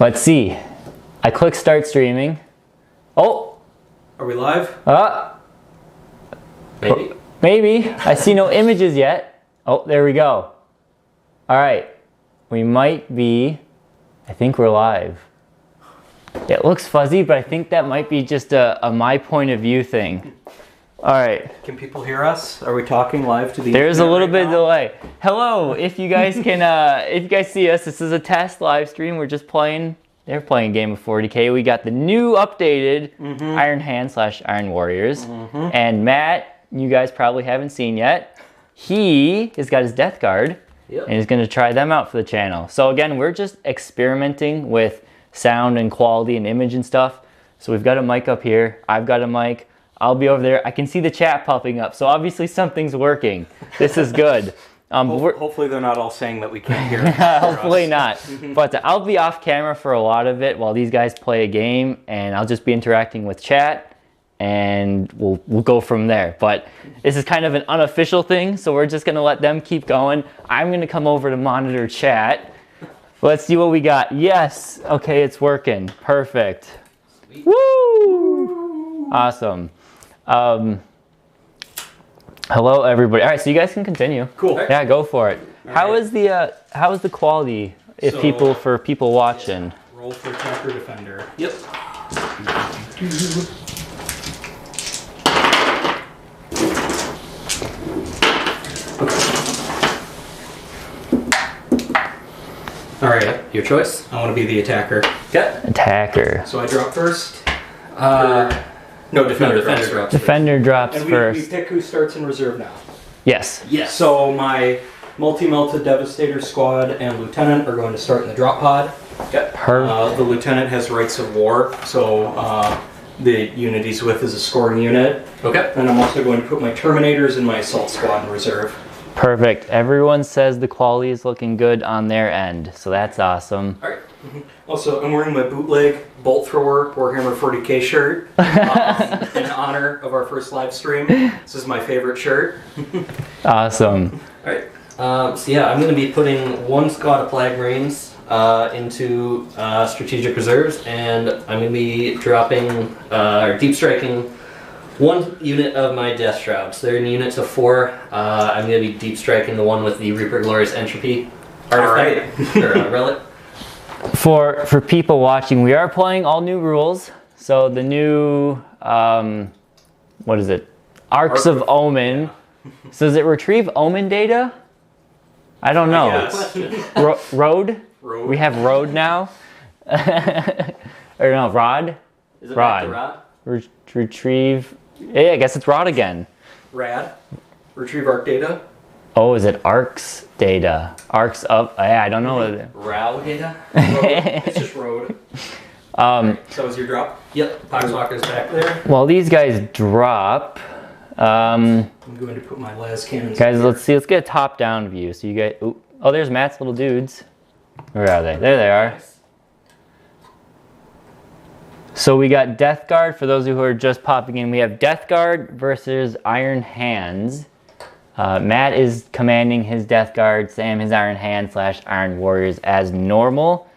Let's see. I click start streaming. Oh! Are we live? Maybe. Maybe. I see no images yet. Oh, there we go. All right. We might be... I think we're live. It looks fuzzy, but I think that might be just a my point of view thing. All right. Can people hear us? Are we talking live to the There's a little bit of now? delay. Hello, if you guys can, if you guys see us, this is a test live stream. We're just playing. They're playing a game of 40K. We got the new updated Iron Hand / Iron Warriors, and Matt, you guys probably haven't seen yet. He has got his Death Guard, and he's going to try them out for the channel. So again, we're just experimenting with sound and quality and image and stuff. So we've got a mic up here. I've got a mic. I'll be over there. I can see the chat popping up. So obviously something's working. This is good. Hopefully they're not all saying that we can't hear. Hopefully not. But I'll be off camera for a lot of it while these guys play a game, and I'll just be interacting with chat, and we'll go from there. But this is kind of an unofficial thing, so we're just gonna let them keep going. I'm gonna come over to monitor chat. Let's see what we got. Yes. Okay, it's working. Perfect. Sweet. Woo! Awesome. Hello everybody. All right, so you guys can continue. Cool. Yeah, go for it. How is the quality for people watching? Yeah. Roll for attacker defender. Yep. All right, your choice. I want to be the attacker. Okay. Attacker. So I drop first. No, defender drops. Defender drops And we first. pick who starts in reserve now. Yes. Yes. So my multi-melted Devastator squad and lieutenant are going to start in the drop pod. Okay. The lieutenant has rights of war, so the unit he's with is a scoring unit. Okay. And I'm also going to put my Terminators and my assault squad in reserve. Perfect. Everyone says the quality is looking good on their end, so that's awesome. All right. Also, I'm wearing my bootleg bolt thrower Warhammer 40K shirt in honor of our first live stream. This is my favorite shirt. Awesome. All right. So yeah, I'm going to be putting one squad of Plague Marines into strategic reserves, and I'm going to be dropping or deep striking one unit of my Death Shrouds. They're in units of 4. I'm going to be deep striking the one with the Reaper Glorious Entropy artifact or relic. For people watching, we are playing all new rules. So the new, what is it? Arcs of Omen. Yeah. So does it retrieve Omen data? I don't know. Road? Road? We have Road now? Or no, Rod? Is it Rod. back to Rod? Retrieve. Yeah, I guess it's Rod again. Rad. Retrieve arc data. Oh, is it Arcs data? Arcs of. I don't know. Row data? Road. It's just road. So is your drop? Yep. Poxwalker's back there. While these guys drop, I'm going to put my las cannons. guys, let's see. Let's get a top-down view. So you guys. Oh, there's Matt's little dudes. Where are they? There they are. So we got Death Guard. For those who are just popping in, we have Death Guard versus Iron Hands. Matt is commanding his Death Guard, Sam his Iron Hand / Iron Warriors as normal.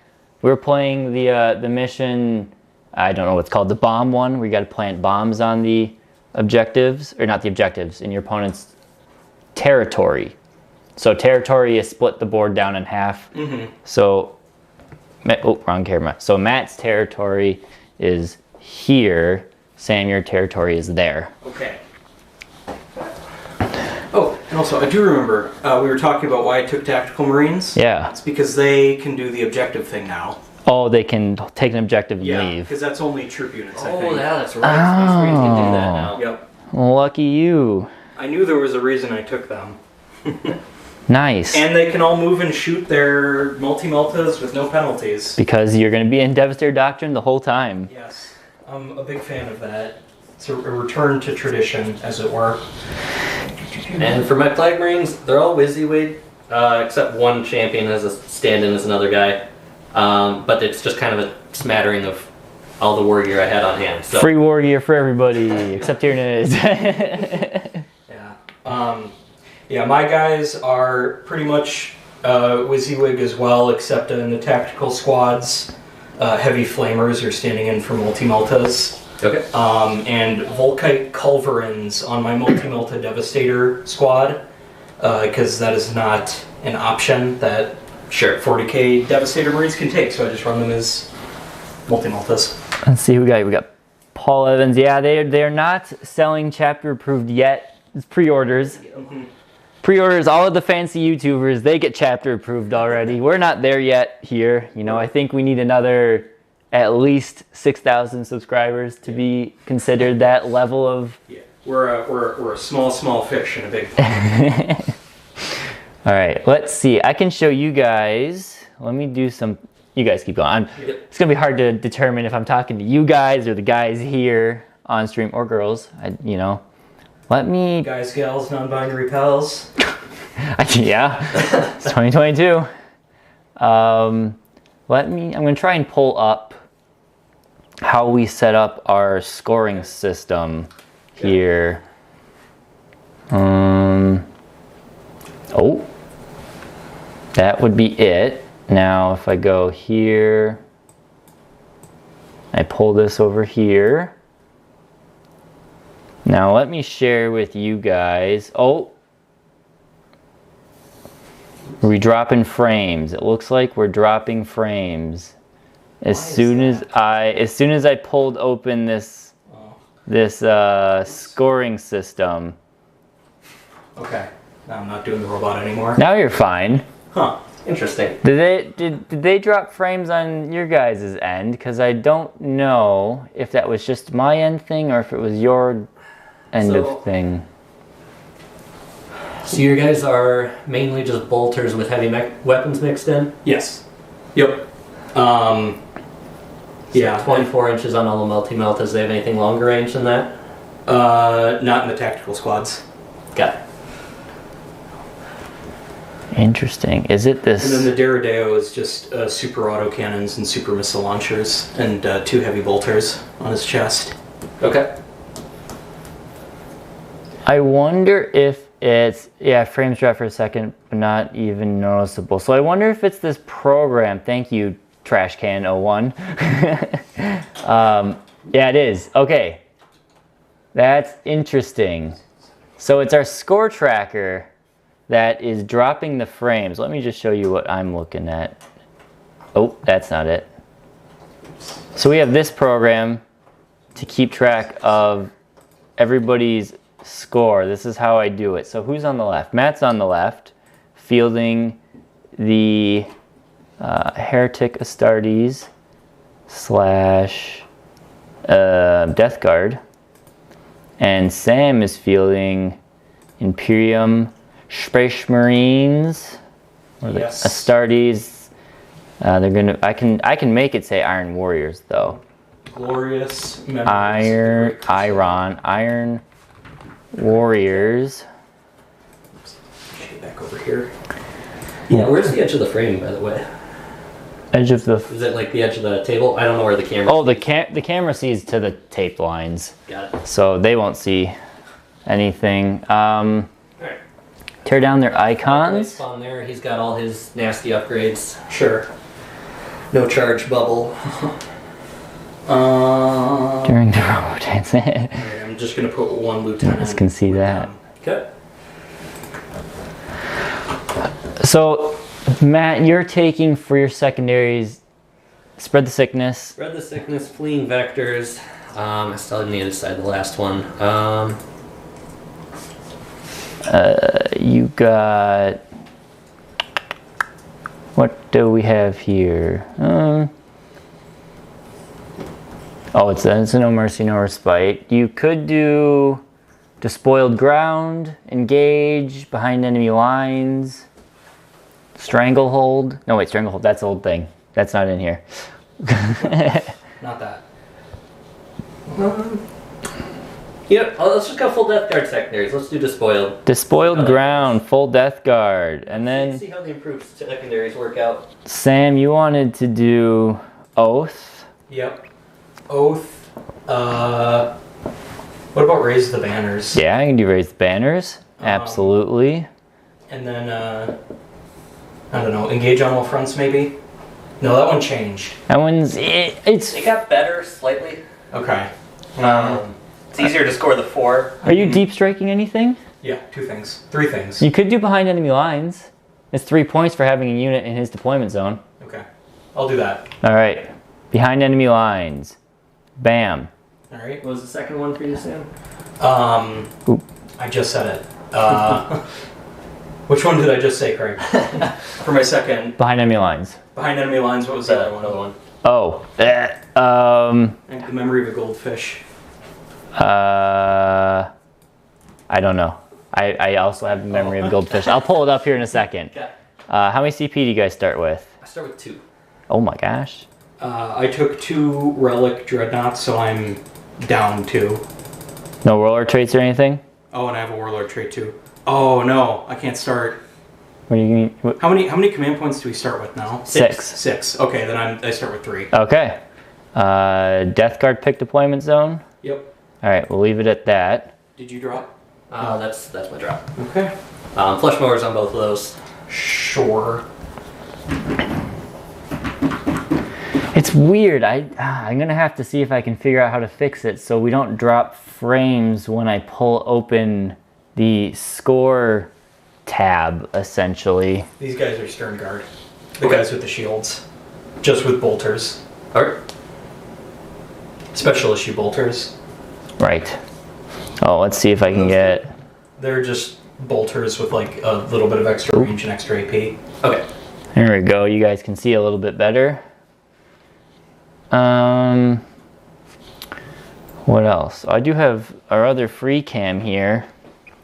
We're playing the mission, I don't know what's called, the bomb one. We got to plant bombs on the objectives, or not the objectives, in your opponent's territory. So territory is split the board down in half. So, wrong camera. So Matt's territory is here. Sam, your territory is there. Okay. Oh, and also, I do remember we were talking about why I took Tactical Marines. Yeah. It's because they can do the objective thing now. Oh, they can take an objective and leave. because that's only troop units, I Oh, think. yeah, that's right. Space Marines can do that now. Yep. Lucky you. I knew there was a reason I took them. Nice. And they can all move and shoot their multi-meltas with no penalties. Because you're going to be in Devastator Doctrine the whole time. Yes. I'm a big fan of that. It's a return to tradition, as it were. And for my Plague Marines, they're all WYSIWYG, except one champion has a stand-in as another guy. But it's just kind of a smattering of all the war gear I had on hand. So. Free war gear for everybody, except here it is. Yeah. Yeah, my guys are pretty much WYSIWYG as well, except in the tactical squads. heavy flamers you're standing in for multi-meltas. Okay. And Volkite culverins on my multi-melta Devastator squad, because that is not an option that Sure. 40k Devastator Marines can take, so I just run them as multi-meltas. Let's see who we got Paul Evans. Yeah, they're not selling chapter approved yet. It's pre-orders. Pre-orders, all of the fancy YouTubers, they get chapter approved already. We're not there yet here. You know, I think we need another at least 6,000 subscribers to be considered that level of... Yeah, we're a small fish in a big pond. All right, let's see. I can show you guys. Let me do some... You guys keep going. It's going to be hard to determine if I'm talking to you guys or the guys here on stream or girls. You know, let me... Guys, gals, non-binary pals. Yeah, it's 2022. I'm going to try and pull up how we set up our scoring system here. Oh, that would be it. Now, if I go here, I pull this over here. Now, let me share with you guys. Oh, are we dropping frames? It looks like we're dropping frames. As soon as I pulled open this scoring system. Okay, now I'm not doing the robot anymore. Now you're fine. Huh. Interesting. Did they drop frames on your guys' end? Because I don't know if that was just my end thing or if it was your end of thing. So your guys are mainly just bolters with heavy weapons mixed in? Yes. Yep. Yeah. 24 inches on all the multi-meltas. They have anything longer range than that? Not in the tactical squads. Got it. Interesting. Is it this? And then the Deredeo is just super autocannons and super missile launchers and 2 heavy bolters on his chest. Okay. I wonder if it's, yeah, frames drop for a second, but not even noticeable. So I wonder if it's this program. Thank you, Trashcan01. Yeah, it is. Okay. That's interesting. So it's our score tracker that is dropping the frames. Let me just show you what I'm looking at. Oh, that's not it. So we have this program to keep track of everybody's score. This is how I do it. So who's on the left? Matt's on the left, fielding the Heretic Astartes / Death Guard. And Sam is fielding Imperium Space Marines, or the Astartes. They're gonna. I can make it say Iron Warriors though. Glorious memories. Iron Warriors. Get back over here. Yeah, where's the edge of the frame, by the way? Edge of the. Is it like the edge of the table? I don't know where the camera. Oh, the camera sees to the tape lines. Got it. So they won't see anything. Alright. Tear down their icons. On there, he's got all his nasty upgrades. Sure. No charge bubble. During the robo dance. Alright, I'm just gonna put 1 lieutenant. You guys can see that. Okay. So, Matt, you're taking for your secondaries, spread the sickness. Spread the sickness, fleeing vectors. I still need to decide the last one. You got, what do we have here? Oh, it's a no mercy, no respite. You could do despoiled ground, engage, behind enemy lines, stranglehold. No, wait, stranglehold, that's the old thing. That's not in here. Not that. Yep, let's just go full Death Guard secondaries. Let's do despoiled. Despoiled ground, full Death Guard. And then, see how the improved secondaries work out. Sam, you wanted to do Oath. Yep. Oath. What about raise the banners? Yeah, I can do raise the banners. Absolutely. And then I don't know, engage on all fronts maybe. No, that one changed. That one's it's. It got better slightly. Okay. It's easier to score the 4. Are you deep striking anything? Yeah, 2 things. 3 things. You could do behind enemy lines. It's 3 points for having a unit in his deployment zone. Okay. I'll do that. All right, behind enemy lines. Bam. All right. What was the second one for you, Sam? Oop. I just said it. Which one did I just say, Craig? For my second. Behind enemy lines. Behind enemy lines, what was the other one? Another one. Oh. I think the memory of a goldfish. I don't know. I also have the memory of goldfish. I'll pull it up here in a second. Okay. How many CP do you guys start with? I start with 2. Oh my gosh. I took 2 relic dreadnoughts, so I'm down 2. No roller traits or anything? Oh, and I have a warlord trait too. Oh no, I can't start. What do you mean? How many command points do we start with now? 6. 6. Okay, then I start with 3. Okay. Death Guard pick deployment zone. Yep. All right, we'll leave it at that. Did you drop? That's my drop. Okay. Flush mowers on both of those. Sure. It's weird. I'm gonna have to see if I can figure out how to fix it so we don't drop frames when I pull open the score tab, essentially. These guys are stern guard. The Okay. guys with the shields. Just with bolters. Alright. Special issue bolters. Right. Oh, let's see if I can get... They're just bolters with like a little bit of extra range and extra AP. Okay. There we go. You guys can see a little bit better. What else? I do have our other free cam here.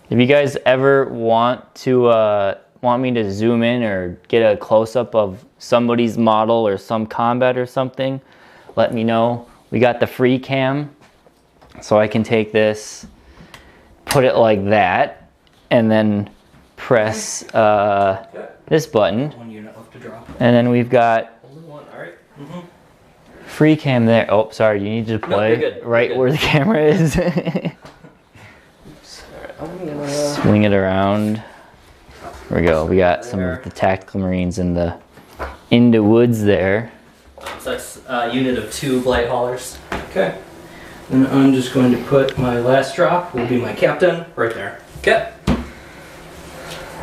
If you guys ever want me to zoom in or get a close-up of somebody's model or some combat or something, let me know. We got the free cam, so I can take this, put it like that, and then press this button, 1 unit left to drop. and then we've got Only one. Alright. free cam there. Oh, sorry, you need to play you're good. right You're where the camera is. Alright, I'm gonna... Swing it around. There we go. We got some of the tactical marines in the woods there. So that's a unit of 2 blight haulers. Okay. And I'm just going to put my last drop, will be my captain, right there. Okay.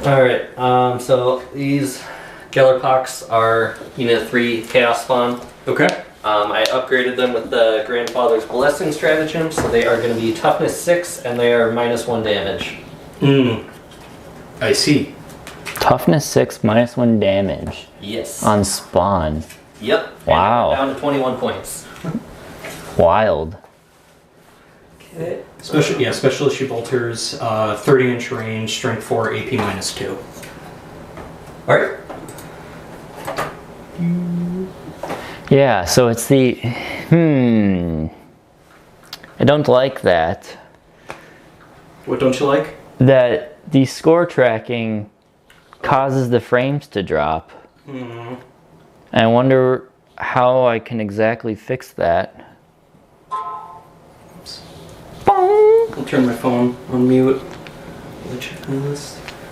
Alright, so these Gellerpox are unit 3 chaos spawn. Okay. I upgraded them with the Grandfather's Blessing stratagem, so they are going to be toughness 6 and they are -1 damage. I see. Toughness 6, -1 damage Yes. on spawn. Yep. Wow. And down to 21 points. Wild. Okay. Special issue bolters, 30-inch range, strength 4, AP -2. Alright. Yeah, so it's the... I don't like that. What don't you like? That the score tracking causes the frames to drop. And I wonder how I can exactly fix that. Oops. Bong! I'll turn my phone on mute.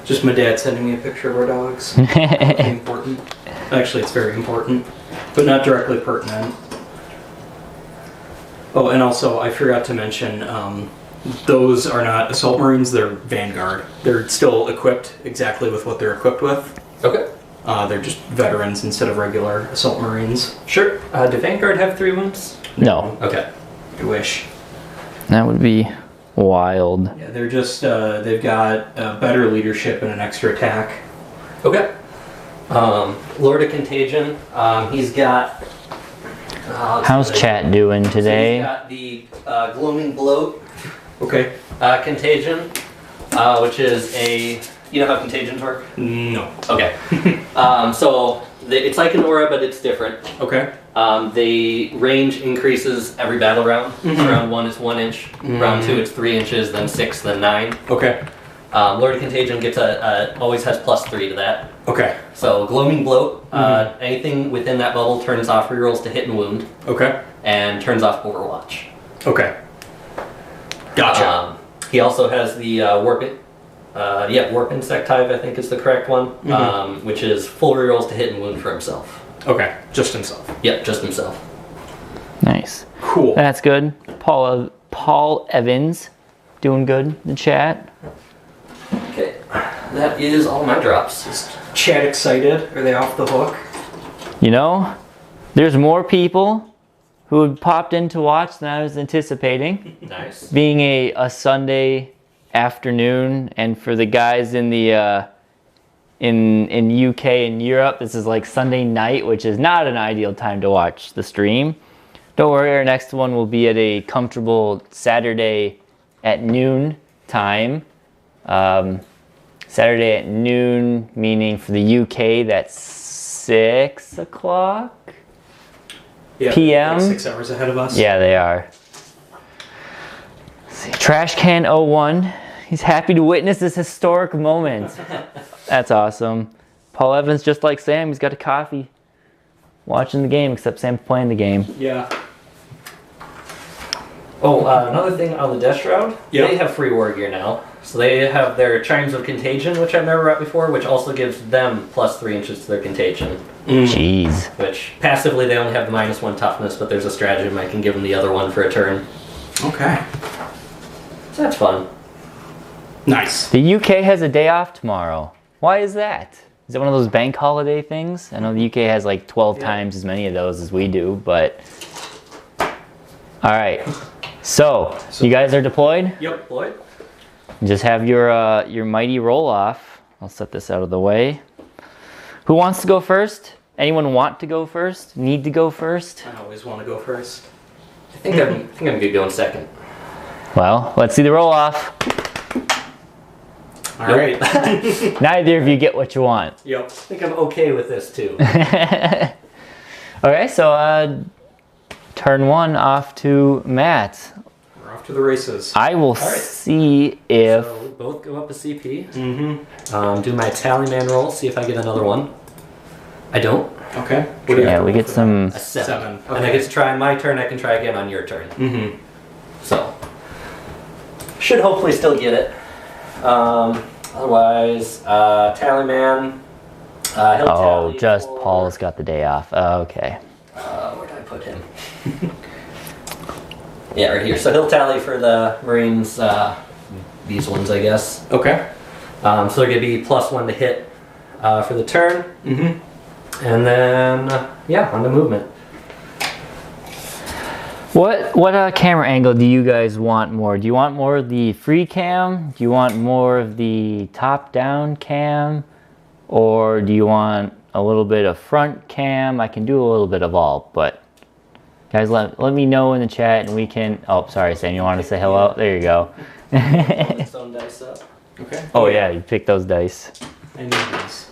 Just my dad sending me a picture of our dogs. Nothing important. Actually, it's very important, but not directly pertinent. Oh, and also, I forgot to mention, those are not assault marines, they're vanguard. They're still equipped exactly with what they're equipped with. Okay. They're just veterans instead of regular assault marines. Sure. Do Vanguard have 3 wounds? No, Okay. I wish. that would be wild. Yeah, they're just, they've got better leadership and an extra attack. Okay. Lord of Contagion, he's got... How's chat doing So today? he's got the Gloaming Bloat Okay. Contagion, which is a... You know how contagions work? No. Okay. It's like an aura, but it's different. Okay. The range increases every battle round. Mhm. Round 1 is 1 inch. Round 2 it's 3 inches, then 6, then 9. Okay. Lord of Contagion gets always has +3 to that. Okay. So Gloaming Bloat, anything within that bubble turns off rerolls to hit and wound, Okay. and turns off Overwatch. Okay. Gotcha. He also has the Warp Insect Hive, I think is the correct one, which is full rerolls to hit and wound for himself. Okay, just himself. Yep, just himself. Nice. Cool. That's good. Paul Evans, doing good in the chat. Okay, that is all my drops. Is chat excited? Are they off the hook? You know, there's more people who had popped in to watch than I was anticipating. Nice. Being a Sunday afternoon, and for the guys in the in UK and Europe, this is like Sunday night, which is not an ideal time to watch the stream. Don't worry, our next one will be at a comfortable Saturday at noon time. Saturday at noon, meaning for the UK, that's 6 o'clock p.m. Like 6 hours ahead of us. Yeah, they are. Let's see. Trash Can 01. He's happy to witness this historic moment. That's awesome. Paul Evans, just like Sam, he's got a coffee. Watching the game, except Sam's playing the game. Yeah. Oh, another thing on the Death Shroud, Yep. They have free war gear now. So they have their Chimes of Contagion, which I've never read before, which also gives them plus 3 inches to their contagion. Jeez. Which, passively, they only have the -1 toughness, but there's a stratagem I can give them the other one for a turn. Okay. So that's fun. Nice. The UK has a day off tomorrow. Why is that? Is it one of those bank holiday things? I know the UK has like 12 times as many of those as we do, but... Alright. So, you guys are deployed? Yep. Lloyd? Just have your mighty roll off. I'll set this out of the way. Who wants to go first? Anyone want to go first? Need to go first? I always want to go first. I think I'm good going second. Well, let's see the roll off. All right. Neither of you get what you want. Yep. I think I'm okay with this too. Okay, so turn 1 off to Matt. We're off to the races. I will right. see if... So we both go up a CP. Mm-hmm. Do my tally man roll, see if I get another one. I don't. Okay. What do you have Yeah, to we roll get for some... A 7. Seven, And I okay. get to try on my turn, I can try again on your turn. that? Mm-hmm. So, should hopefully still get it. Otherwise, tally man, he'll Oh, tally just for- Paul's got the day off. Okay. Where did I put him? Yeah, right here. So he'll tally for the Marines, these ones, I guess. Okay. So they're going to be +1 to hit for the turn. Mm-hmm. And then, yeah, on the movement. What camera angle do you guys want more? Do you want more of the free cam? Do you want more of the top-down cam? Or do you want a little bit of front cam? I can do a little bit of all, but guys, let me know in the chat and we can... Oh, sorry, Sam, you want to say hello? There you go. Its own dice up. Okay. Oh yeah, you picked those dice. I need these.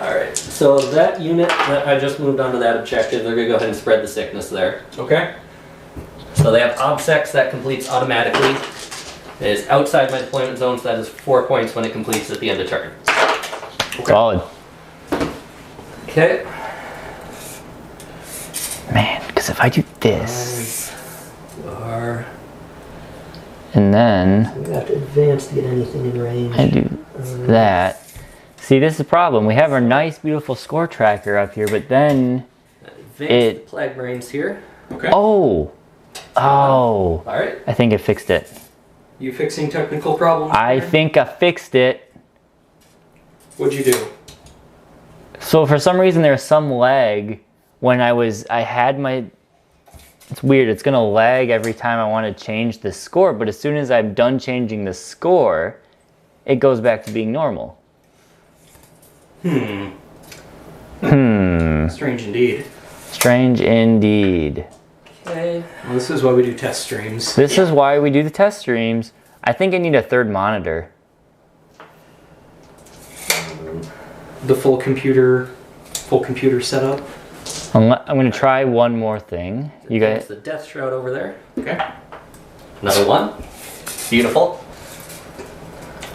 Alright, so that unit that I just moved onto that objective, they're going to go ahead and spread the sickness there. Okay. So they have obsects that completes automatically. It is outside my deployment zone, so that is 4 points when it completes at the end of turn. Solid. Okay. Man, because if I do this, Are... and then I'm going to have to advance to get anything in range. I do that. See, this is the problem. We have our nice, beautiful score tracker up here, but then... Advance the Plague Marines here. Okay. Oh! Oh! Alright. I think it fixed it. You fixing technical problems? I there? think I fixed it. What'd you do? So for some reason there's some lag when I had my... It's weird, it's gonna lag every time I want to change the score, but as soon as I'm done changing the score, it goes back to being normal. Strange indeed. Strange indeed. Okay. Well, this is why we do test streams. This is why we do the test streams. I think I need a third monitor. The full computer setup. I'm gonna try one more thing. You That's guys, the Death Shroud over there. Okay. Another one. Beautiful.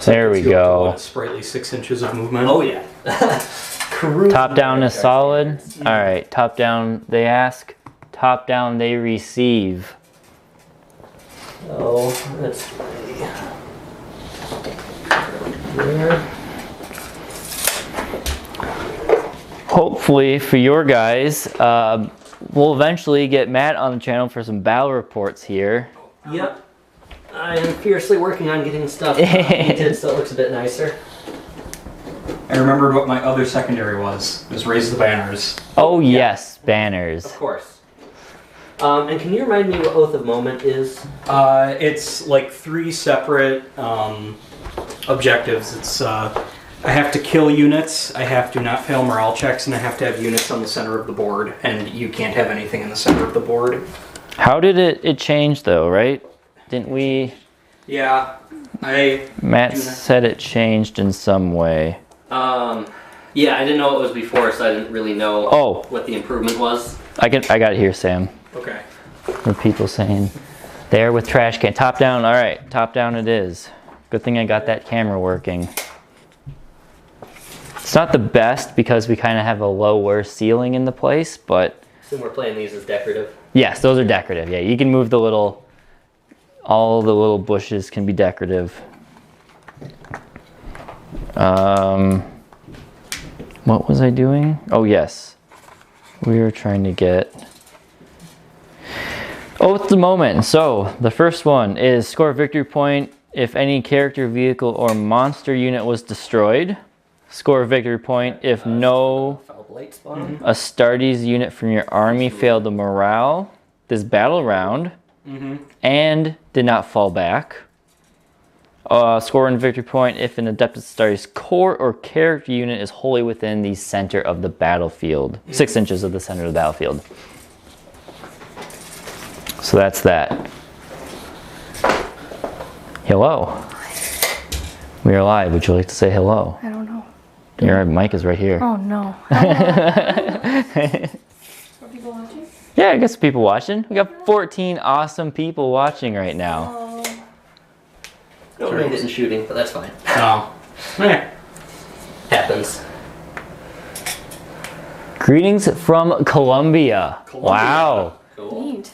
there we Let's go up to, go. what, a sprightly 6 inches of movement. Oh yeah. Top down is solid. All right, top down they ask, top down they receive. Oh, let's see. There. hopefully for your guys, we'll eventually get Matt on the channel for some battle reports here. Yep. I am fiercely working on getting stuff painted so it looks a bit nicer. I remembered what my other secondary was. It was Raise the Banners. Oh yes, banners. Of course. And can you remind me what Oath of Moment is? It's like 3 separate objectives. It's I have to kill units, I have to not fail morale checks, and I have to have units on the center of the board, and you can't have anything in the center of the board. How did it change though, right? Didn't we? Yeah, Matt said it changed in some way. Yeah, I didn't know what it was before, so I didn't really know what the improvement was. I got it here, Sam. Okay. With people saying, there with trash can. Top down, all right, top down it is. Good thing I got that camera working. It's not the best because we kind of have a lower ceiling in the place, but... So we're playing these as decorative? Yes, those are decorative, yeah. You can move the little, all the little bushes can be decorative. What was I doing? Oh yes, we were trying to get... Oath of the Moment. So the first one is score a victory point if any character, vehicle, or monster unit was destroyed. Score a victory point if no Astartes unit from your army failed the morale this battle round and did not fall back. Score a victory point if an Adeptus Astartes core or character unit is wholly within the center of the battlefield. 6 inches of the center of the battlefield. So that's that. Hello. We are live. Would you like to say hello? I don't know. Your mic is right here. Oh no. Are people watching? Yeah, I guess people watching. We got 14 awesome people watching right now. No, made it in shooting, but that's fine. Oh. Happens. Greetings from Colombia. Wow. Cool. Neat.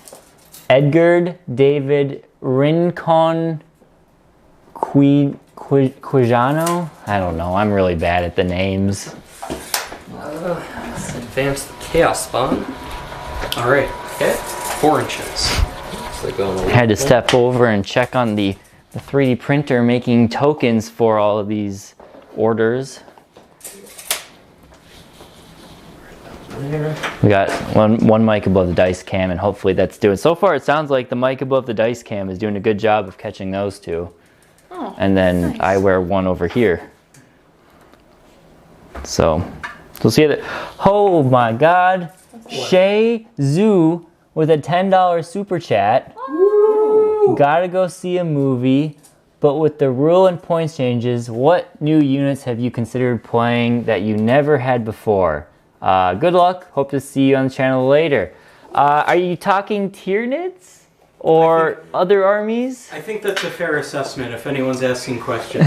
Edgar David Rincon Quijano? I don't know. I'm really bad at the names. Let's advance the chaos spawn. Alright. Okay. 4 inches. So go on the Had to step over and check on the 3D printer making tokens for all of these orders. We got one mic above the dice cam, and hopefully that's doing. So far, it sounds like the mic above the dice cam is doing a good job of catching those two. Oh, And then nice. I wear one over here. So we'll see that. Oh my God, Shay Zhu with a $10 super chat. Gotta go see a movie, but with the rule and points changes, what new units have you considered playing that you never had before? Good luck. Hope to see you on the channel later. Are you talking Tyranids or other armies? I think that's a fair assessment if anyone's asking questions.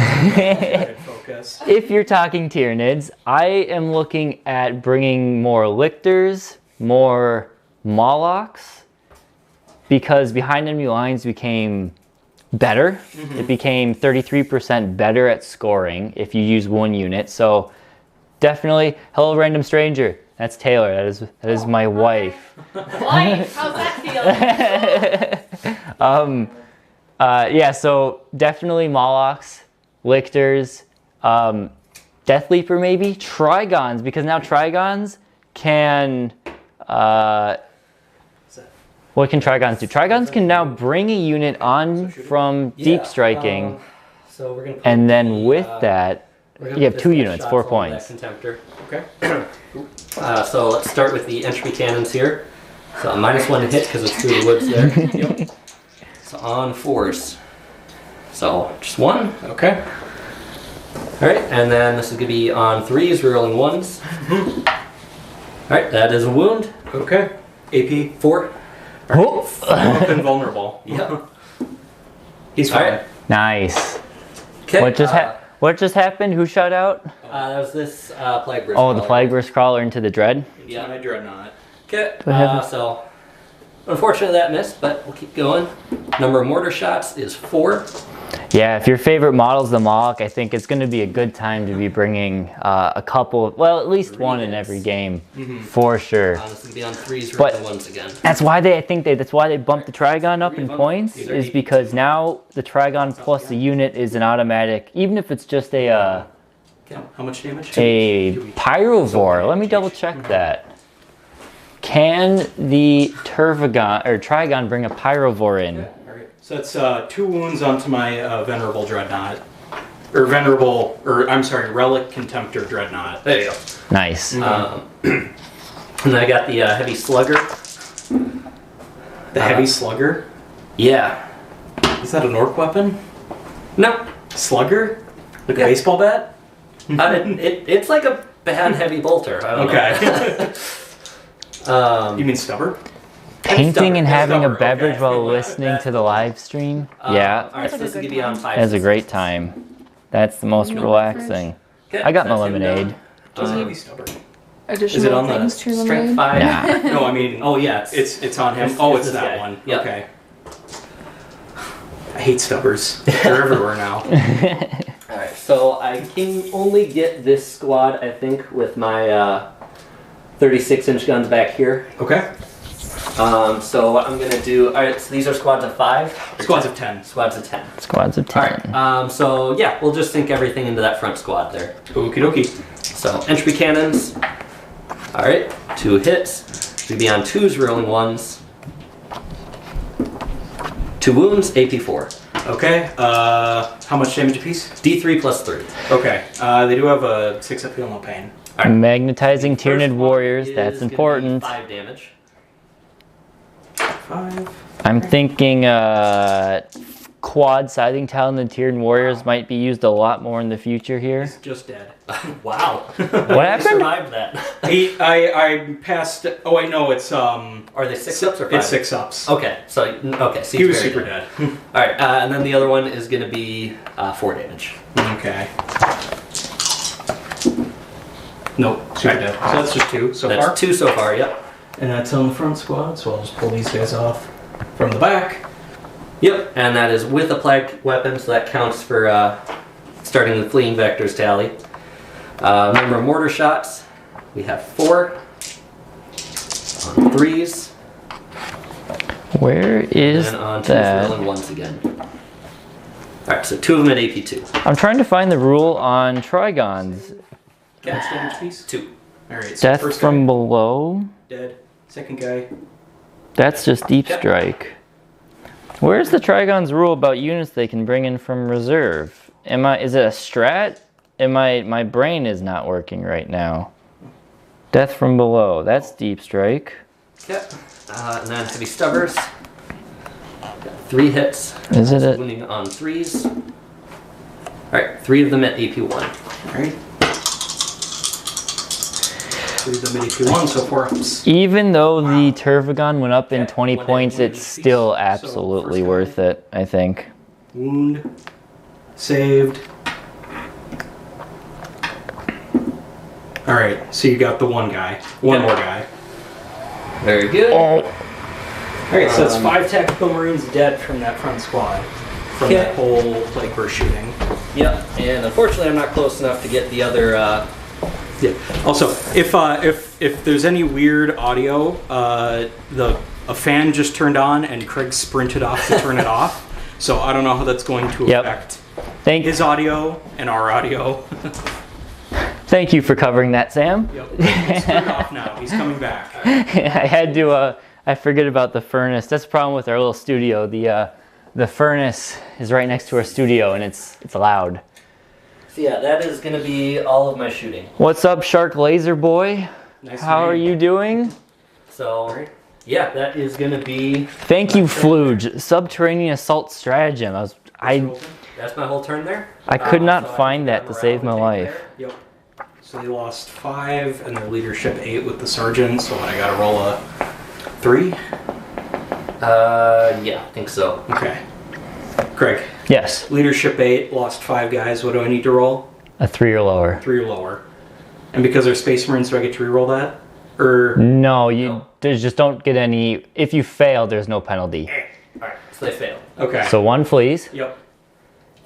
Focus. If you're talking Tyranids, I am looking at bringing more Lictors, more Molochs, because behind enemy lines became better. It became 33% better at scoring if you use one unit. So definitely, hello random stranger. That's Taylor. That is my wife. Wife, how's that feel? Yeah, so definitely Molochs, Lictors, Death Leaper maybe, Trigons, because now Trigons can what can Trigons do? Trigons can now bring a unit on from deep striking, so we're gonna put and then the, with that, you have 2 units, 4 points. Contemptor. Okay. So let's start with the entropy cannons here. So a -1 to hit because it's through the woods there. Yep. So on 4s. So just 1. Okay. Alright, and then this is going to be on 3s, rolling 1s. Alright, that is a wound. Okay. AP 4. Oh. Up and vulnerable. Yep. He's fine. Alright. Nice. Okay. What just happened? Who shot out? That was this Plague Burst. Oh, the Plague Burst Crawler into the Dread? Yeah. My Dreadnought. Okay, Do I have so unfortunately that missed, but we'll keep going. Number of mortar shots is 4. Yeah, if your favorite model's the Moloch, I think it's going to be a good time to be bringing a couple, well, at least one in every game, for sure. This is going to be on 3s But rather than 1s again. that's why that's why they bumped the Trigon up in points, is because now the Trigon plus the unit is an automatic, even if it's just a How much damage? a Pyrovore. Let me double check that. Can the Trigon bring a Pyrovore in? All right. So that's 2 wounds onto my Venerable Dreadnought. I'm sorry, Relic Contemptor Dreadnought. There you go. Nice. And I got the Heavy Slugger. The Heavy Slugger? Yeah. Is that an orc weapon? No. Slugger? Like Yeah. a baseball bat? It's like a bad heavy bolter. I don't know. You mean stubber? Painting and having a Stubber, beverage okay. while listening to the live stream. Yeah, All right, so this is going to be on 5. that's a great time. That's the most relaxing. Okay, I got my that's him lemonade. done. Doesn't heavy stubber. Additional Is it on the things to your Strength lemonade? 5. Nah. No, I mean, Oh yeah, it's on him. It's It's this that guy. one. Yep. Okay. I hate stubbers. They're everywhere now. All right, so I can only get this squad, I think, with my 36-inch guns back here. Okay. So what I'm gonna do. All right, so these are squads of 5. Squads of 10. Squads of 10. Squads of All 10. right. So yeah, we'll just sink everything into that front squad there. Okie dokie. So entropy cannons. All right, 2 hits. We'd be on 2s, rolling 1s. 2 wounds, AP4. Okay. How much damage apiece? D3 plus 3. Okay. They do have a 6 up heal, no pain. All right. Magnetizing First Tyranid one Warriors, is that's gonna be important. 5 damage. 5. I'm thinking quad sizing talent and Tyranid Warriors might be used a lot more in the future here. He's just dead. Wow. What happened? Survived that. I passed. Oh, I know. It's Are they 6 ups or 5? It's 6 ups. Okay, so so He was very super dead. dead. All right, and then the other one is going to be 4 damage. Okay. Nope. Super dead. So that's just 2 so That's far. 2 so far. Yep. And that's on the front squad, so I'll just pull these guys off from the back. Yep, and that is with a plague weapon, so that counts for starting the fleeing vectors tally. Number of mortar shots, we have 4 on 3s, Where is and on 2s that? rolling 1s again. All right, so 2 of them at AP2. I'm trying to find the rule on Trigons. How much damage piece? 2. Alright, so Death first from guy, below. dead. Second guy. That's just deep Yep. strike. Where's the Trigon's rule about units they can bring in from reserve? Is it a strat? My brain is not working right now. Death from below. That's deep strike. Yep. And then heavy stubbers. Got 3 hits. Is it a Wounding on 3s. All right, 3 of them at AP1. Alright. 3 of them at AP1, so 4 ups. even though the Turvagon went up in Yeah, 20 one points, damage it's piece. still So, absolutely first worth it, I think. Wound. Saved. Alright, so you got the one guy. One Yeah. more guy. Very good. Alright, so that's 5 tactical marines dead from that front squad. From Okay. that whole, like, we're shooting. Yep. And unfortunately, I'm not close enough to get the other. Yeah. Also, if there's any weird audio, a fan just turned on and Craig sprinted off to turn it off. So I don't know how that's going to Yep. affect Thank his audio and our audio. you for covering that, Sam. Yep. He's turned off now. He's coming back. I had to, I forget about the furnace. That's the problem with our little studio. The furnace is right next to our studio and it's loud. So yeah, that is going to be all of my shooting. What's up, Shark Laser Boy? Nice How are you doing? So yeah, that is going to be. Thank you, Fluge. Subterranean Assault Stratagem. That's my whole turn there. I could So not I find think that my to morale save my would take life. there. Yep. So they lost 5 and their leadership 8 with the sergeant. So I got to roll a 3. Yeah, I think so. Okay. Craig, Yes, leadership 8, lost 5 guys. What do I need to roll? a 3 or lower. 3 or lower. And because they're Space Marines, do I get to reroll that? Or No, you No. just don't get any. If you fail, there's no penalty. All right, so they failed. okay. So 1 flees. Yep.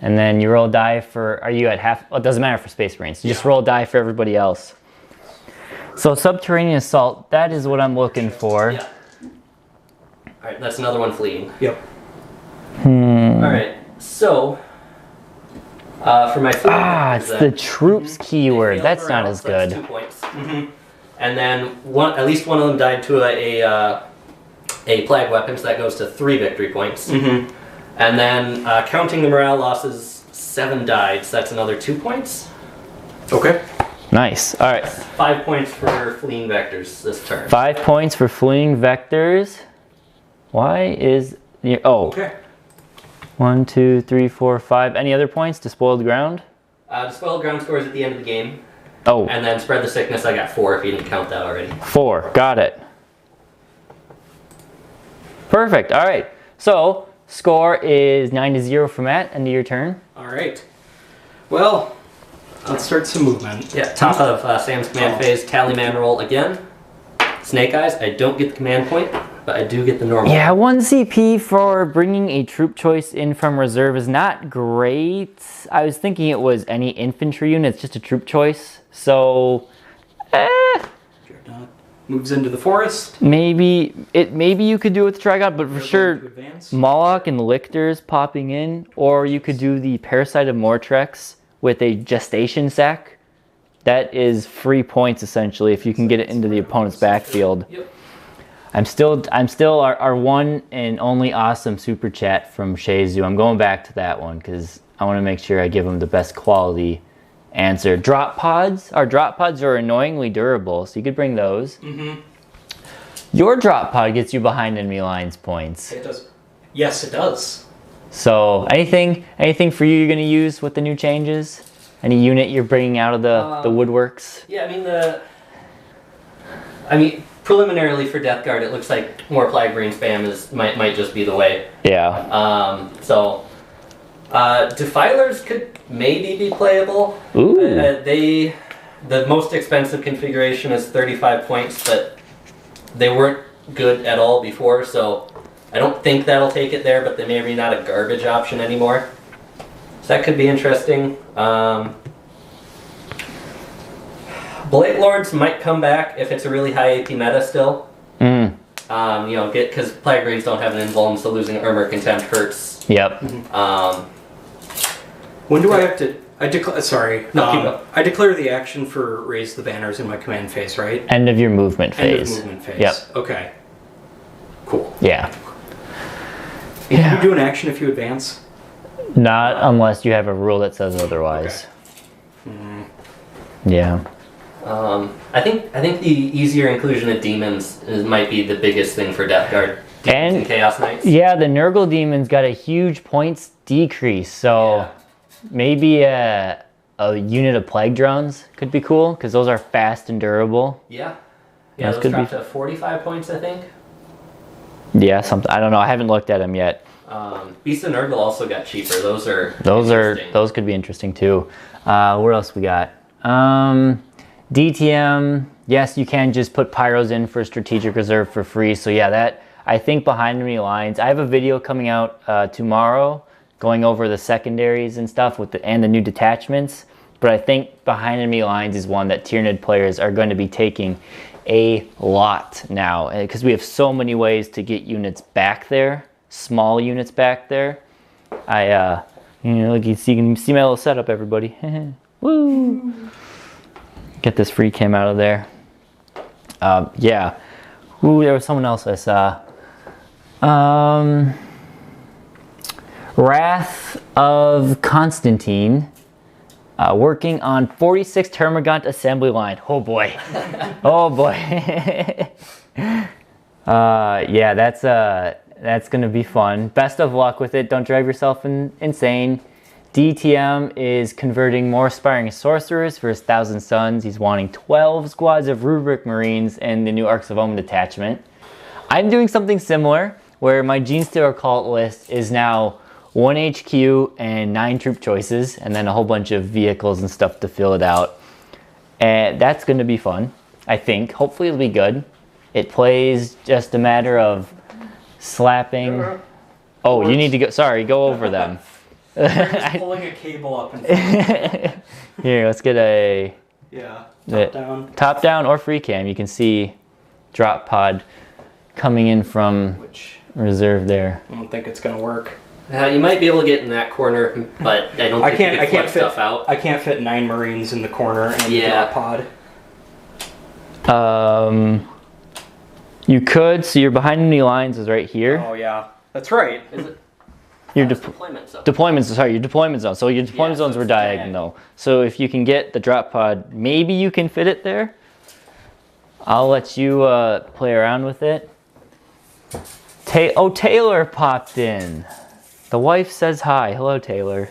And then you roll die for, are you at half? Well, it doesn't matter for Space Marines. You just roll die for everybody else. So Subterranean Assault, that is what I'm looking for. Yeah. All right, that's another one fleeing. Yep. All right, so for my fleeing It's the troops keyword. That's not as good. 2 points. And then at least one of them died to a plague weapon, so that goes to 3 victory points. And then counting the morale losses, 7 died, so that's another 2 points. Okay. Nice. All right. 5 points for fleeing vectors this turn. 5 points for fleeing vectors. Why is the, oh. Okay. 1, 2, 3, 4, 5. Any other points? Despoiled ground? Despoiled ground scores at the end of the game. Oh. And then spread the sickness, I got 4 if you didn't count that already. 4. Got it. Perfect. All right. So score is 9-0 for Matt. End of your turn. All right. Well, let's start some movement. Yeah, top of Sam's command phase, tally man roll again. Snake Eyes, I don't get the command point, but I do get the normal. Yeah, 1 CP for bringing a troop choice in from reserve is not great. I was thinking it was any infantry unit. It's just a troop choice. So, Dreadnought moves into the forest. maybe you could do it with Trigon, but for They're sure, going to advance. Moloch and Lictors popping in, or you could do the Parasite of Mortrex with a Gestation sack. That is free points essentially if you can get it into the opponent's backfield. Yep. I'm still our one and only awesome super chat from Shazu. I'm going back to that one because I want to make sure I give him the best quality answer. Drop pods. Our drop pods are annoyingly durable, so you could bring those. Your drop pod gets you behind enemy lines points. It does. Yes, it does. So anything for you you're going to use with the new changes? Any unit you're bringing out of the woodworks? Yeah, I mean, preliminarily for Death Guard, it looks like more Plague Marine spam might just be the way. Yeah. Defilers could maybe be playable. Ooh. The most expensive configuration is 35 points, but they weren't good at all before, so I don't think that'll take it there, but they may be not a garbage option anymore. So that could be interesting. Blade Lords might come back if it's a really high AP meta still. Because Plague Marines don't have an invuln, so losing armor contempt hurts. Yep. When do I have to? I declare. Sorry. No, keep going. I declare the action for raise the banners in my command phase, right? End of your movement phase. End of movement phase. Yep. Okay. Cool. Yeah. Can you do an action if you advance? Not unless you have a rule that says otherwise. Yeah. I think the easier inclusion of demons might be the biggest thing for Death Guard. Demons and Chaos Knights. Yeah, the Nurgle Demon's got a huge points decrease, so maybe a unit of Plague Drones could be cool, because those are fast and durable. Yeah. Those Those could drop be- to 45 points, I think. Yeah, something. I don't know. I haven't looked at them yet. Beast of Nurgle also got cheaper. Those Those could be interesting too. What else we got? DTM. Yes, you can just put pyros in for strategic reserve for free. So yeah, that I think behind enemy lines. I have a video coming out tomorrow going over the secondaries and stuff and the new detachments. But I think behind enemy lines is one that Tyranid players are going to be taking a lot now, because we have so many ways to get units back there, small units back there. Look, you can see my little setup, everybody. Woo! Get this free cam out of there. Yeah. Ooh, there was someone else I saw. Wrath of Constantine. Working on 46 Termagant assembly line. Oh boy. Oh boy. Yeah, that's gonna be fun. Best of luck with it. Don't drive yourself insane. DTM is converting more aspiring sorcerers for his 1,000 Suns. He's wanting 12 squads of Rubric Marines and the new Arcs of Omen detachment. I'm doing something similar, where my Genestealer cult list is now 1 HQ and 9 troop choices, and then a whole bunch of vehicles and stuff to fill it out. And that's going to be fun, I think. Hopefully it'll be good. It plays just a matter of slapping. Oh, you need to go. Sorry, go over them. Just pulling a cable up and down. Here, let's get a Yeah, the- top down. top down or free cam. You can see drop pod coming in from Which reserve there. I don't think it's gonna work. You might be able to get in that corner, but I don't think you can flip stuff out. I can't fit 9 Marines in the corner and Yeah. the drop Um, you could. So your behind enemy lines is right pod. here. Oh yeah, that's right. Is it? Your That's de- deployment zone. deployments. Sorry, your deployment zone. So your deployment so zones were it's diagonal. So if you can get the drop pod, maybe you can fit it there. I'll let you play around with it. Taylor popped in. The wife says hi. Hello, Taylor.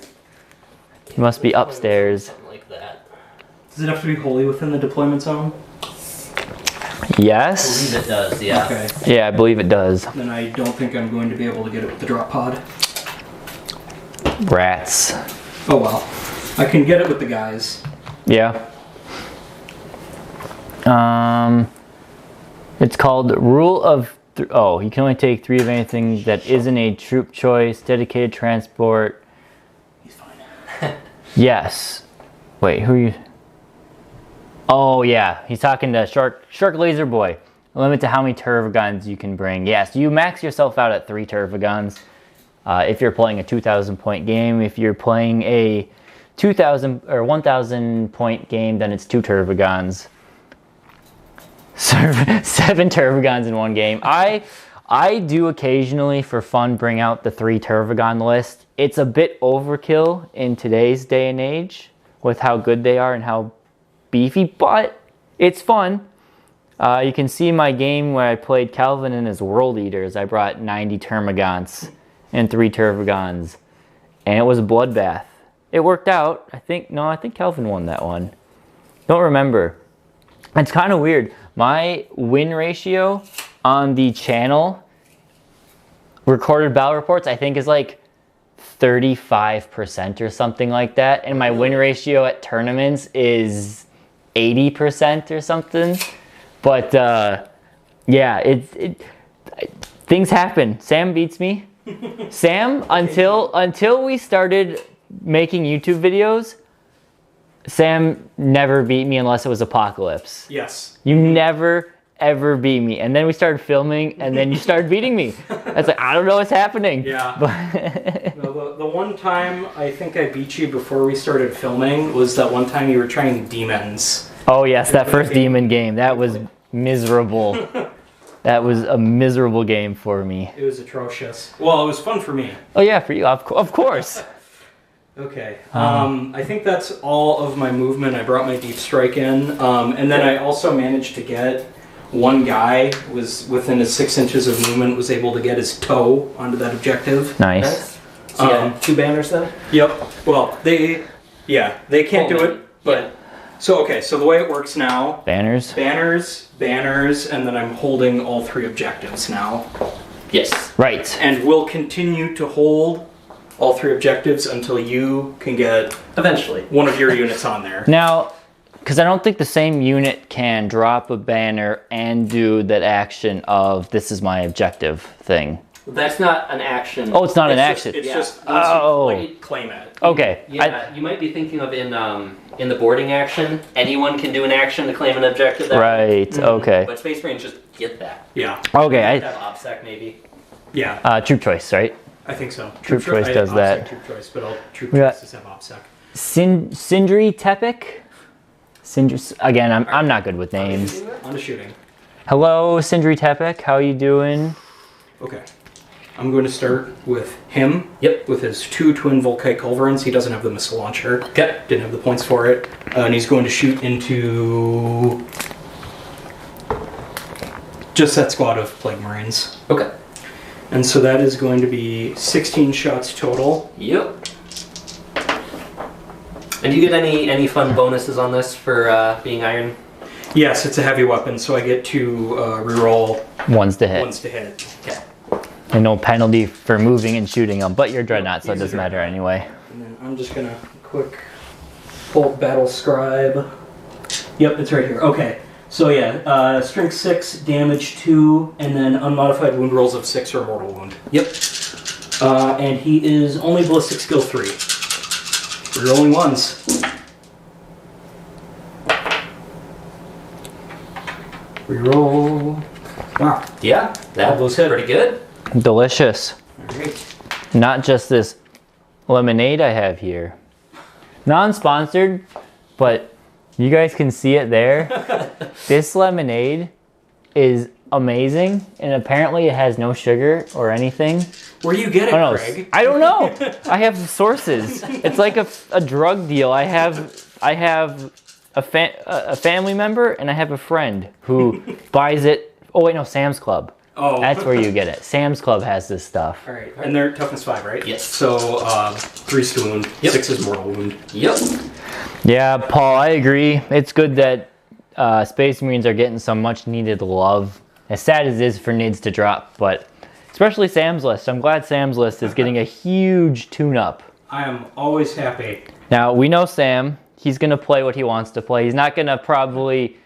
He must be upstairs. Something like that. Does it have to be wholly within the deployment zone? I Yes. believe it does, yeah. Okay. Yeah, I believe it does. Then I don't think I'm going to be able to get it with the drop pod. Rats. Oh well. I can get it with the guys. Yeah. It's called Rule of... oh, you can only take 3 of anything that isn't a troop choice, dedicated transport. He's fine. Yes. Wait, who are you... oh, yeah. He's talking to Shark Laser Boy. A limit to how many Turvagons you can bring. Yes, you max yourself out at 3 Turvagons. If you're playing a 2,000 point game. If you're playing a 2,000 or 1,000 point game, then it's 2 Turvagons. 7 Turvagons in one game. I do occasionally, for fun, bring out the 3 Turvagon list. It's a bit overkill in today's day and age with how good they are and how beefy, but it's fun. You can see my game where I played Calvin and his World Eaters. I brought 90 Termagants and 3 Turvagons, and it was a bloodbath. It worked out. I think Calvin won that one. Don't remember. It's kind of weird. My win ratio on the channel, recorded battle reports, I think is like 35% or something like that. And my win ratio at tournaments is 80% or something. But yeah, things happen. Sam beats me. Sam, until we started making YouTube videos, Sam never beat me unless it was Apocalypse. Yes. You never, ever beat me. And then we started filming, and then you started beating me. It's like, I don't know what's happening. Yeah. But No, the one time I think I beat you before we started filming was that one time you were trying demons. oh yes, that first demon game. That was miserable. That was a miserable game for me. It was atrocious. Well, it was fun for me. Oh yeah, for you, of course. Okay. I think that's all of my movement. I brought my deep strike in, and then I also managed to get one guy was within his 6 inches of movement, was able to get his toe onto that objective. Nice. So you got 2 banners then? Yep. Well, they can't do it, but Yeah. so the way it works now, Banners. banners, and then I'm holding all 3 objectives now, Yes. Right. and we'll continue to hold all 3 objectives until you can get Eventually. one of your units on there. Now, because I don't think the same unit can drop a banner and do that action of this is my objective thing. That's not an action. Oh, it's not an It's action. It's Yeah. just Oh. like, claim it. Okay. Yeah, you might be thinking of in the boarding action, anyone can do an action to claim an objective. That way. Right. Okay. But Space Marines just get that. Yeah. Okay. Have OPSEC maybe. Yeah. Troop choice, right? I think so. Troop choice I- does OPSEC that. Troop choice, but all troop Yeah. choices have OPSEC. Sindri Tepic. Again, I'm not good with names. On to shooting. Hello, Sindri Tepic. How you doing? Okay. I'm going to start with him. Yep. With his 2 twin Volkite Culverins. He doesn't have the missile launcher. Okay. Didn't have the points for it. And he's going to shoot into just that squad of Plague Marines. Okay. And so that is going to be 16 shots total. Yep. And do you get any fun bonuses on this for being iron? Yes, it's a heavy weapon, so I get to reroll Ones to hit. ones to hit. Okay. And no penalty for moving and shooting them, but you're Dreadnought, so it he's a doesn't matter anyway. And then I'm just gonna quick pull up Battle Scribe. Yep, it's right here. Okay. So yeah, strength 6, damage 2, and then unmodified wound rolls of 6 or mortal wound. Yep. And he is only ballistic skill 3. Rerolling ones. Reroll. Wow. Yeah, that those was hit. pretty good. Delicious. Alright. Not just this lemonade I have here. Non-sponsored, but you guys can see it there. This lemonade is amazing, and apparently it has no sugar or anything. Where do you get it, Oh, no, Craig? I don't know. I have sources. It's like a drug deal. I have a family member and I have a friend who buys it. Oh wait, no, Sam's Club. Oh. That's where you get it. Sam's Club has this stuff. Alright, and they're toughness 5, right? Yes. So, 3 is to wound, Yep. 6 is mortal wound. Yep. Yeah, Paul, I agree. It's good that Space Marines are getting some much needed love. As sad as it is for NIDS to drop, but especially Sam's List. I'm glad Sam's List is getting a huge tune-up. I am always happy. Now, we know Sam. He's going to play what he wants to play. He's not going to probably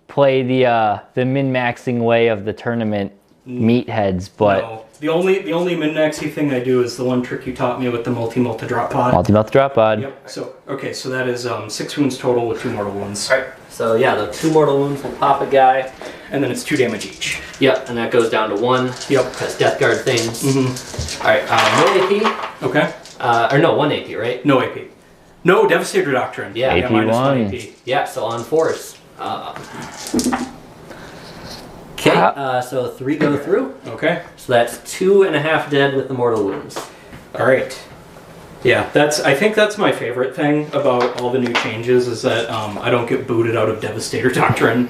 play the min-maxing way of the tournament meatheads, but... No. The only min-maxy thing I do is the one trick you taught me with the multi-multi drop pod. Multi-melt drop pod. Yep. So, okay, so that is 6 wounds total with 2 mortal wounds. Alright, so yeah, the 2 mortal wounds will pop a guy. And then it's 2 damage each. Yep, and that goes down to 1. Yep. Because Death Guard things. Mm-hmm. Alright, no AP. Okay. Or no, 1 AP, right? No AP. No, Devastator Doctrine. Yeah. AP minus 1 1. AP. Yeah, so on force. Okay, so 3 go through. Okay. So that's 2.5 dead with the mortal wounds. Alright. Yeah, I think that's my favorite thing about all the new changes is that I don't get booted out of Devastator Doctrine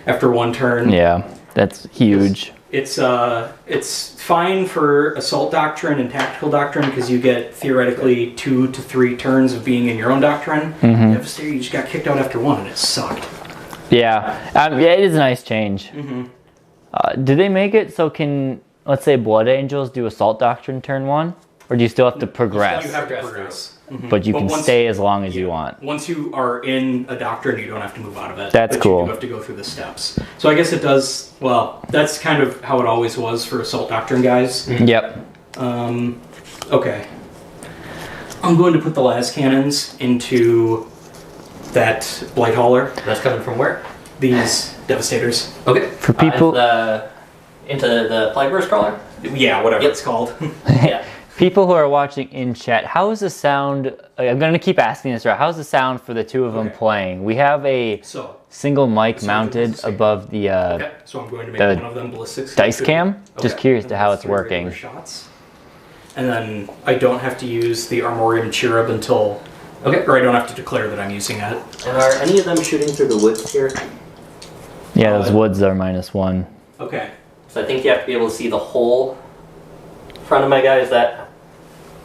after 1 turn. Yeah, that's huge. It's fine for Assault Doctrine and Tactical Doctrine because you get theoretically 2 to 3 turns of being in your own doctrine. Mm-hmm. Devastator, you just got kicked out after 1 and it sucked. Yeah, it is a nice change. Mm-hmm. Do they make it so can, let's say, Blood Angels do Assault Doctrine turn 1? Or do you still have to progress? You have to progress. Mm-hmm. But you can stay as long as you want. Once you are in a doctrine, you don't have to move out of it. That's but cool. You do have to go through the steps. So I guess it does, well, that's kind of how it always was for Assault Doctrine guys. Yep. Okay. I'm going to put the las cannons into that Blight Hauler. That's coming from where? These Devastators. Okay. For people- Into the Plague Burst Crawler? Yeah, whatever Yep. it's called. Yeah. People who are watching in chat, how is the sound? I'm going to keep asking this, right? How's the sound for the two of them Okay. playing? We have a So, single mic So mounted it's the same. above the okay. So I'm going to make the one of them ballistics. dice cam. Just Okay. curious And to how that's it's 3 regular working. Shots. And then I don't have to use the Armorium Cherub until... Okay. Or I don't have to declare that I'm using it. And are any of them shooting through the woods here? Yeah, those woods are -1. Okay. So I think you have to be able to see the whole front of my guy. Is that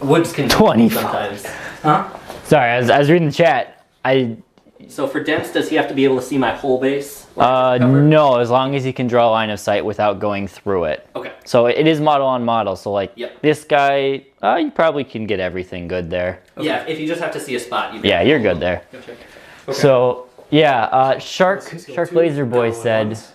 woods can 25. sometimes? Huh? Sorry, I was reading the chat. So for Dense, does he have to be able to see my whole base? Like cover? No, as long as he can draw a line of sight without going through it. Okay. So it is model on model. So like Yep. this guy, you probably can get everything good there. Okay. Yeah, if you just have to see a spot, you Yeah, you're good there. Gotcha. Okay. So yeah, Shark Skill 2, Laser Boy no said, ones.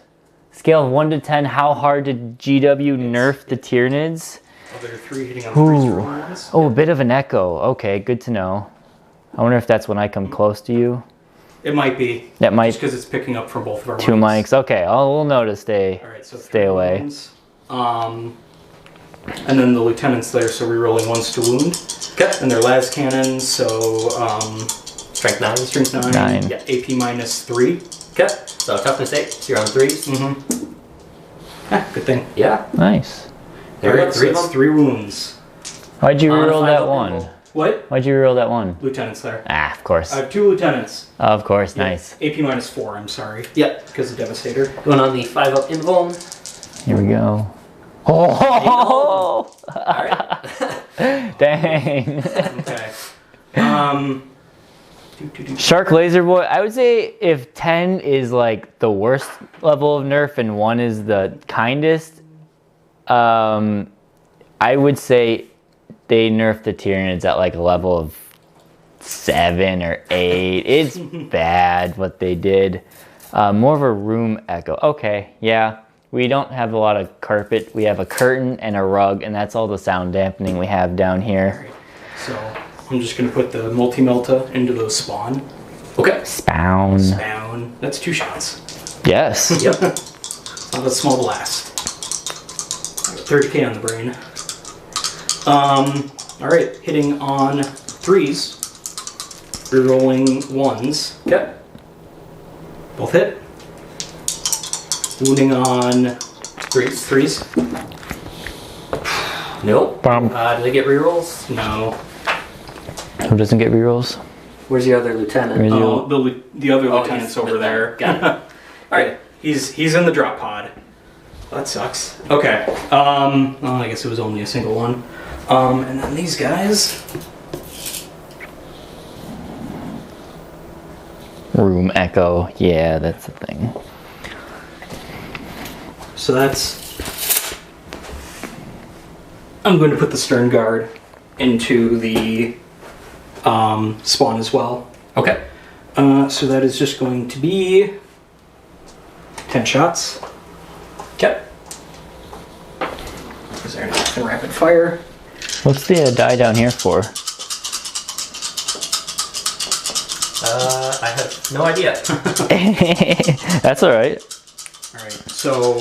scale of 1 to 10, how hard did GW nerf the Tyranids? Oh, there are 3 hitting on 3 Ooh. rolls. Oh, a bit of an echo. Okay, good to know. I wonder if that's when I come close to you. It might be. That might Just because it's picking up from both of our 2 mics. mics. Okay, we'll notice. Stay All right, so stay 3 away. wounds. And then the lieutenant's there, so re-rolling 1s to wound. Okay. And they're las cannons, so Strength 9. strength 9. 9. Yeah, AP -3. Okay. So toughness 8. So you're on 3s. Mm-hmm. Good thing. Yeah. Nice. There All are right, 3 so of it's them. 3 wounds. Why'd you On a reroll that final one? roll. What? Why'd you reroll that one? Lieutenant's there. Ah, of course. I have 2 lieutenants. Of course, nice. AP -4, I'm sorry. Yep. Because of Devastator. Going on the 5-up invuln. Here we go. Oh, All right. dang. Okay. Shark Laser Boy, I would say if 10 is like the worst level of nerf and 1 is the kindest, I would say they nerfed the Tyranids at like a level of 7 or 8. It's bad what they did. More of a room echo. Okay, yeah. we don't have a lot of carpet. We have a curtain and a rug, and that's all the sound dampening we have down here. So I'm just going to put the multi-melta into the spawn. Okay. Spawn. Spawn. That's 2 shots. Yes. Yep. I'll have a small blast. 30k on the brain. Alright, hitting on 3s. Rerolling 1s. Okay. Both hit. Wounding on 3s. Nope. Bum. Do they get rerolls? No. Who doesn't get rerolls? Where's your other lieutenant? Where's Oh, the other Oh, lieutenant's he's over with there. them. Got it. All right. He's in the drop pod. That sucks. Okay. Well, I guess it was only a single one. And then these guys. Room echo. Yeah, that's the thing. So that's. I'm going to put the stern guard into the spawn as well. Okay. So that is just going to be 10 shots. Okay. Is there not in rapid fire? What's the die down here for? I have no idea. That's all right. All right. So.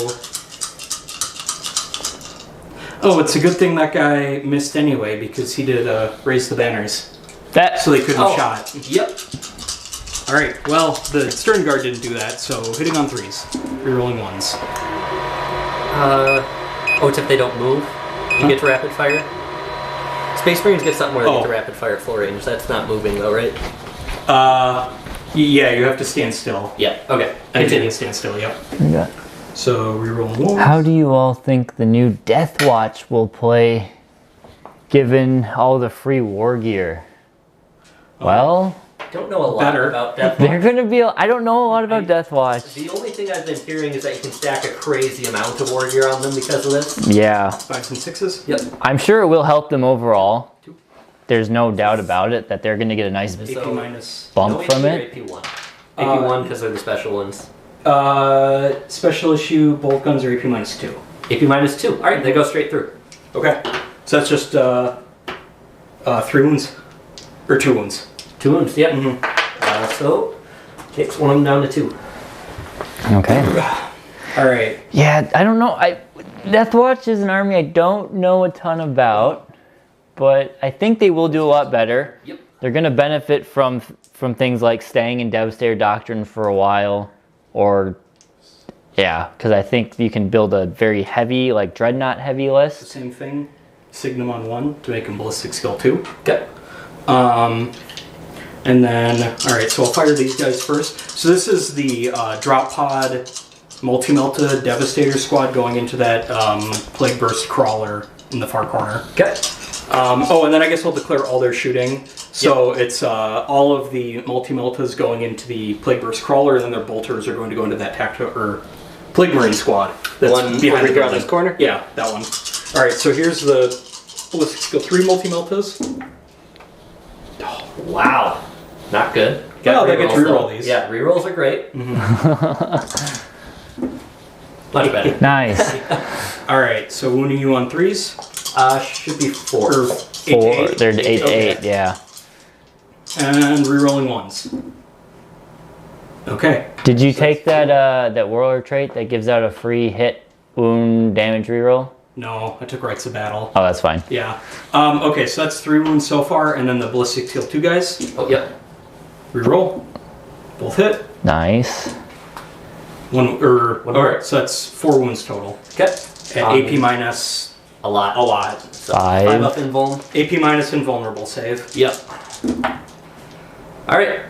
Oh, it's a good thing that guy missed anyway because he did raise the banners, That. so they couldn't Oh. have shot. Yep. All right. Well, the stern guard didn't do that, so hitting on 3s, rerolling 1s. Oh, it's if they don't move. You get to rapid fire. Space Marines get something where they get to Oh. rapid fire full range. That's not moving though, right? Yeah, you have to stand still. Yeah. Okay. And Continue. stand still. Yep. Yeah. So rerolling 1s. How do you all think the new Death Watch will play, given all the free war gear? Well, Don't know a lot Better. about Death they're Watch. gonna be. I don't know a lot about Death Watch. The only thing I've been hearing is that you can stack a crazy amount of war gear on them because of this. Yeah, 5s and 6s. Yep. I'm sure it will help them overall. There's no doubt about it that they're gonna get a nice AP So- minus. bump No from AP or it. AP1. AP1 because they're the special ones. Special issue bolt guns are AP minus 2. AP minus 2. All right, they go straight through. Okay. So that's just 3 wounds or 2 wounds. 2 wounds. Yep. Mhm. So takes one of them down to 2. Okay. All right. Yeah, I don't know. Death Watch is an army I don't know a ton about, but I think they will do a lot better. Yep. They're gonna benefit from things like staying in Devastator Doctrine for a while, or yeah, because I think you can build a very heavy, like Dreadnought heavy The list. same thing. Signum on 1 to make him ballistic skill 2. Okay. And then, all right, so I'll fire these guys first. So this is the drop pod multi-melta Devastator squad going into that Plague Burst crawler in the far corner. Okay. Oh, and then I guess I'll declare all their shooting. So it's all of the multi-meltas going into the Plague Burst crawler, and then their bolters are going to go into that tactical or Plague Marine squad. That's One behind over the here on building. this corner? Yeah, that one. All right, so here's the ballistic skill 3 multi-meltas. Wow. Not good. Well, they get to rerolls, reroll though. these. Yeah, rerolls are great. Much better. Nice. All right, so wounding you on 3s. Should be 4. Or 4. They're 8 to 8. Okay. Yeah. And rerolling 1s. Okay. Did you take that Warlord trait that gives out a free hit wound damage reroll? No, I took Rites of Battle. Oh, that's fine. Yeah. Okay, so that's 3 wounds so far, and then the ballistic skill 2 guys. Oh, yep. Reroll. Both hit. Nice. One One all more. right, so that's 4 wounds total. Okay. At AP minus A lot. a lot. So 5. 5 up in Vuln. AP minus invulnerable save. Yep. All right.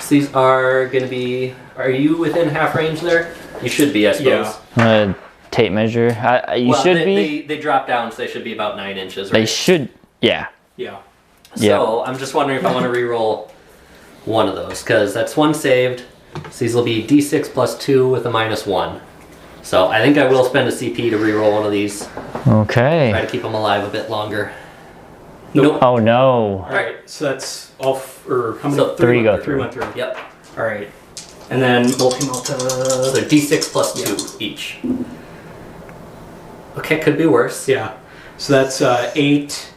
So these are going to be. Are you within half range there? You should be, I suppose. Yeah. Tape measure. You Well, should they, be. They drop down, so they should be about 9 inches. They Right? should. Yeah. Yeah. So I'm just wondering if I want to re-roll one of those because that's 1 saved. So these will be D6 plus 2 with a -1. So I think I will spend a CP to re-roll one of these. Try Okay. to keep them alive a bit longer. Nope. Oh no. All right, so that's all. Or how many? So 3 go Three through. went through. Yep. All right. And then multi-multi. So D6 plus 2 each. Okay, could be worse. Yeah. So that's 8,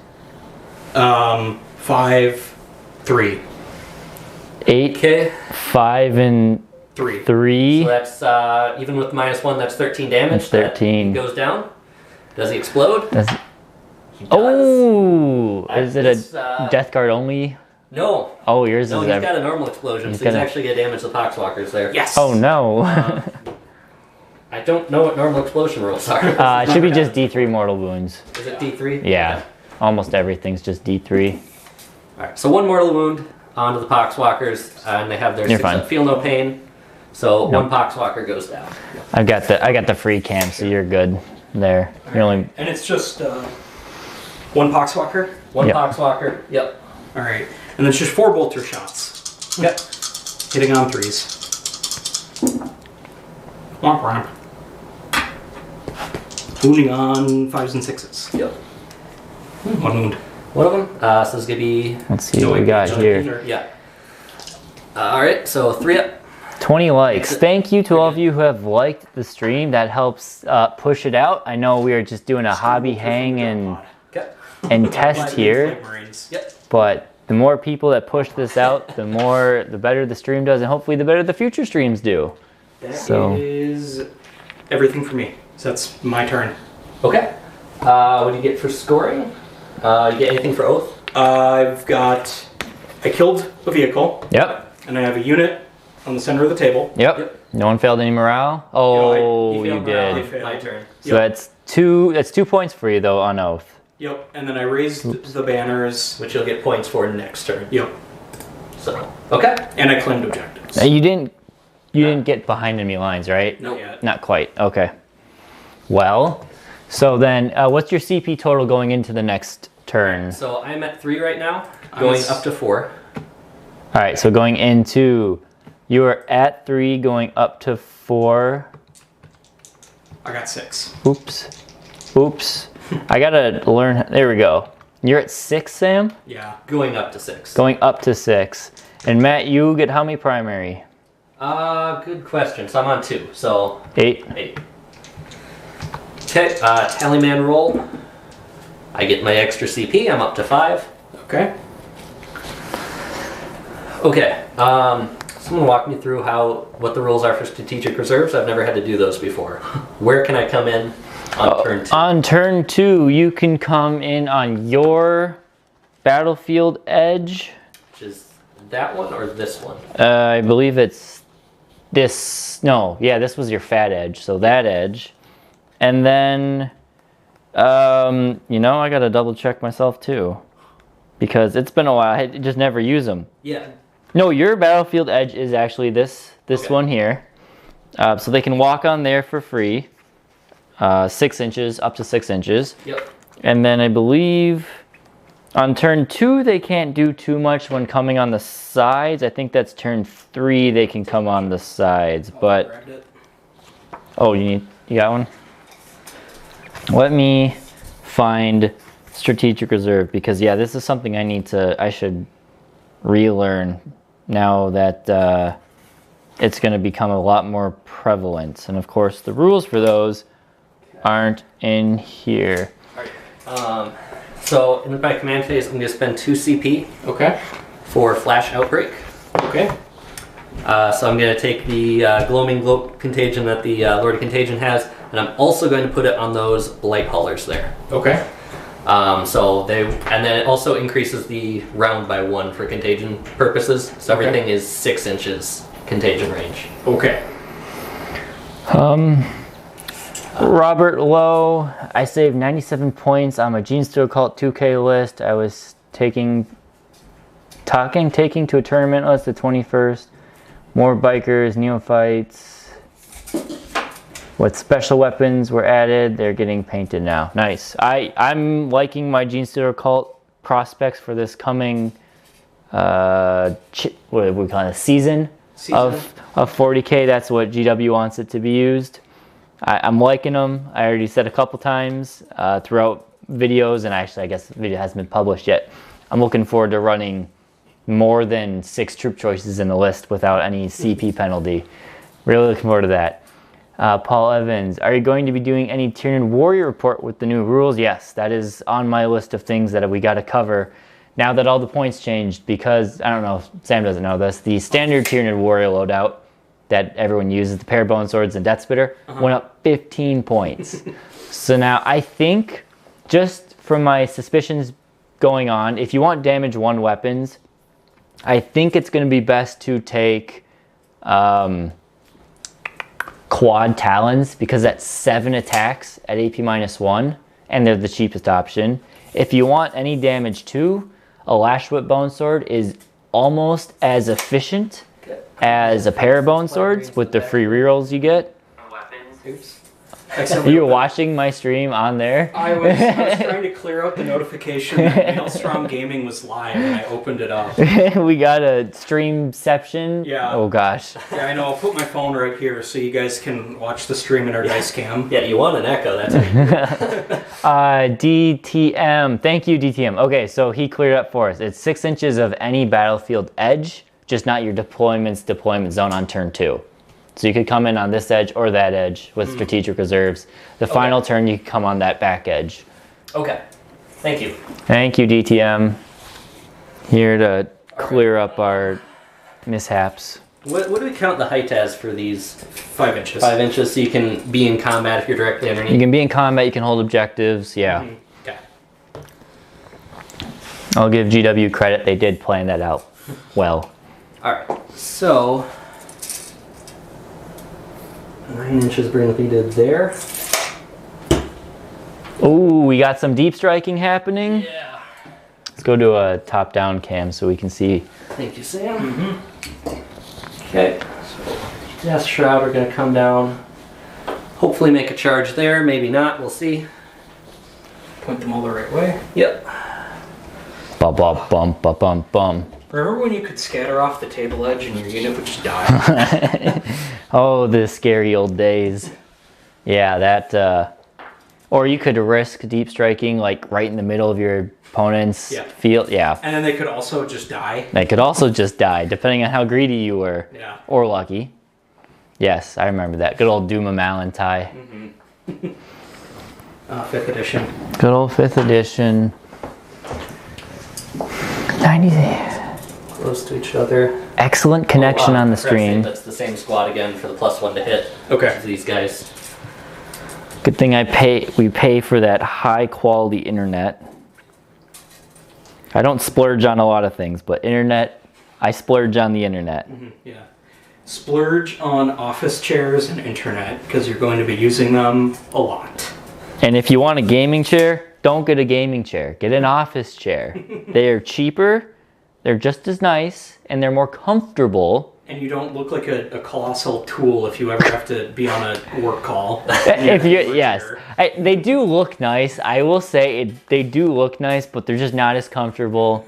5, 3. 8, Okay. 5, and 3. 3. So that's, even with -1, that's 13 damage. That's 13. That goes down. Does he explode? That's- He does. Oh! Is it It's, a Death Guard only? No. Oh, yours No, is... he's got a normal explosion, so he's actually going to damage the Poxwalkers there. Yes. Oh, no. I don't know what normal explosion rules are. It should be just D3 mortal wounds. Is it D3? Yeah. Okay. Almost everything's just D3. Alright, so 1 mortal wound onto the Poxwalkers, and they have their You're 6 fine. up. Feel no pain. So Nope. 1 Poxwalker goes down. I got the free camp, so you're good there. You're only... And it's just 1 Poxwalker? 1 Yep. Poxwalker. Yep. Alright. And then it's just 4 bolter shots. Yep. Hitting on 3s. Womp womp. Wounding on 5s and 6s. Yep. 1 wound. One of them. So this is going to be... Let's see what we got here. Yeah. Alright, so 3 up. 20 likes. Thank you to all of you who have liked the stream. That helps push it out. I know we are just doing a hobby hang and Okay. test here, Yep. but the more people that push this out, the better the stream does, and hopefully the better the future streams do. That So- is everything for me. So that's my turn. Okay. What do you get for scoring? You get anything for oath? I killed a vehicle, Yep. and I have a unit on the center of the table. Yep. Yep. No one failed any morale. No, Oh, You you failed morale. did. failed. My turn. So that's two points for you though on oath. Yep, and then I raised the banners. Which you'll get points for next turn. Yep, So, okay. and I claimed objectives. You didn't get behind enemy lines, right? Not yet. Not quite. Okay. Well, so then what's your CP total going into the next turn? So I'm at 3 right now, going up to 4. All right, so going into, you are at 3, going up to 4. I got 6. Oops. I gotta learn, there we go. You're at 6, Sam? Yeah. Going up to 6. Going up to 6. And Matt, you get how many primary? Good question. So I'm on 2, so 8. 8. Okay, tallyman roll. I get my extra CP, I'm up to 5. Okay. Okay, someone walk me through what the rules are for strategic reserves. I've never had to do those before. Where can I come in on turn 2? On turn 2, you can come in on your battlefield edge. Which is that one or this one? I believe it's this. No, yeah, this was your fat edge. So that edge, and then, I gotta double check myself too, because it's been a while. I just never use them. Yeah. No, your battlefield edge is actually this Okay. one here. So they can walk on there for free, 6 inches up to 6 inches, Yep. and then I believe. On turn 2, they can't do too much when coming on the sides. I think that's turn 3, they can come on the sides. But, Grabbed it. oh, you got one? Let me find strategic reserve, because yeah, this is something I should relearn now that it's going to become a lot more prevalent. And of course, the rules for those aren't in here. Alright. So in my command phase, I'm going to spend 2 CP Okay. for Flash Outbreak. Okay. So I'm going to take the Gloaming Glow Contagion that the Lord of Contagion has, and I'm also going to put it on those Blight Haulers there. Okay. And then it also increases the round by 1 for contagion purposes. So Okay. everything is 6 inches contagion range. Okay. Robert Lowe, I saved 97 points on my Gene Steel Cult 2K list. I was taking to a tournament list the 21st. More bikers, neophytes. What special weapons were added? They're getting painted now. Nice. I'm liking my Gene Steel Cult prospects for this coming what do we call it? Season of 40K. That's what GW wants it to be used. I'm liking them. I already said a couple times throughout videos, and actually I guess the video hasn't been published yet. I'm looking forward to running more than 6 troop choices in the list without any CP penalty. Really looking forward to that. Paul Evans, are you going to be doing any Tyranid Warrior report with the new rules? Yes, that is on my list of things that we got to cover now that all the points changed, because, I don't know, Sam doesn't know this, the standard Tyranid Warrior loadout that everyone uses, the pair of bone swords and Death Spitter, went up 15 points. So now I think, just from my suspicions going on, if you want damage 1 weapons, I think it's going to be best to take quad talons, because that's 7 attacks at AP -1, and they're the cheapest option. If you want any damage 2, a Lash Whip Bone Sword is almost as efficient as a pair of bone swords with the free rerolls you get. Oops. You were watching my stream on there? I was trying to clear out the notification that Maelstrom Gaming was live, and I opened it up. We got a streamception. Yeah. Oh gosh. Yeah, I know. I'll put my phone right here so you guys can watch the stream in our dice cam. Yeah, you want an echo, that's right. DTM. Thank you, DTM. Okay, so he cleared up for us. It's 6 inches of any battlefield edge, just not your deployment zone on turn 2. So you could come in on this edge or that edge with strategic reserves. The final turn, you can come on that back edge. Okay, thank you. Thank you, DTM. Here to clear up our mishaps. What do we count the height as for these? 5 inches. 5 inches, so you can be in combat if you're directly underneath? You can be in combat, you can hold objectives, yeah. Okay. I'll give GW credit, they did plan that out well. Alright, so 9 inches brilliantly did there. Ooh, we got some deep striking happening. Yeah. Let's go to a top-down cam so we can see. Thank you, Sam. Okay, so Death Shroud are going to come down. Hopefully make a charge there, maybe not, we'll see. Point them all the right way. Yep. Bum, bum, bum, bum, bum, bum. Remember when you could scatter off the table edge and your unit would just die? Oh, the scary old days. Yeah, that, or you could risk deep striking like right in the middle of your opponent's field. Yeah. And then they could also just die. They could also just die, depending on how greedy you were. Yeah. Or lucky. Yes, I remember that. Good old Duma Malantai. 5th edition. Good old 5th edition. 90. Close to each other. Excellent connection on the screen. That's the same squad again for the +1 to hit. Okay. These guys. Good thing we pay for that high quality internet. I don't splurge on a lot of things, but internet, I splurge on the internet. Yeah. Splurge on office chairs and internet, because you're going to be using them a lot. And if you want a gaming chair, don't get a gaming chair. Get an office chair. They are cheaper, they're just as nice, and they're more comfortable. And you don't look like a colossal tool if you ever have to be on a work call. They do look nice. I will say they do look nice, but they're just not as comfortable,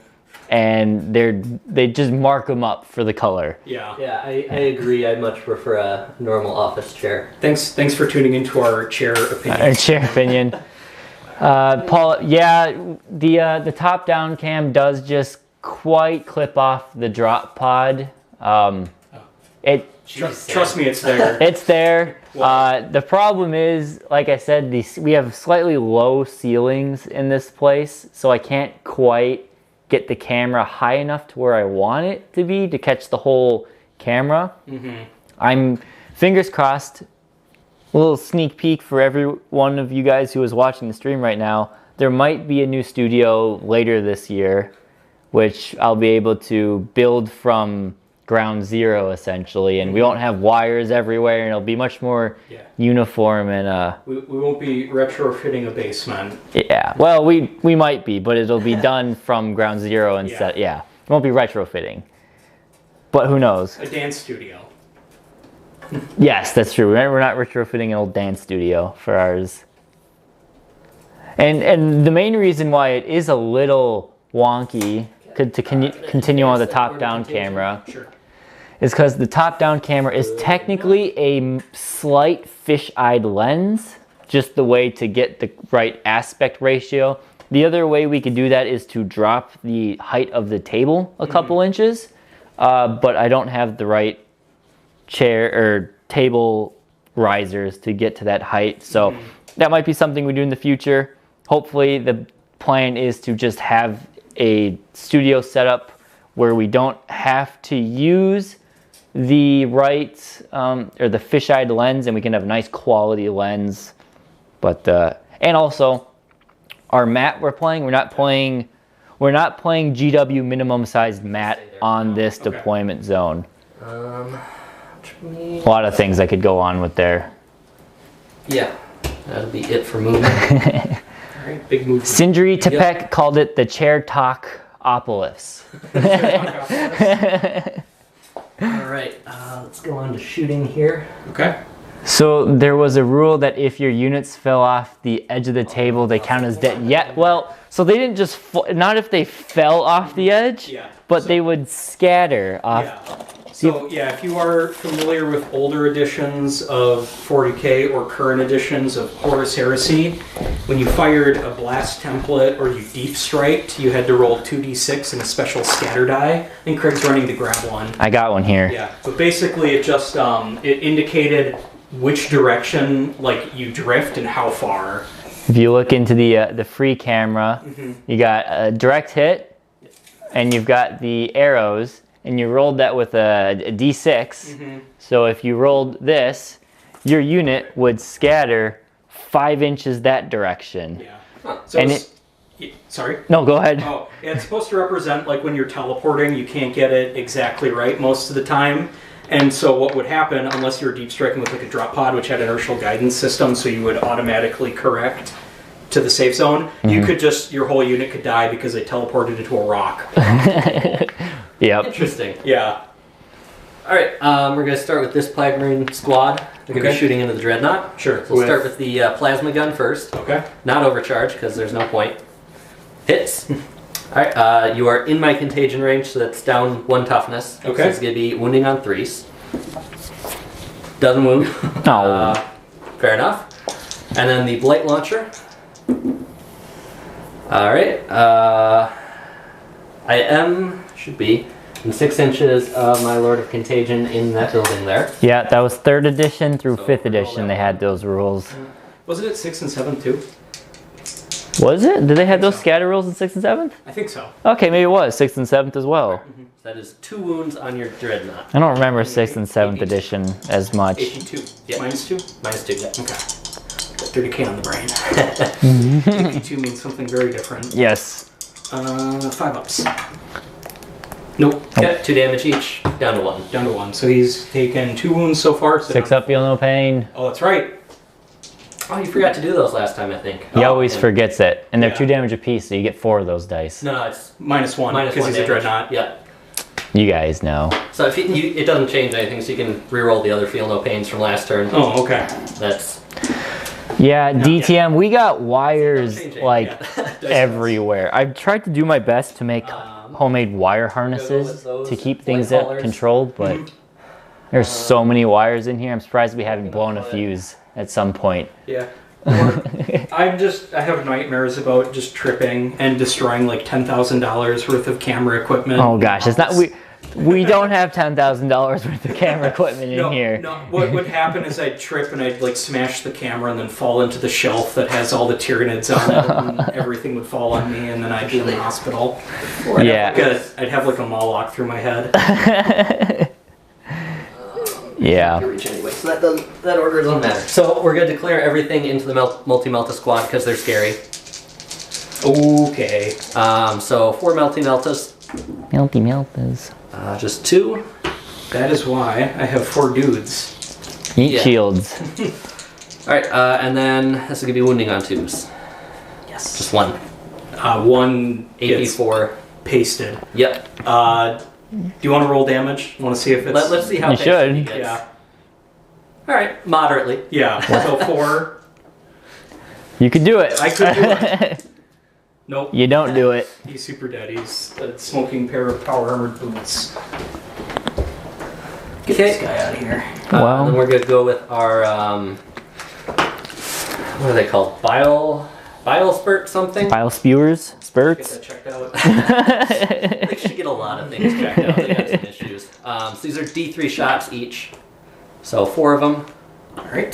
and they just mark them up for the color. Yeah. Yeah, I agree. I much prefer a normal office chair. Thanks for tuning into our chair opinion. Our chair opinion. Paul, yeah, the top-down cam does just quite clip off the drop pod. Trust me, it's there. It's there. The problem is, like I said, we have slightly low ceilings in this place, so I can't quite get the camera high enough to where I want it to be to catch the whole camera. I'm fingers crossed. A little sneak peek for every one of you guys who is watching the stream right now. There might be a new studio later this year, which I'll be able to build from ground zero essentially, and we won't have wires everywhere, and it'll be much more uniform and we won't be retrofitting a basement. Yeah, well, we might be, but it'll be done from ground zero instead. Yeah, it won't be retrofitting, but who knows? A dance studio. Yes, that's true. We're not retrofitting an old dance studio for ours. And the main reason why it is a little wonky to continue on the top-down camera is because the top-down camera is technically a slight fish-eyed lens, just the way to get the right aspect ratio. The other way we could do that is to drop the height of the table a couple inches, but I don't have the right chair or table risers to get to that height. So that might be something we do in the future. Hopefully the plan is to just have a studio setup where we don't have to use the right or the fisheye lens, and we can have a nice quality lens. But and also our mat we're not playing GW minimum sized mat on this deployment zone. A lot of things I could go on with there. Yeah, that'll be it for movement. All right, big move. Sindri Tepek called it the chair talk opolis. All right, let's go on to shooting here. Okay. So there was a rule that if your units fell off the edge of the table, they count as dead. Yeah, well, so they didn't just not if they fell off the edge, but they would scatter off. Yeah. So yeah, if you are familiar with older editions of 40K or current editions of Horus Heresy, when you fired a blast template or you deep striked, you had to roll 2d6 and a special scatter die. I think Craig's running to grab one. I got one here. Yeah, but basically it just it indicated which direction like you drift and how far. If you look into the free camera, you got a direct hit, and you've got the arrows. And you rolled that with a d6. So if you rolled this, your unit would scatter 5 inches that direction. Yeah. So and sorry? No, go ahead. Oh, yeah, it's supposed to represent like when you're teleporting, you can't get it exactly right most of the time. And so what would happen, unless you were deep striking with like a drop pod, which had an inertial guidance system, so you would automatically correct to the safe zone, you could just, your whole unit could die because they teleported into a rock. Yep. Interesting. Yeah. All right, we're going to start with this Plague Marine squad. They're going to be shooting into the Dreadnought. Sure. So we'll start with the plasma gun first. Okay. Not overcharge, because there's no point. Hits. All right, you are in my contagion range, so that's down 1 toughness. Okay. So it's going to be wounding on 3s. Doesn't wound. No. Fair enough. And then the Blight Launcher. All right. Should be in 6 inches of my Lord of Contagion in that building there. Yeah, that was 3rd edition through 5th edition. They had those rules. Wasn't it 6 and 7 too? Was it? Did they have those scatter rules in 6th and 7th? I think so. Okay, maybe it was 6th and 7th as well. That is 2 wounds on your Dreadnought. I don't remember 6th and 7th edition as much. 82. Yeah. Minus 2? Minus 2, yeah. Okay. 30k on the brain. 82 means something very different. Yes. 5 ups. Nope. Okay, 2 damage each, down to 1. Down to 1. So he's taken 2 wounds so far. So 6 up, feel no pain. Oh, that's right. Oh, you forgot to do those last time, I think. He always forgets it. And they're Yeah. 2 damage apiece, so you get 4 of those dice. No, it's Minus 1 minus because 1 he's a damage. dreadnought. Yeah. You guys know. So if it doesn't change anything, so you can reroll the other feel no pains from last turn. Oh, okay. That's Yeah, DTM, we got wires changing, like yeah. everywhere. I've tried to do my best to make homemade wire harnesses those to keep things light haulers. controlled, but there's so many wires in here. I'm surprised we haven't blown a fuse at some point. Yeah. I have nightmares about just tripping and destroying like $10,000 worth of camera equipment. Oh gosh, it's not we don't have $10,000 worth of camera equipment in here. No, what would happen is I'd trip and I'd like smash the camera and then fall into the shelf that has all the Tyranids on it and everything would fall on me and then I'd be in the hospital. Or I'd have like a Moloch through my head. Yeah. reach anyway, so that order doesn't matter. So we're going to declare everything into the multi-melta squad because they're scary. Okay. So 4 meltas. Meltas. Just 2. That is why I have 4 dudes. Heat Yeah. shields. Alright, and then this is going to be wounding on 2s. Yes. Just 1. 1 gets AP4. pasted. Yep. Do you want to roll damage? Want to see if it's... Let's see how You pasted should. he gets. Yeah. Alright, moderately. Yeah. So 4. You could do it. I could do it. Nope. You don't do it. He's super dead. He's a smoking pair of power armored boots. Get this guy out of here. Well. Then we're going to go with our, what are they called? Biles spurt something. Bile spewers, Get spurts. that checked out. They should get a lot of things checked out. They got some issues. So these are D3 shots each. So 4 of them. All right.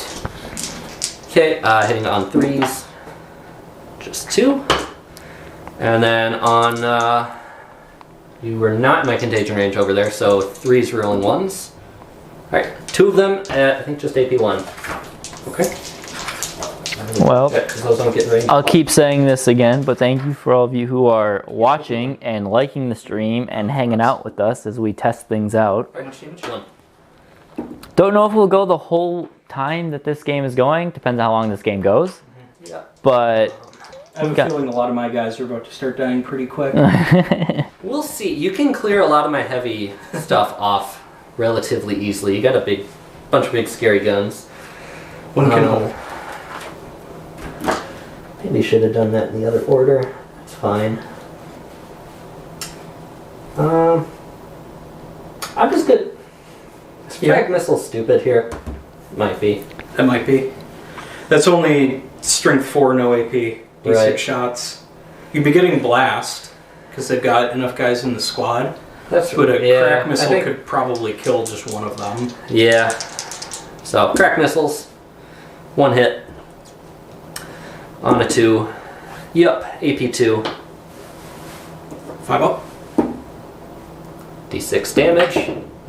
Okay, hitting on 3s. Just 2. And then on, you were not in my contagion range over there, so 3s rolling 1s. Alright, 2 of them at, I think, just AP1. Okay. Well, Yeah, 'cause those don't get range. I'll keep saying this again, but thank you for all of you who are watching and liking the stream and hanging out with us as we test things out. How much damage? 1. Don't know if we'll go the whole time that this game is going. Depends how long this game goes. Yeah. But I have a Got- feeling a lot of my guys are about to start dying pretty quick. We'll see. You can clear a lot of my heavy stuff off relatively easily. You got a bunch of big scary guns. One can hope. Maybe should have done that in the other order. It's fine. I'm just good. Is frag missile stupid here? Might be. That might be. That's only strength 4, no AP. D6 Right. shots. You'd be getting blast because they've got enough guys in the squad. That's But a yeah, crack I missile think- could probably kill just one of them. Yeah. So crack missiles, 1 hit on a 2. Yup, AP2. 5 up. D6 damage.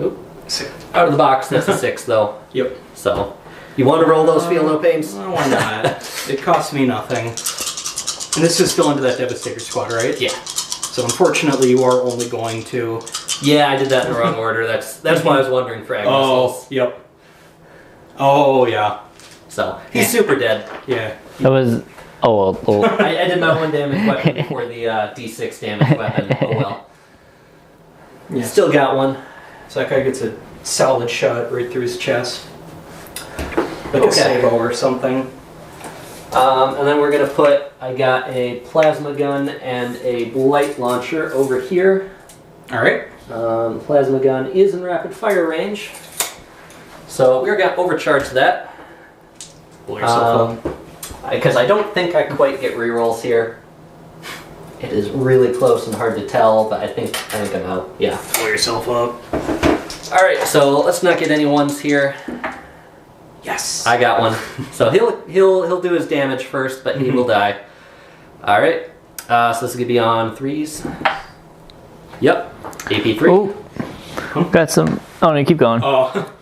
Oop. 6. Out of the box. That's a 6 though. Yep. So you want to roll those feel no pains? Why not? It costs me nothing. And this is still into that Devastator squad, right? Yeah. So unfortunately, you are only going to. Yeah, I did that in the wrong order. That's why I was wondering frag Oh, missiles. yep. Oh, yeah. So he's super dead. Yeah. that was well, I did my 1 damage weapon before the D6 damage weapon. Oh well. Yeah. Still got one. So that guy gets a solid shot right through his chest. Like a Okay. sabot or something. And then we're gonna put. I got a plasma gun and a blight launcher over here. Alright. Plasma gun is in rapid fire range, so we're gonna overcharge that. Blow yourself up. Because I don't think I quite get rerolls here. It is really close and hard to tell, but I think I'm out. Yeah. Blow yourself up. All right, so let's not get any ones here. Yes. I got one. So he'll do his damage first, but he will die. All right. So this is gonna be on 3s. Yep. AP3. oh, got some. Oh no, keep going. Oh.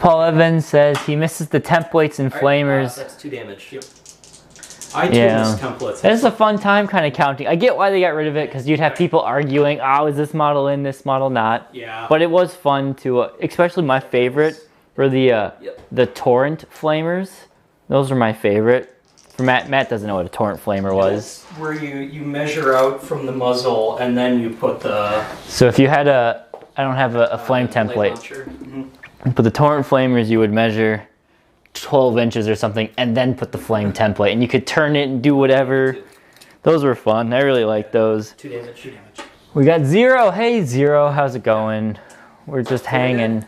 Paul Evans says he misses the templates and All right, flamers. that's 2 damage. Yep. I do Yeah. miss templates. It's a fun time kind of counting. I get why they got rid of it because you'd have people arguing, oh, is this model in, this model not? Yeah. But it was fun to, especially my favorite were the torrent flamers. Those are my favorite. For Matt doesn't know what a torrent flamer was. Where you measure out from the muzzle and then you put the. So if you had I don't have a flame Blade template, launcher. but the torrent flamers you would measure 12 inches or something and then put the flame template and you could turn it and do whatever. Those were fun. I really liked those. 2 damage. 2 damage. We got Zero. Hey Zero, how's it going? We're just hanging.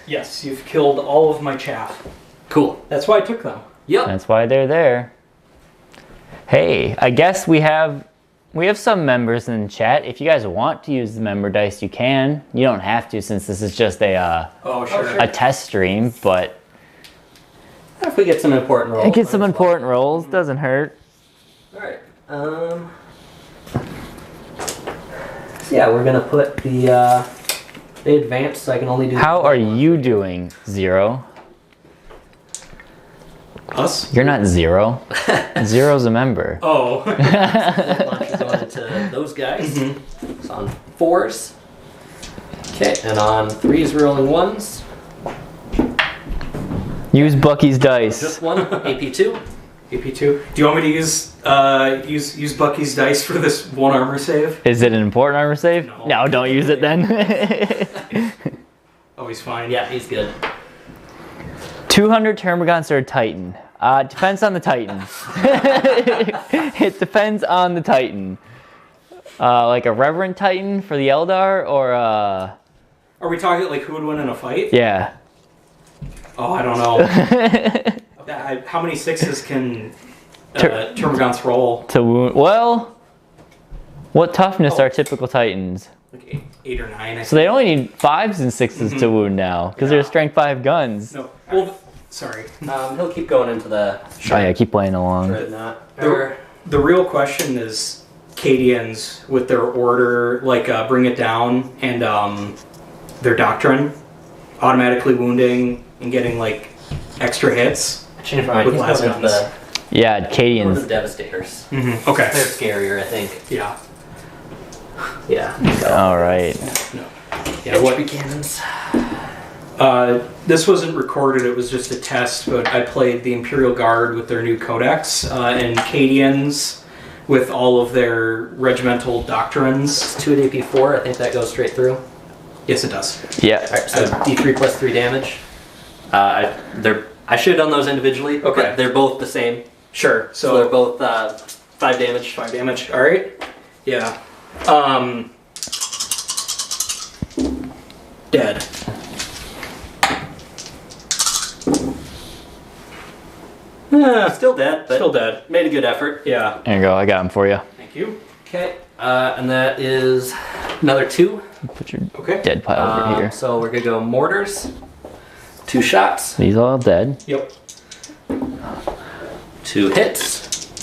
Yes, you've killed all of my chaff. Cool. That's why I took them. Yep. That's why they're there. Hey, I guess we have some members in the chat. If you guys want to use the member dice, you can. You don't have to since this is just a Oh, sure. sure. a test stream, but If we get some important rolls. it gets some might as well. important rolls. Doesn't hurt. All right. So yeah, we're gonna put the advanced, so I can only do. How are you doing, Zero? Us? You're not Zero. Zero's a member. Oh. Launcher going into those guys. It's on 4s. Okay, and on 3s rolling 1s. Use Bucky's dice. Just one. AP2. AP2. Do you want me to use Bucky's dice for this 1 armor save? Is it an important armor save? No. No, don't use it then. Oh, he's fine. Yeah, he's good. 200 Termagants or a Titan? Depends on the Titan. It depends on the Titan. Like a Reverend Titan for the Eldar or Are we talking like who would win in a fight? yeah. Oh, I don't know. How many 6s can Termagant's roll. To wound. Well, what toughness are typical Titans? Like 8 or 9. So they only need 5s and 6s to wound now because they're strength 5 guns. No. Well, sorry. He'll keep going into the. Oh yeah, keep playing along. The real question is Cadians with their order, like bring it down, and their doctrine, automatically wounding and getting like extra hits. Change my mind. With He's las going into guns. Yeah, the Cadians. Devastators. Okay. They're scarier, I think. Yeah. Yeah. All right. Yeah. What? Cannons. This wasn't recorded. It was just a test. But I played the Imperial Guard with their new codex and Cadians with all of their regimental doctrines. 2 at AP4. I think that goes straight through. Yes, it does. Yeah. Alright, so D3 plus 3 damage. I should have done those individually. Okay. But they're both the same. Sure. So they're both 5 damage. 5 damage. All right. Yeah. Dead. Still dead, but Still dead. made a good effort. Yeah. There you go. I got him for you. Thank you. Okay. And that is another 2. Put your Okay. dead pile over here. So we're gonna go mortars. 2 shots. These all dead. Yep. 2 hits.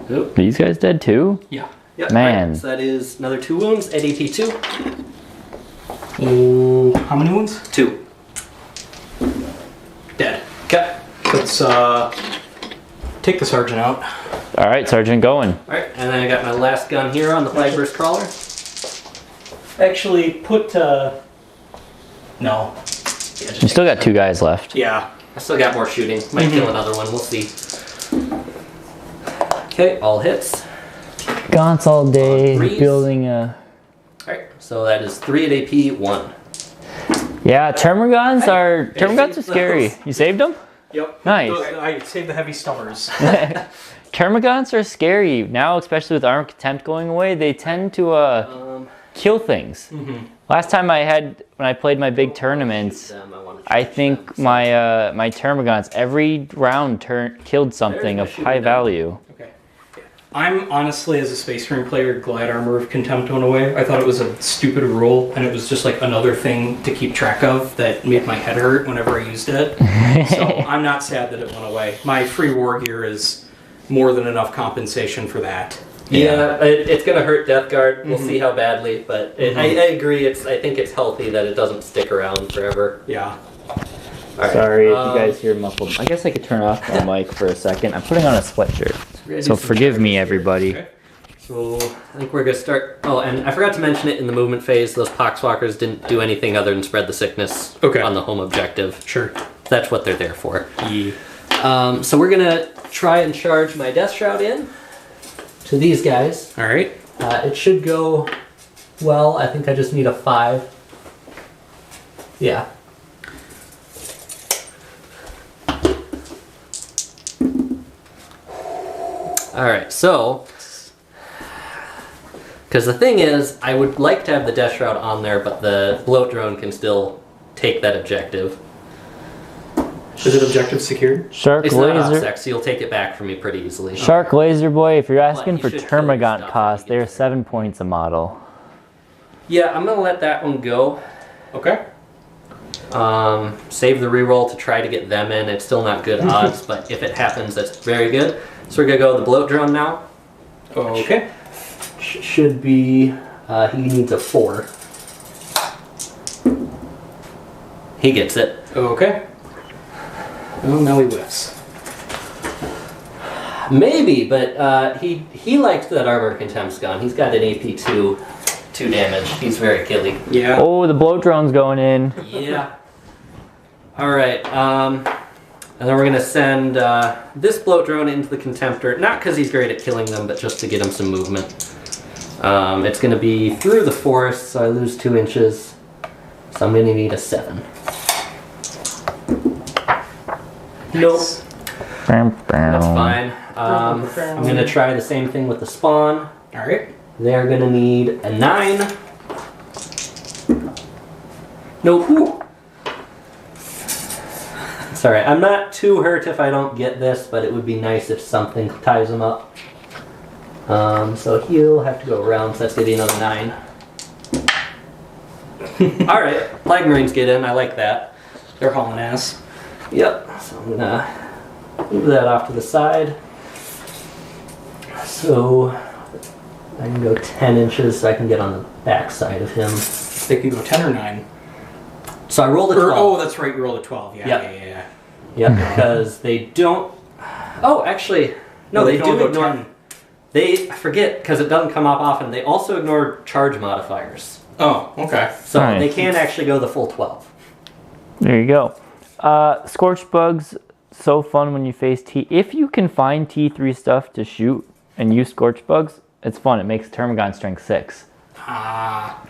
Oop. These guys dead too? Yeah. Yep, Man. right. So that is another 2 wounds at AP2. How many wounds? 2. Dead. Okay. Let's take the sergeant out. All right, Sergeant, going. Alright, and then I got my last gun here on the Flagburst Crawler. Actually, put no. Yeah, just You still got 2 guys left. Yeah. I still got more shooting. Might kill another one. We'll see. Okay, all hits. Gaunts all day, Threes. building a... Alright, so that is 3 at AP1. Yeah, Termagants are... Hey, Termagants are saved scary. those. You saved them? Yep. Nice. I saved the heavy stubbers. Termagants are scary. Now, especially with Armor Contempt going away, they tend to kill things. Last time when I played my big tournaments, I think my my Termagants every round killed something of high value. Okay. I'm honestly, as a Space Marine player, glad Armor of Contempt went away. I thought it was a stupid rule, and it was just like another thing to keep track of that made my head hurt whenever I used it. So I'm not sad that it went away. My free war gear is more than enough compensation for that. Yeah, it's gonna hurt Death Guard. We'll see how badly, but I agree. I think it's healthy that it doesn't stick around forever. Yeah. Right. Sorry if you guys hear muffled. I guess I could turn off my mic for a second. I'm putting on a sweatshirt, so forgive me, everybody. Okay. So I think we're gonna start. Oh, and I forgot to mention it in the movement phase. Those poxwalkers didn't do anything other than spread the sickness on the home objective. Sure. That's what they're there for. Yeah. So we're gonna try and charge my Death Shroud in to these guys. All right. It should go well. I think I just need a 5. Yeah. Alright, so, because the thing is, I would like to have the Death Shroud on there, but the Bloat Drone can still take that objective. Is it objective secured? Shark It's not laser. OPSEC, so you'll take it back from me pretty easily. Shark laser boy. If you're asking you for should kill your Termagant stuff cost, when you they're get 7 points a model. Yeah, I'm gonna let that one go. Okay. Save the reroll to try to get them in. It's still not good odds, but if it happens, that's very good. So we're gonna go with the Bloat Drone now. Okay. Should be, he needs a 4. He gets it. Okay. Well, now he whiffs. Maybe, but he likes that Armor Contempt's gun. He's got an AP2, 2 damage. He's very killy. Yeah. Oh, the bloat drone's going in. Yeah. Alright, and then we're gonna send this Bloat Drone into the Contemptor, not because he's great at killing them, but just to get him some movement. It's gonna be through the forest, so I lose 2 inches. So I'm gonna need a 7. Nope. That's fine. I'm gonna try the same thing with the Spawn. All right. They're gonna need a 9. Nope. Sorry, I'm not too hurt if I don't get this, but it would be nice if something ties him up. So he'll have to go around, so that's going to be another 9. Alright, Flag Marines get in, I like that. They're hauling ass. Yep, so I'm going to move that off to the side. So I can go 10 inches so I can get on the back side of him. They can go 10 or 9. So I rolled a 12. Oh, that's right, you rolled a 12. Yeah, Yep. yeah. Yep, because they don't... Oh, actually, no, they can do only go ignore... 10. I forget, because it doesn't come up often, they also ignore charge modifiers. Oh, okay. So Nice. they can actually go the full 12. There you go. Scorch bugs, so fun when you face T. If you can find T3 stuff to shoot and use scorch bugs, it's fun. It makes Termagon strength 6. Ah.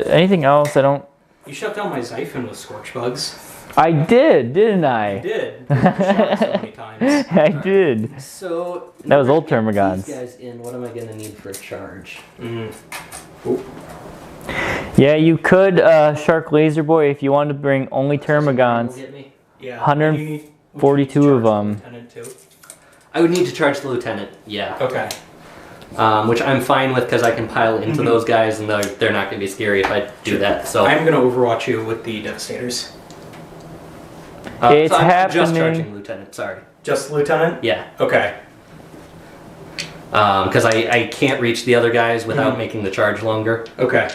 Anything else? I don't. You shut down my Xiphon with scorch bugs. I did, didn't I? You did. You shot it so many times. I did. So... That was old These Termagons. guys in, what am I going to need for a charge? Yeah, you could Shark Laser Boy if you wanted to bring only Termagons. Get me? Yeah. 142 of them. I would need to charge the lieutenant, yeah. Okay. Which I'm fine with because I can pile into those guys and they're not going to be scary if I do that. So I'm going to overwatch you with the Devastators. It's so I'm happening. just charging lieutenant, sorry. Just Lieutenant? Yeah. Okay. Because I can't reach the other guys without making the charge longer. Okay.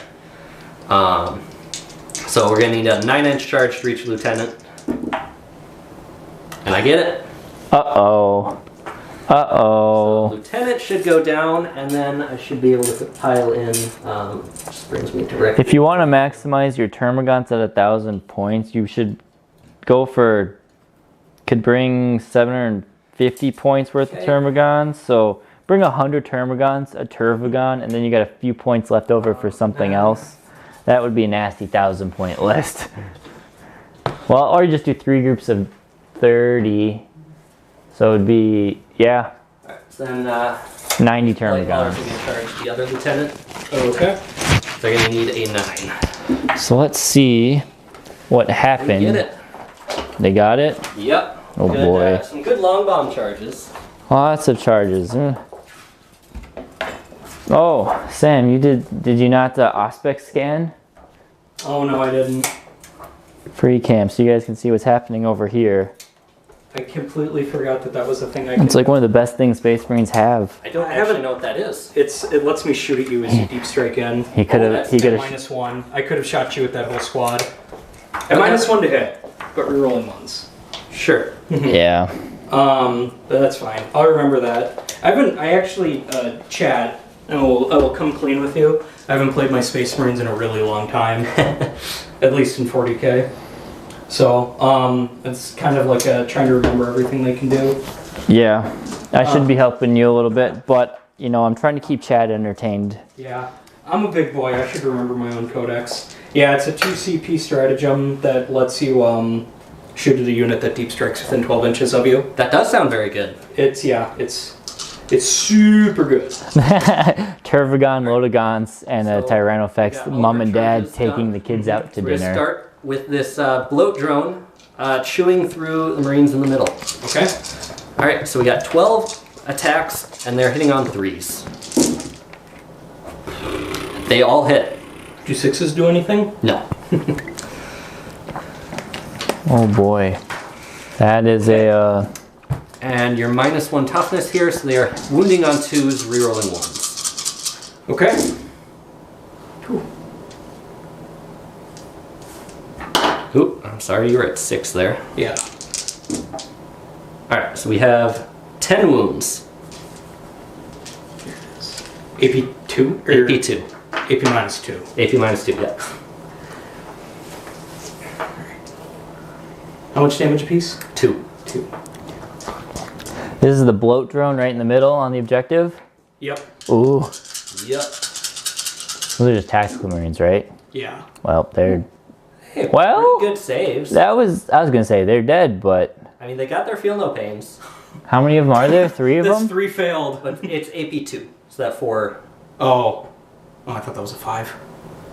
So we're going to need a 9-inch charge to reach lieutenant. And I get it. Uh-oh. Uh-oh. Lieutenant should go down, and then I should be able to pile in. Just brings me directly. If you want to maximize your Termagants at 1,000 points, you should go for... Could bring 750 points worth of Termagants. So bring 100 Termagants, a Tervagon, and then you got a few points left over for something else. That would be a nasty 1,000-point list. Well, or you just do 3 groups of 30. So it'd be, yeah, Alright, so then 90 Light Colors Termagons. will be charged the other lieutenant. Okay. They're going to need a 9. So let's see what We happened. get it. They got it? Yep. Oh Good, boy. some good long bomb charges. Lots of charges. Oh, Sam, you did you not Auspex scan? Oh, no, I didn't. Free cam, so you guys can see what's happening over here. I completely forgot that that was a thing I It's could like one of the best things Space Marines have. I don't I actually haven't- know what that is. It lets me shoot at you as you deep strike in. He could have that's he could have -1. I could have shot you with that whole squad. At -1 to hit, but rerolling ones. Sure. yeah. But that's fine. I'll remember that. I actually, chat, and I will come clean with you. I haven't played my Space Marines in a really long time. At least in 40k. So, it's kind of like trying to remember everything they can do. Yeah. I should be helping you a little bit, but you know, I'm trying to keep Chad entertained. Yeah. I'm a big boy. I should remember my own codex. Yeah, it's a 2 CP stratagem that lets you, shoot at a unit that deep strikes within 12 inches of you. That does sound very good. It's super good. Tervagon, Lodagons, and a So, Tyrannofex, we got all mom our and dad charges taking done. the kids out to We're going to dinner. start with this bloat drone chewing through the Marines in the middle. Okay. Alright, so we got 12 attacks, and they're hitting on 3s. They all hit. Do 6s do anything? No. Oh boy. That is a And you're -1 toughness here, so they are wounding on 2s, rerolling 1s. Okay. Oop, I'm sorry, you were at 6 there. Yeah. Alright, so we have 10 wounds. AP 2? Or AP 2. AP -2. AP -2, yeah. How much damage a piece? 2. 2. This is the bloat drone right in the middle on the objective. Yep. Ooh. Yep. Those are just tactical Marines, right? Yeah. Well, they're Hey, Well, pretty good saves. I was gonna say they're dead, but I mean, they got their feel no pains. how many of them are there? 3 of That's them? 3 failed. But it's AP2, so that 4. Oh. Oh, I thought that was a 5.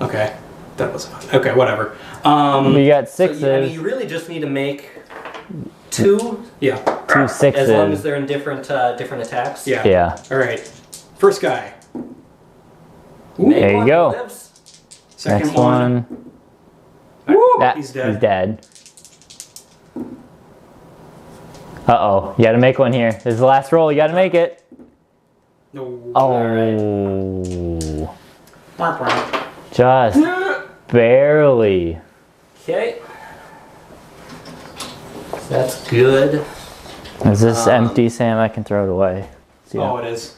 Okay. That was a 5. Okay, whatever. We got So 6s. you, I mean, you really just need to make 2, Yeah. 2 sixes. as long as they're in different attacks. Yeah. Yeah. All right. First guy. Make There you one go. lives. Second Next one. Woo, That, he's dead. He's dead. Uh-oh. You gotta make one here. This is the last roll. You gotta make it. No. Oh. Just barely. Okay. That's good. Is this empty, Sam? I can throw it away. See Oh, ya. it is.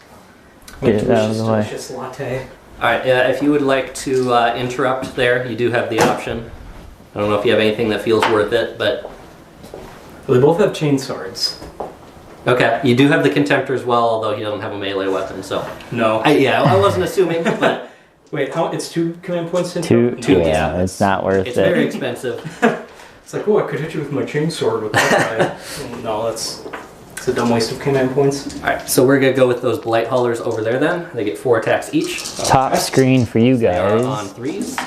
Get it out of the way. Delicious latte. Alright, if you would like to interrupt there, you do have the option. I don't know if you have anything that feels worth it, but... Well, they both have chain swords. Okay, you do have the Contemptor as well, although he doesn't have a melee weapon, so... No. I wasn't assuming, but Wait, how? It's 2 command points to Two, interrupt? Two, yeah, yeah. it's not worth it's it. very expensive. It's like, oh, I could hit you with my chain sword with that guy. No, it's a dumb waste of command points. Alright, so we're gonna go with those Blight Haulers over there then. They get 4 attacks each. Top screen for you They are guys. on 3s.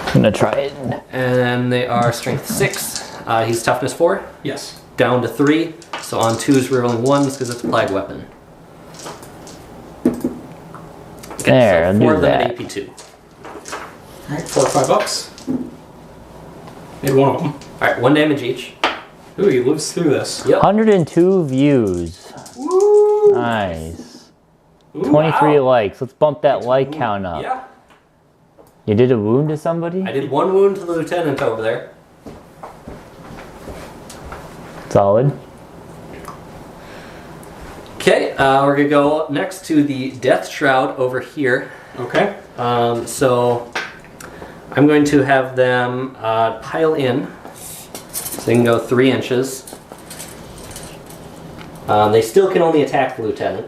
I'm gonna try it. And they are Strength 6. He's Toughness 4. Yes. Down to 3. So on 2s, we're rolling 1s because it's a Plague Weapon. Okay, There, I'll so do 4 of them that. at AP2. All right, 4 or 5 bucks. Made one of them. Alright, 1 damage each. Ooh, he lives through this. Yep. 102 views. Woo! Nice. Ooh, 23 wow. likes. Let's bump that like count up. Yeah. You did a wound to somebody? I did 1 wound to the lieutenant over there. Solid. Okay, we're gonna go next to the Death Shroud over here. Okay. So I'm going to have them pile in. So they can go 3 inches. They still can only attack the lieutenant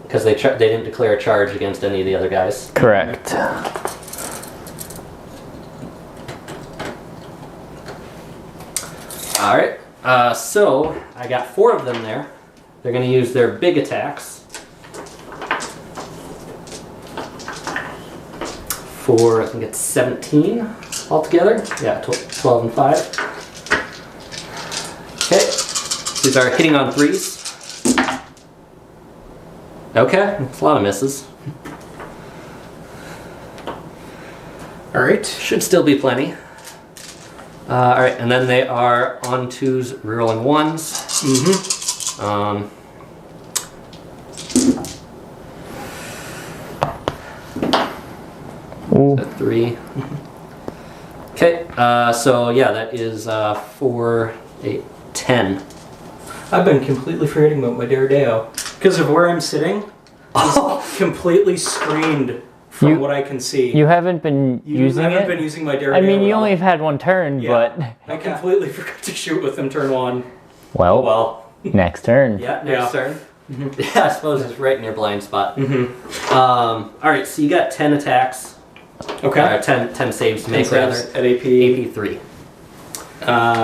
because they didn't declare a charge against any of the other guys. Correct. All right. So I got 4 of them there. They're going to use their big attacks. For I think it's 17 altogether. Yeah, 12 and 5. Okay. These are hitting on 3s. Okay, it's a lot of misses. All right. Should still be plenty. All right, and then they are on 2s, rerolling 1s. Mm-hmm. Ooh. 3. Okay, so yeah, that is 4, 8, 10. I've been completely forgetting about my Daredeo. Because of where I'm sitting, it's completely screened from what I can see. You haven't been using I it? haven't been using my Daredeo. I mean, you at all. only have had one turn, Yeah. I completely forgot to shoot with them turn 1. but... Well, Well, next turn. yeah, next Yeah. turn. Yeah, I suppose it's right in your blind spot. Mm-hmm. All right, so you got 10 attacks. Okay. 10 saves to 10 make, saves rather. at AP. AP3.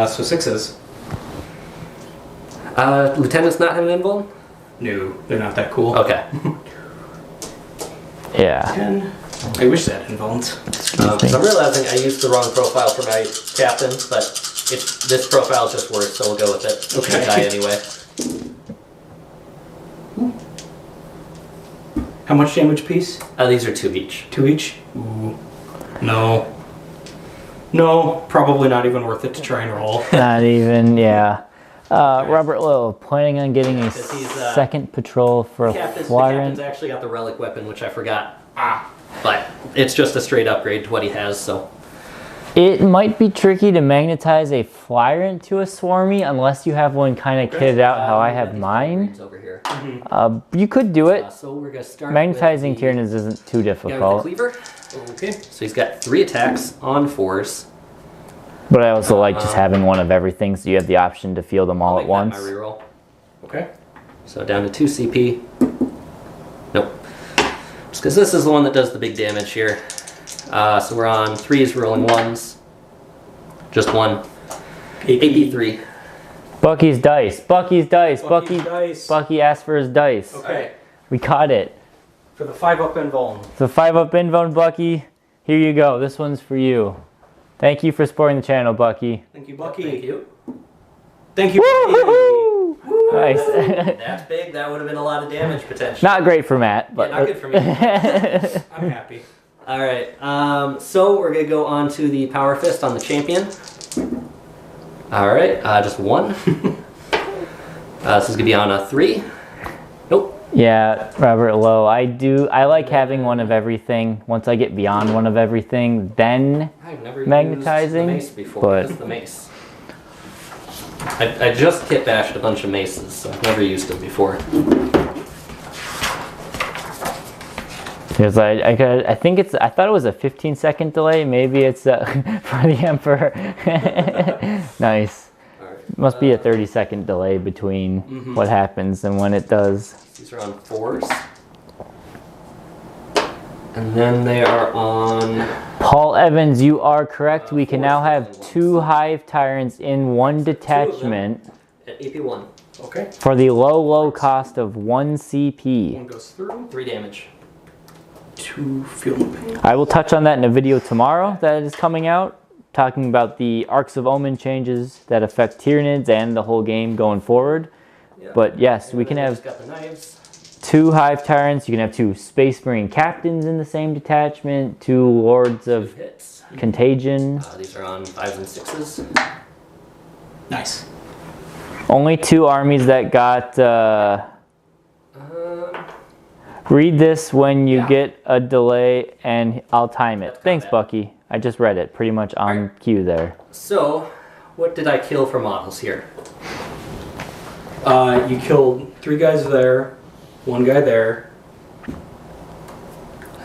So 6s. Lieutenants not have an invuln? No, they're not that cool. Okay. Yeah. 10. I wish that invulns. Because I'm realizing I used the wrong profile for my captain, but this profile is just worse, so we'll go with it. Okay. He'll die anyway. How much damage piece? These are 2 each. 2 each? Ooh. No. No, probably not even worth it to try and roll. Not even, yeah. Robert Little, planning on getting a Because he's, second patrol for a The captain's Flyrant. actually got the relic weapon, which I forgot. But it's just a straight upgrade to what he has, so. It might be tricky to magnetize a Flyrant to a Swarmy unless you have one kind of kitted out how I have mine. Over here. You could do it. So we're gonna start Magnetizing with the Tyranids isn't too guy with the difficult. cleaver. Okay. So he's got 3 attacks on 4s. But I also like just having one of everything so you have the option to field them all I'll at make that once. my reroll. Okay. So down to 2 CP. Nope. Just because this is the one that does the big damage here. So we're on 3s, rolling 1s. Just 1. AP3. Bucky's dice. Bucky's dice. Bucky's dice. Bucky asked for his dice. Okay. We caught it. For the 5-up invuln. So 5-up invuln, Bucky. Here you go. This one's for you. Thank you for supporting the channel, Bucky. Thank you, Bucky. Thank you. Thank you. Woo-hoo! Nice. That's big. That would have been a lot of damage potential. Not great for Matt, but not good for me. I'm happy. All right. So we're gonna go on to the power fist on the champion. All right. Just one. This is gonna be on a 3. Nope. Yeah, Robert Lowe. I like having one of everything. Once I get beyond one of everything, then I've never magnetizing, used the mace before. but- Just the mace. I just kit bashed a bunch of maces, so I've never used them before. because I think it's, I thought it was a 15-second delay. Maybe it's for the Emperor. Nice. All right. Must be a 30-second delay between what happens and when it does. These are on 4s. And then they are on... Paul Evans, you are correct. We can now have 4s. 2 Hive Tyrants in one detachment At AP1. Okay. for the low cost of 1 CP. One goes through. 3 damage. 2 feel no pain. I will touch on that in a video tomorrow that is coming out, talking about the Arcs of Omen changes that affect Tyranids and the whole game going forward. Yeah. But yes, And we then can I have just got the knives. 2 Hive Tyrants. You can have 2 Space Marine Captains in the same detachment, 2 Lords 2 of hits. Contagion. These are on 5s and 6s. Nice. Only 2 armies that got... read this when you get a delay and I'll time it. That's Thanks, combat. Bucky. I just read it pretty much on Alright. cue there. So, what did I kill for models here? You killed 3 guys there, 1 guy there.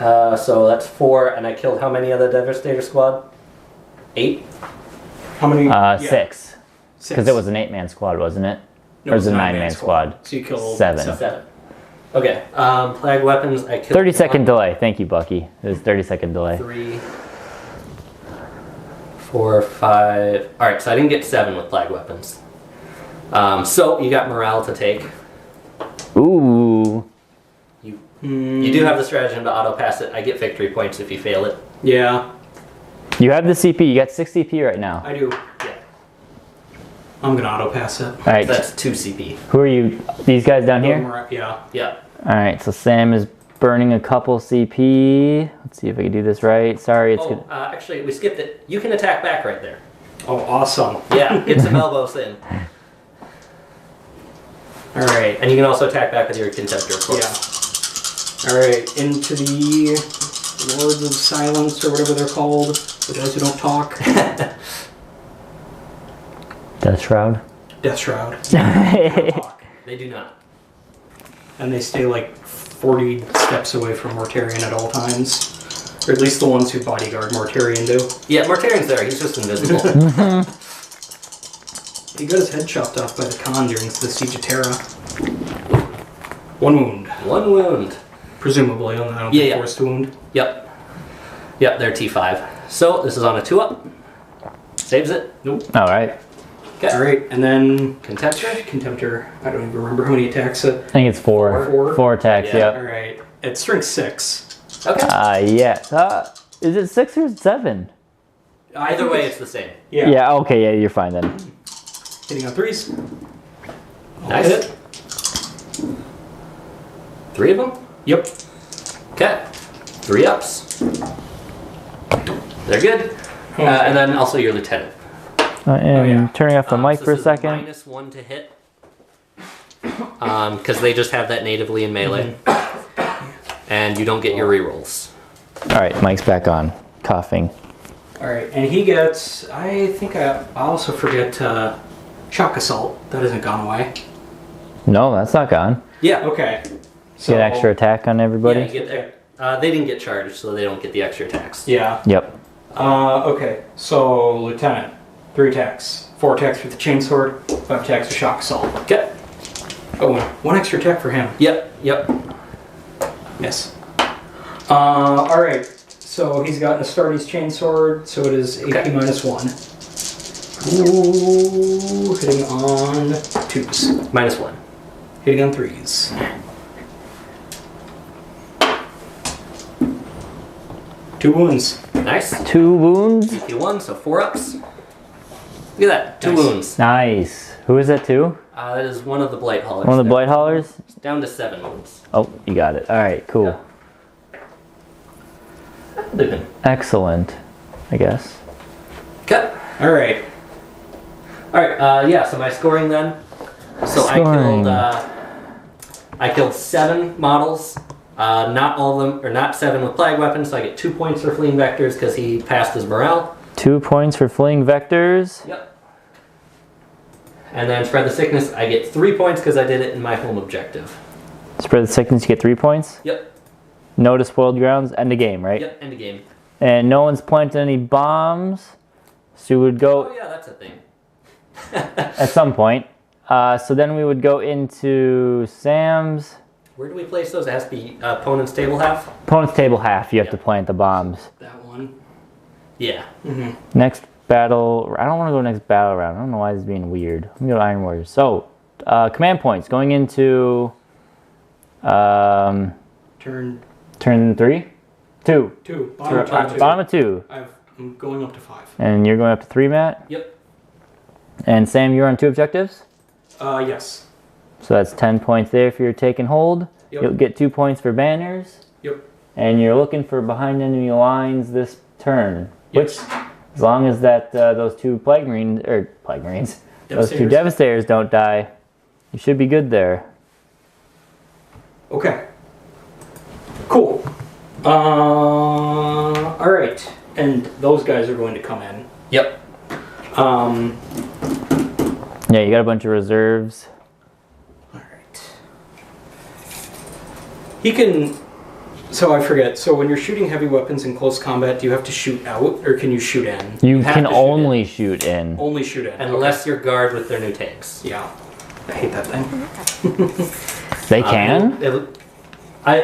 So that's 4, and I killed how many of the Devastator squad? 8? How many? 6. 6. Because it was an 8-man squad, wasn't it? No, Or was it a 9-man 9-man squad? So you killed 7. 7. Okay, plague weapons, I killed 30-second delay. Thank you, Bucky. It was 30-second delay. 3, 4, 5. Alright, so I didn't get 7 with plague weapons. So, you got morale to take. Ooh. You do have the stratagem to auto pass it. I get victory points if you fail it. Yeah, You have the CP. You got 6 CP right now. I do. Yeah. I'm gonna auto pass it. All right. That's 2 CP. Who are you? These guys down here? Yeah. Yeah. All right. So Sam is burning a couple CP. Let's see if I can do this right. Sorry, it's good. Actually, we skipped it. You can attack back right there. Oh, awesome. Yeah, get some elbows in. All right. And you can also attack back with your Contemptor, of course. Yeah. All right. Into the Lords of Silence or whatever they're called. For those who don't talk. Death Shroud. Death Shroud. Talk. They do not. And they stay like 40 steps away from Mortarion at all times. Or at least the ones who bodyguard Mortarion do. Yeah, Mortarion's there. He's just invisible. He got his head chopped off by the Khan during the Siege of Terra. 1 wound. 1 wound. Presumably, I don't Yeah, think yeah. forced wound. Yep. Yep, they're T5. So, this is on a 2-up. Saves it. Nope. All right. Okay. Alright, and then Contemptor. Contemptor. I don't even remember how many attacks it. I think it's 4. 4? 4 attacks. Yeah. Yep. Alright. It's strength 6. Okay. Yeah. Is it 6 or 7? Either way, it's the same. Yeah. Yeah. Okay. Yeah, you're fine then. Hitting on 3s. Nice. Hit. 3 of them? Yep. Okay. 3 ups. They're good. And then also your lieutenant. I am yeah. turning off the mic So for a this is second. -1 to hit. Because they just have that natively in melee. And you don't get your rerolls. All right, mic's back on. Coughing. Alright, and he gets. I think I also forget Shock Assault. That hasn't gone away. No, that's not gone. Yeah. Okay. So, Get extra attack on everybody. Yeah, you get they didn't get charged, so they don't get the extra attacks. Yeah. Yep. Okay, so Lieutenant. 3 attacks. 4 attacks with the Chainsword, 5 attacks with Shock Assault. Okay. Oh, 1 extra attack for him. Yep. Yep. Yes. Alright, so he's got an Astartes Chainsword, so it is AP Okay. -1. Ooh, hitting on 2s. -1. Hitting on 3s. 2 wounds. Nice. 2 wounds. CP 1, so 4 ups. Look at that, 2 Nice. wounds. Nice. Who is that to? That is one of the Blight Haulers. One of the Blight Haulers? Down to 7 wounds. Oh, you got it. All right, cool. Lupin. Excellent, I guess. Cut. Alright. Alright, yeah, so my scoring then. So Scoring. I killed 7 models. Not all of them, or not 7 with plague weapons, so I get 2 points for fleeing vectors because he passed his morale. 2 points for fleeing vectors. Yep. And then spread the sickness, I get 3 points because I did it in my home objective. Spread the sickness, you get 3 points. Yep. No to spoiled grounds, end the game, right? Yep, end of game. And no one's planted any bombs. So we would go Oh yeah, that's a thing. at some point. So then we would go into Sam's. Where do we place those? It has to be opponent's table half? Opponent's table half, you have to plant the bombs. That one. Yeah. Next battle, I don't want to go next battle round. I don't know why this is being weird. Let me go to Iron Warriors. So, command points, going into Turn turn 3? 2. 2. Bottom of 2. I'm going up to 5. And you're going up to 3, Matt? Yep. And Sam, you're on 2 objectives? Yes. So that's 10 points there if you're taking hold. Yep. You'll get 2 points for banners. Yep. And you're looking for behind enemy lines this turn. Yes. Which, as long as that those 2 plague marines, those 2 devastators don't die, you should be good there. Okay. Cool. Alright. And those guys are going to come in. Yep. Yeah, you got a bunch of reserves. Alright. He can... So I forget. So when you're shooting heavy weapons in close combat, do you have to shoot out or can you shoot in? You have can to shoot only shoot in. Only shoot in. Unless you're guard with their new tanks. Yeah. I hate that thing. They can?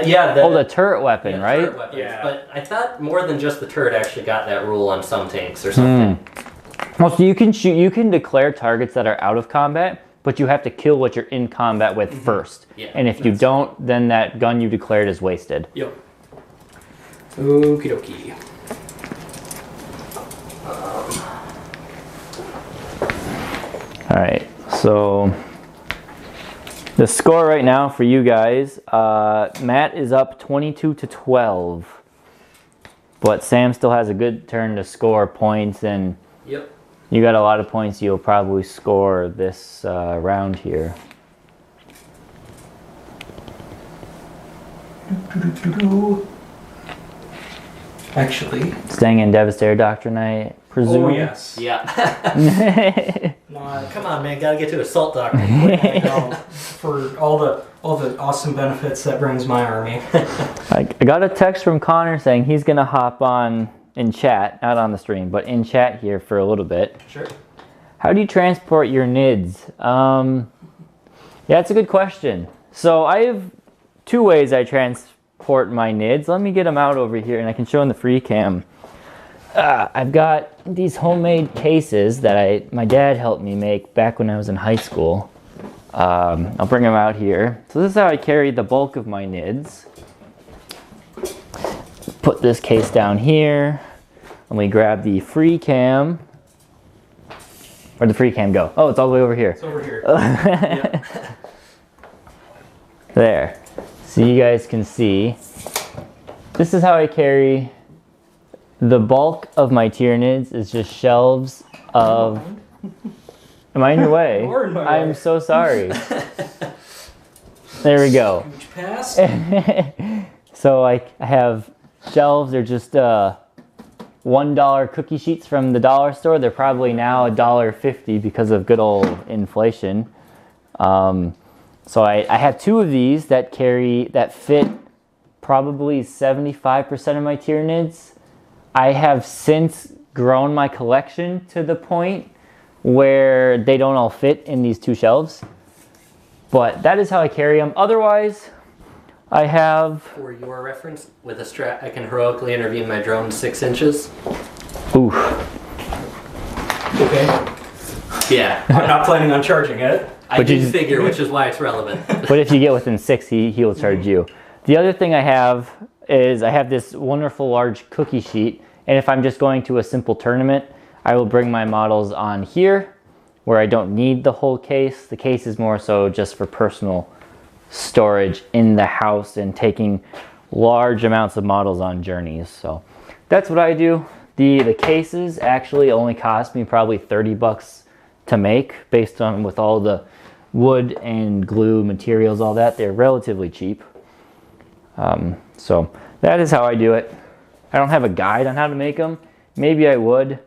Yeah. Oh, the turret weapon, yeah, right? turret weapons. Yeah. But I thought more than just the turret actually got that rule on some tanks or something. Well, so you can declare targets that are out of combat, but you have to kill what you're in combat with first. Yeah, and if you don't, then that gun you declared is wasted. Yep. Okie dokie. Alright, so the score right now for you guys, Matt is up 22-12. But Sam still has a good turn to score points, and Yep. you got a lot of points you'll probably score this round here. Actually. Staying in Devastator Doctrine, I presume. Oh, yes. Yeah. Not Come on, man. Gotta get to Assault Doctor. for all the awesome benefits that brings my army. I got a text from Connor saying he's gonna hop on in chat, not on the stream, but in chat here for a little bit. Sure. How do you transport your NIDs? Yeah, it's a good question. So I have 2 ways I transport my NIDs. Let me get them out over here and I can show in the free cam. I've got these homemade cases that my dad helped me make back when I was in high school. I'll bring them out here. So this is how I carry the bulk of my NIDs. Put this case down here. Let me grab the free cam. Where'd the free cam go? Oh, it's all the way over here. It's over here. Yep. There. So you guys can see. This is how I carry the bulk of my Tyranids is just shelves of... Am I in your way? You're in my I'm way. so sorry. There we go. Huge pass. So I have shelves. They're just $1 cookie sheets from the dollar store. They're probably now $1.50 because of good old inflation. So I have 2 of these that fit probably 75% of my Tyranids. I have since grown my collection to the point where they don't all fit in these 2 shelves. But that is how I carry them. Otherwise, I have... For your reference, with a strat, I can heroically intervene my drone 6 inches. Oof. Okay. Yeah. I'm not planning on charging it. I But you did just- figure, which is why it's relevant. But if you get within 6, he'll charge you. The other thing I have is I have this wonderful large cookie sheet, and if I'm just going to a simple tournament, I will bring my models on here where I don't need the whole case. The case is more so just for personal storage in the house and taking large amounts of models on journeys. So that's what I do. The cases actually only cost me probably 30 bucks to make, based on with all the wood and glue materials, all that. They're relatively cheap. So that is how I do it. I don't have a guide on how to make them. Maybe I would.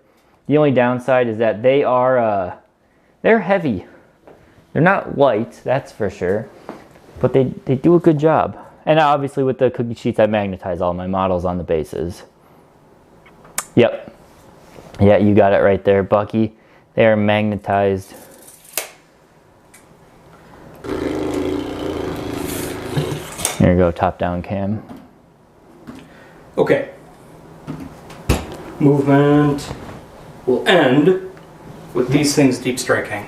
The only downside is that they're heavy. They're not light, that's for sure, but they do a good job. And obviously with the cookie sheets, I magnetize all my models on the bases. Yep. Yeah, you got it right there, Bucky. They are magnetized. There you go, top-down cam. Okay. Movement will end with these things deep striking.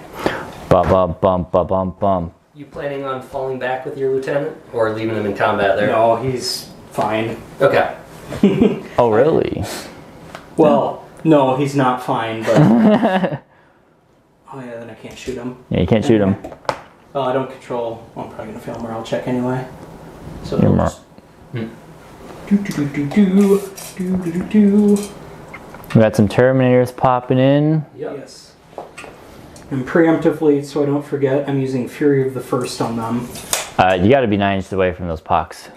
Bum, bum, bum, bum, bum. You planning on falling back with your lieutenant, or leaving him in combat there? No, he's fine. Okay. Oh, really? Well, no, he's not fine, but... oh yeah, then I can't shoot him. Yeah, you can't shoot them. Well, I don't control... Well, I'm probably going to fail morale check anyway. So Your it'll just... We got some Terminators popping in. Yep. Yes. And preemptively, so I don't forget, I'm using Fury of the First on them. You got to be 9 inches away from those pucks.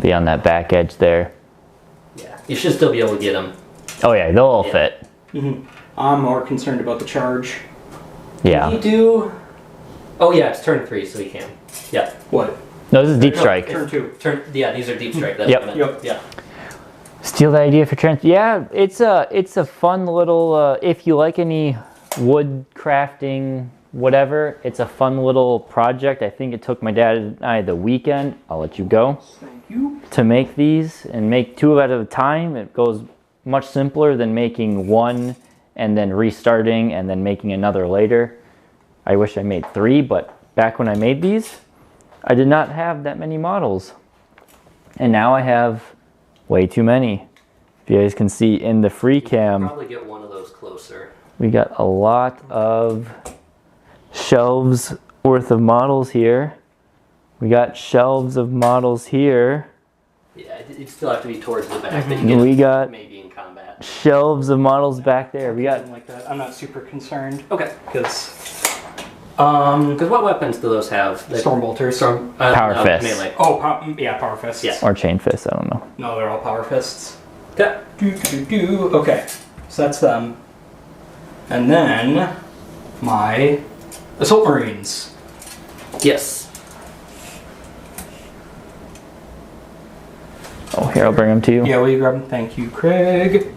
Be on that back edge there. Yeah. You should still be able to get him. Oh yeah, they'll all fit. I'm more concerned about the charge. Yeah. You do... Oh yeah, it's turn 3, so he can. Yeah. What? No, this is deep No, strike. Turn 2. Yeah, these are deep strike. That's Yep. what I meant. Yeah. Steal the idea for trans. Yeah, it's a fun little. If you like any wood crafting, whatever, it's a fun little project. I think it took my dad and I the weekend. I'll let you go. Thank you. To make these and make 2 at a time. It goes much simpler than making 1 and then restarting and then making another later. I wish I made 3, but back when I made these, I did not have that many models. And now I have way too many. If you guys can see in the free cam, Probably get one of those closer. we got a lot of shelves worth of models here. We got shelves of models here. Yeah, you'd still have to be towards the back. That you We get got maybe in combat. shelves of models back there. We got Something like that. I'm not super concerned. Okay. Because... Because what weapons do those have? Storm bolters. Power fists. Melee. Oh, yeah, power fists. Yeah. or chain fists. I don't know. No, they're all power fists. Okay. Okay, so that's them. And then my assault marines. Yes. Oh, here, I'll bring them to you. Yeah, will you grab them? Thank you, Craig.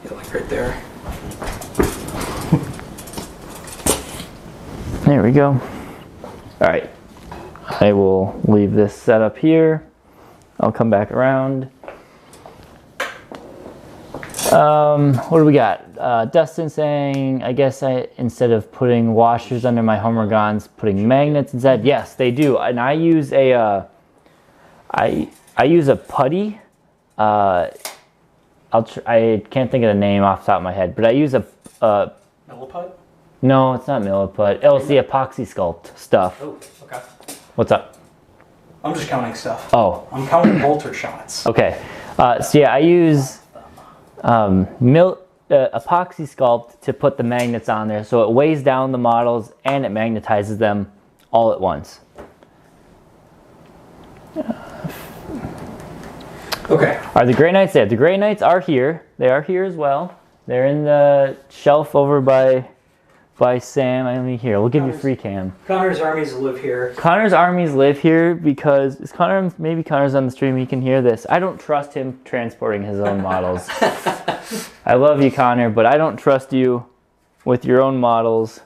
Yeah, like right there. There we go. All right. I will leave this set up here. I'll come back around. What do we got? Dustin saying, I guess instead of putting washers under my Homergons, putting magnets instead. Yes, they do. And I use a, I use a putty. I can't think of the name off the top of my head, but I use a, Milliput? no, it's not Milliput. Oh, it's the epoxy sculpt stuff. Oh, okay. What's up? I'm just counting stuff. Oh, I'm counting bolter shots. okay. So yeah, I use epoxy sculpt to put the magnets on there, so it weighs down the models and it magnetizes them all at once. Okay. Are the Grey Knights there? The Grey Knights are here. They are here as well. They're in the shelf over by Sam. I mean, here, we'll give you free cam. Connor's armies live here. Connor's armies live here because maybe Connor's on the stream. He can hear this. I don't trust him transporting his own models. I love you, Connor, but I don't trust you with your own models,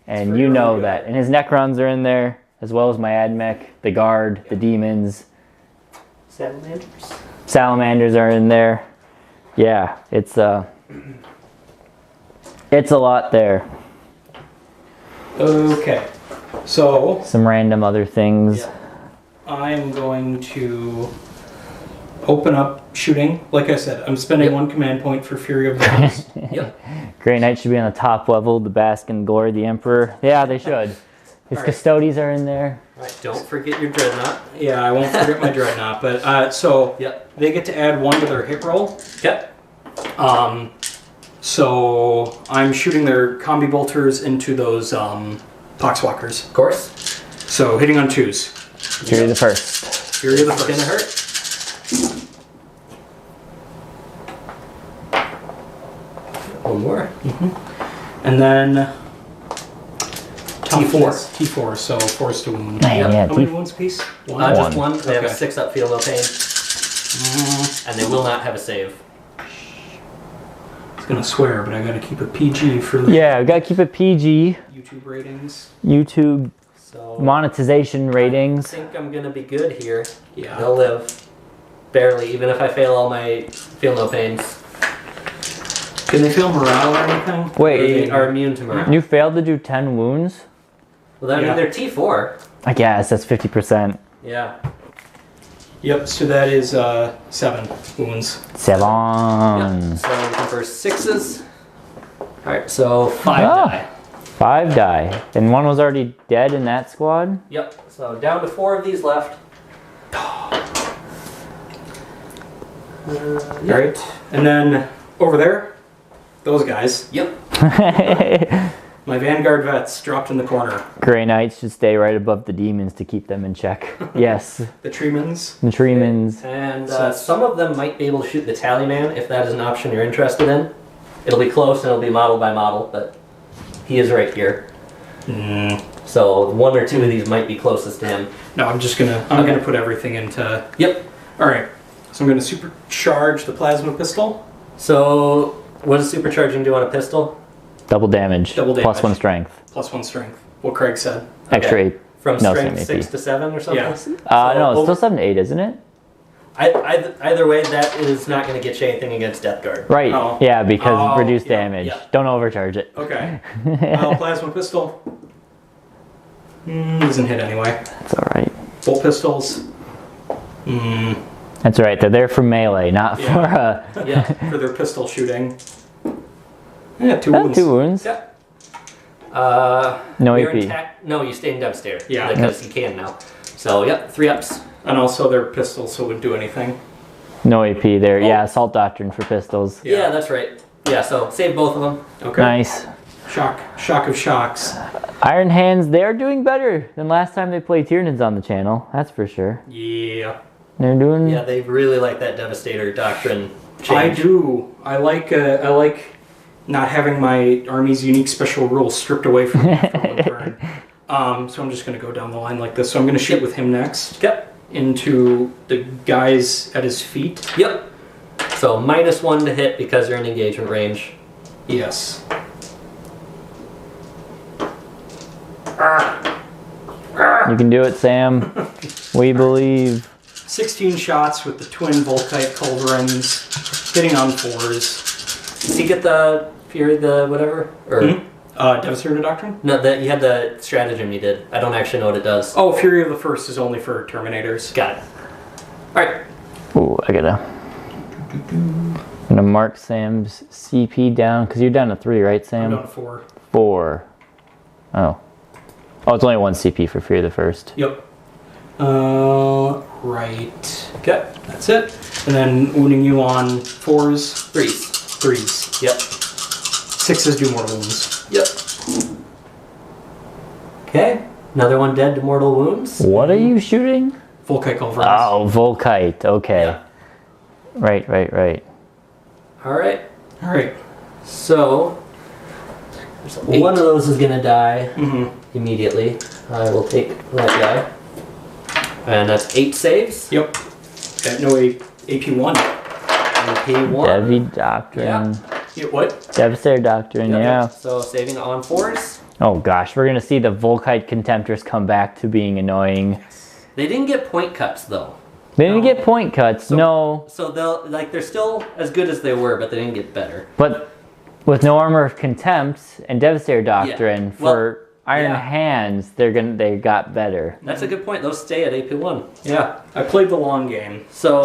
and you know that. And his Necrons are in there, as well as my Admech, the Guard, the Demons. Salamanders are in there. Yeah, it's a lot there. Okay. So, Some random other things. Yeah. I am going to open up shooting. Like I said, I'm spending one command point for Fury of the Force. Yep. Grey Knight should be on the top level, the bask in glory of the Emperor. Yeah, they should. His Alright. Custodies are in there. All right, don't forget your dreadnought. Yeah, I won't forget my Dreadnought. But so Yep. they get to add 1 to their hit roll. Okay. So I'm shooting their combi bolters into those poxwalkers. Of course. So hitting on 2s. Fury of the First. Fury of the It's First. gonna hurt. One more. And then T4. T4, so force to wound. Man, yeah, How many T4. wounds apiece? One. Just one. They have a Okay. 6-up feel no pain, and they will not have a save. I was gonna swear, but I gotta keep a PG for the Yeah, we gotta keep it PG. YouTube ratings. YouTube So monetization I ratings. think I'm gonna be good here. Yeah. They'll live. Barely, even if I fail all my feel no pains. Can they feel morale or anything? Wait, They are immune to morale. you failed to do 10 wounds? Well, that Yeah. means they're T4. I guess that's 50%. Yeah. Yep. So that is 7 wounds. Seven. Yep. So I'm looking for 6s. Alright, so 5 Ah. die. 5 die. And one was already dead in that squad? Yep. So down to 4 of these left. Alright. And then over there, those guys. Yep. My Vanguard vets dropped in the corner. Grey Knights should stay right above the demons to keep them in check. Yes. The Treemans. The Treemans. And So- some of them might be able to shoot the Tallyman if that is an option you're interested in. It'll be close and it'll be model by model, but he is right here. So 1 or 2 of these might be closest to him. No, I'm gonna put everything into. Yep. Alright. So I'm gonna supercharge the plasma pistol. So what does supercharging do on a pistol? Double damage. Double Plus damage. 1 strength. +1 strength. What Craig said. Extra Okay. 8. From No, strength same 6 AP. to 7 or something? Yeah. No, it's over- still 7 to 8, isn't it? Either way, that is not going to get you anything against Death Guard. Right. Oh. Yeah, because Oh, reduced yeah, damage. yeah. Don't overcharge it. Okay. Plasma pistol. Doesn't hit anyway. It's alright. Bolt pistols. That's right. They're there for melee, not Yeah. for Yeah. For their pistol shooting. Yeah, 2 2 wounds. wounds. Yeah. No you're AP. No, you stayed downstairs. Yeah. Because you can now. So, yep, 3 ups. And also their pistols, so it wouldn't do anything. No AP there. Oh. Yeah, Assault Doctrine for pistols. Yeah. Yeah, that's right. Yeah, so save both of them. Okay. Nice. Shock of shocks. Iron Hands, they're doing better than last time they played Tyranids on the channel. That's for sure. Yeah. They're doing... Yeah, they really like that Devastator doctrine change. I do. I like not having my army's unique special rules stripped away from me for one turn. So I'm just going to go down the line like this. So I'm going to shoot with him next Yep. into the guys at his feet. Yep. So -1 to hit because you're in engagement range. Yes. You can do it, Sam. We believe. 16 shots with the twin Volkite Culverins, hitting on 4s. Does he get the Fury, the whatever? Or Devastator Doctrine? no, that you had the stratagem you did. I don't actually know what it does. Oh, Fury of the First is only for Terminators. Got it. Alright. Ooh, I gotta... I'm gonna mark Sam's CP down, because you're down to 3, right, I'm Sam? down to 4. 4. Oh. Oh, it's only 1 CP for Fear the First. Yep. Right. Okay. That's it. And then wounding you on 4s, 3s. 3s. Yep. 6s do mortal wounds. Yep. Okay. Another one dead to mortal wounds. What are you shooting? Volkite Culverins. Oh, Volkite. Okay. Yeah. Right. Alright. Alright. So, one of those is gonna die Mm-hmm. immediately. I will take that guy. And that's 8 saves. Yep. Got no AP1. AP1. Devi Doctrine. Yeah. Yeah, what? Devastator Doctrine, Yep. yeah. So saving on 4s. Oh gosh, we're gonna see the Volkite Contemptors come back to being annoying. They didn't get point cuts though. They didn't No. get point cuts, no. So they're still as good as they were, but they didn't get better. But with no armor of contempt and Devastator Doctrine Well, for Iron Yeah. Hands, they got better. That's a good point. Those stay at AP1. Yeah, I played the long game. So,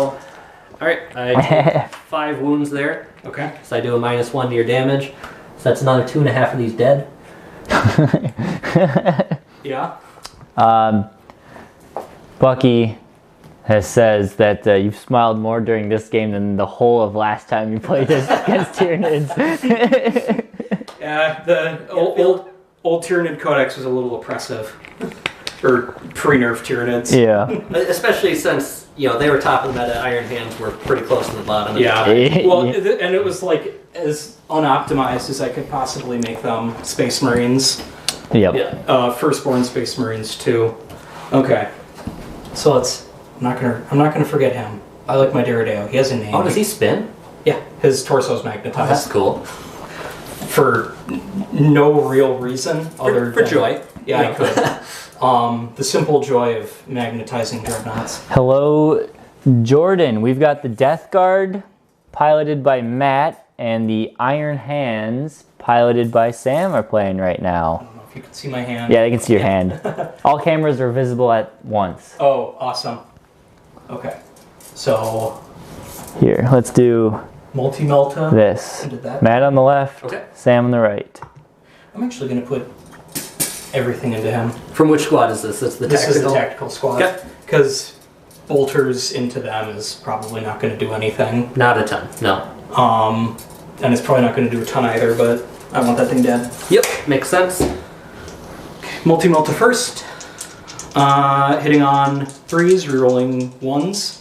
all right, I take 5 wounds there. Okay. So I do a -1 to your damage. So that's another 2.5 of these dead. Yeah. Bucky says that you've smiled more during this game than the whole of last time you played against Tyranids. Yeah, the old Tyranid Codex was a little oppressive. Or pre-nerf Tyranids. Yeah. Especially since, they were top of the meta. Iron Hands were pretty close to the bottom. Yeah. Well, and it was like as unoptimized as I could possibly make them. Space Marines. Yep. Yeah. Firstborn Space Marines too. Okay. So I'm not gonna forget him. I like my Daredeo. He has a name. Oh, does he spin? Yeah, his torso's Oh, magnetized. that's cool. For no real reason other For than joy. Yeah, I could. The simple joy of magnetizing dreadnoughts. Hello, Jordan. We've got the Death Guard piloted by Matt and the Iron Hands piloted by Sam are playing right now. I don't know if you can see my hand. Yeah, they can see your hand. All cameras are visible at once. Oh, awesome. Okay. So Here, let's do multi-melta. this. I did that. Matt on the left, Okay. Sam on the right. I'm actually gonna put everything into him. From which squad is this? It's the This tactical. is the tactical squad. Okay. Because bolters into them is probably not going to do anything. Not a ton. No. And it's probably not going to do a ton either, but I want that thing dead. Yep. Makes sense. Multi-melta first. Hitting on 3s, rerolling 1s.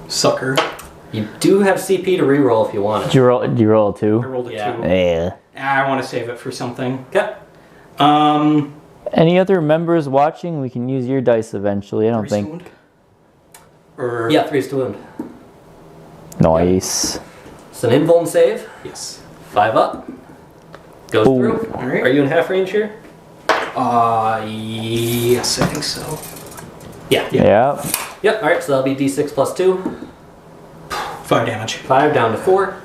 Sucker. You do have CP to reroll if you want Did it. you roll, do you roll a I 2? rolled a Yeah. 2. Yeah. I want to save it for something. Okay. Any other members watching? We can use your dice eventually. I don't think. Wound? Or Yeah, 3's to wound. Nice. It's an invuln save. yes. 5 up. Goes Ooh. through. All right. Are you in half range here? Yes, I think so. Yeah. Yeah. Yep. All right. So that'll be D6 plus 2. 5 damage. 5 down to 4.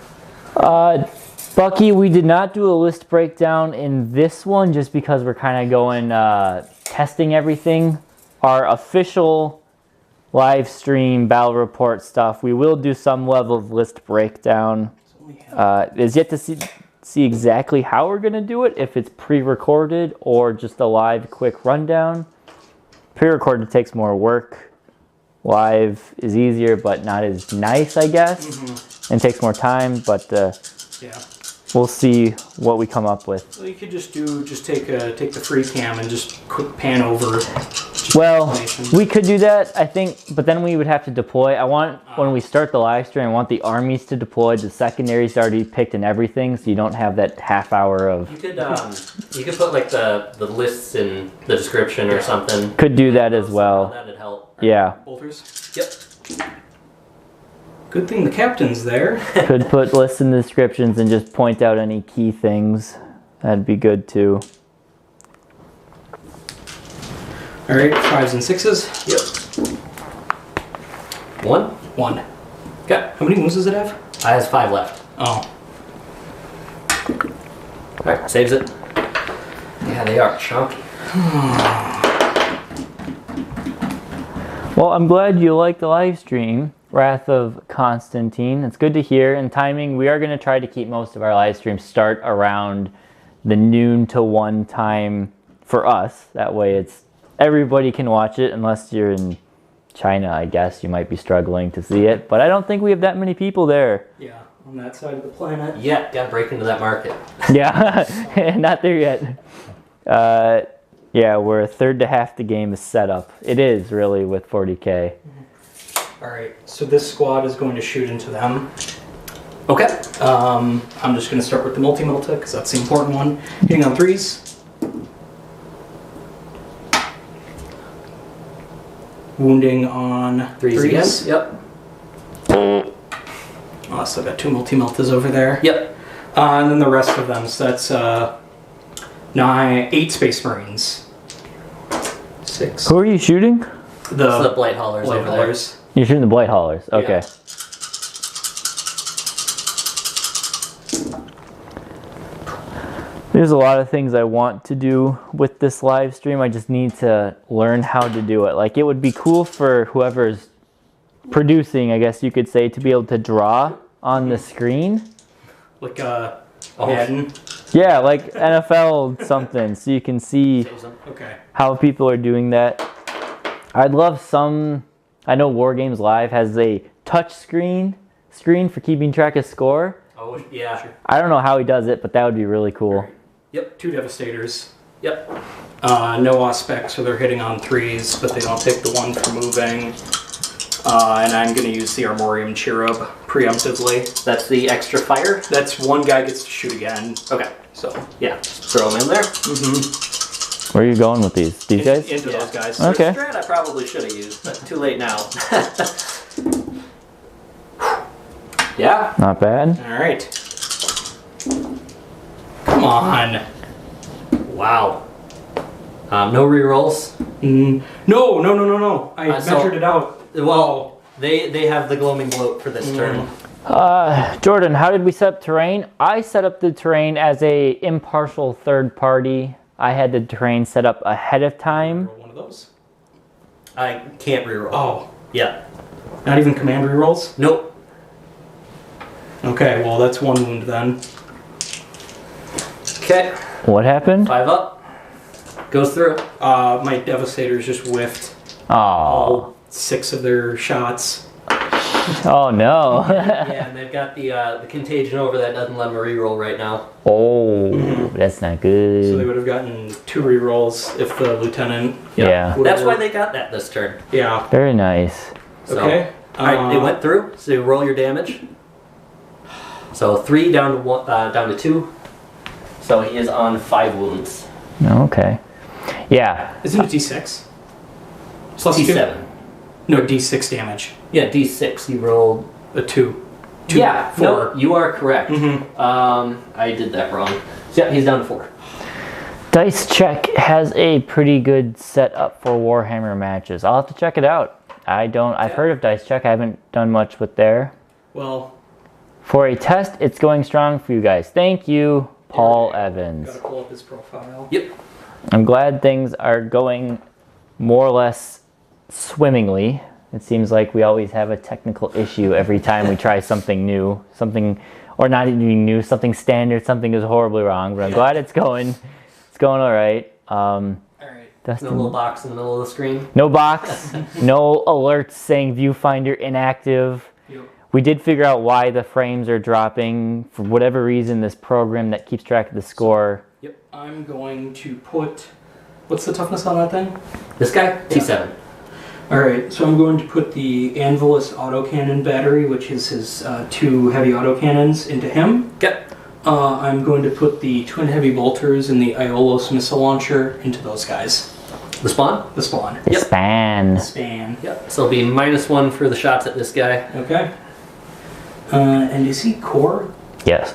Bucky, we did not do a list breakdown in this one just because we're kind of going testing everything. Our official live stream battle report stuff, we will do some level of list breakdown. Is yet to see exactly how we're going to do it, if it's pre-recorded or just a live quick rundown. Pre-recorded takes more work. Live is easier, but not as nice, I guess, and takes more time, but Yeah. we'll see what we come up with. Well, you could just take the free cam and just quick pan over. Well, Information. we could do that, I think, but then we would have to deploy. I want, when we start the live stream, I want the armies to deploy, the secondaries already picked and everything, so you don't have that half hour of... You could put like the lists in the description or something. Could do that as well. That'd help. Yeah, Bolters. Yep. Good thing the captain's there. could put lists in the descriptions and just point out any key things. That'd be good too. All right, 5s and 6s. Yep. 1. 1. Okay. How many wounds does it have? I has 5 left. Oh, All right. Saves it. Yeah, they are chunky. Well, I'm glad you liked the live stream, Wrath of Constantine. It's good to hear. And timing, we are going to try to keep most of our live streams start around the noon to 1 time for us. That way everybody can watch it, unless you're in China, I guess. You might be struggling to see it. But I don't think we have that many people there. yeah, on that side of the planet. Yeah, gotta break into that market. Yeah, not there yet. Yeah, we're a third to half the game is set up. It is really with 40K. All right, so this squad is going to shoot into them. Okay. I'm just going to start with the multi-melta because that's the important one. Hitting on 3s. Wounding on 3s again. Yep. Oh, still got 2 multi-meltas over there. Yep. And then the rest of them, so that's 8 Space Marines. 6. Who are you shooting? It's the blight haulers Blight over there. haulers. You're shooting the Blight Haulers. Okay. Yeah. There's a lot of things I want to do with this live stream. I just need to learn how to do it. Like, it would be cool for whoever's producing, I guess you could say, to be able to draw on the screen. Like Madden. Yeah, like NFL something, so you can see Okay. how people are doing that. I'd love some. I know War Games Live has a touch screen for keeping track of score. Oh, yeah. Sure. I don't know how he does it, but that would be really cool. Yep. 2 Devastators. Yep. No aspects, so they're hitting on 3s, but they don't take the 1 for moving. And I'm going to use the Armorium Cherub preemptively. That's the extra fire. That's one guy gets to shoot again. Okay. So, Yeah. Throw them in there. Where are you going with these? These guys? Into those guys. Okay. For strat, I probably should have used, but too late now. Yeah. Not bad. All right. Come on. Wow. No rerolls. No. I So- measured it out. Well, they have the gloaming bloat for this turn. Jordan, how did we set up terrain? I set up the terrain as a impartial third party. I had the terrain set up ahead of time. Roll one of those. I can't reroll. Oh, Yeah. not even command rerolls? Nope. Okay, well, that's 1 wound then. Okay. What happened? 5 up. Goes through. My Devastators just whiffed Oh, all 6 of their shots. oh no. Yeah, and they've got the contagion over that doesn't let them reroll right now. Oh, that's not So they good. would have gotten 2 rerolls if the lieutenant. Yeah. would've That's why worked. they got that this turn. Yeah. Very nice. So, Okay. All right, it went through. So you roll your damage. So 3 down to 1, down to 2. So he is on 5 wounds. Okay. Yeah. Isn't it D6? Plus 2? D7. No, D6 damage. Yeah, D6. You rolled. A 2. 2 Yeah. 4. No, you are correct. I did that wrong. So yeah, he's down to 4. Dice Check has a pretty good setup for Warhammer matches. I'll have to check it out. I've heard of Dice Check. I haven't done much with there. Well, For a test, it's going strong for you guys. Thank you, Paul Evans. gotta pull up his profile. Yep. I'm glad things are going more or less swimmingly. It seems like we always have a technical issue every time we try something new, or not even new, something standard, something is horribly wrong. But I'm glad it's going all right. All right. Dustin, No little box in the middle of the screen. no box, no alerts saying viewfinder inactive. Yep. We did figure out why the frames are dropping. For whatever reason, this program that keeps track of the score. Yep. I'm going to put. What's the toughness on that thing? This guy, T7. All right. So I'm going to put the Anvilus autocannon battery, which is his 2 heavy autocannons, into him. Okay. I'm going to put the twin heavy bolters and the Iolos missile launcher into those guys. The spawn. The spawn. The span. Span. Yep. So it'll be -1 for the shots at this guy. Okay. And is he core? Yes.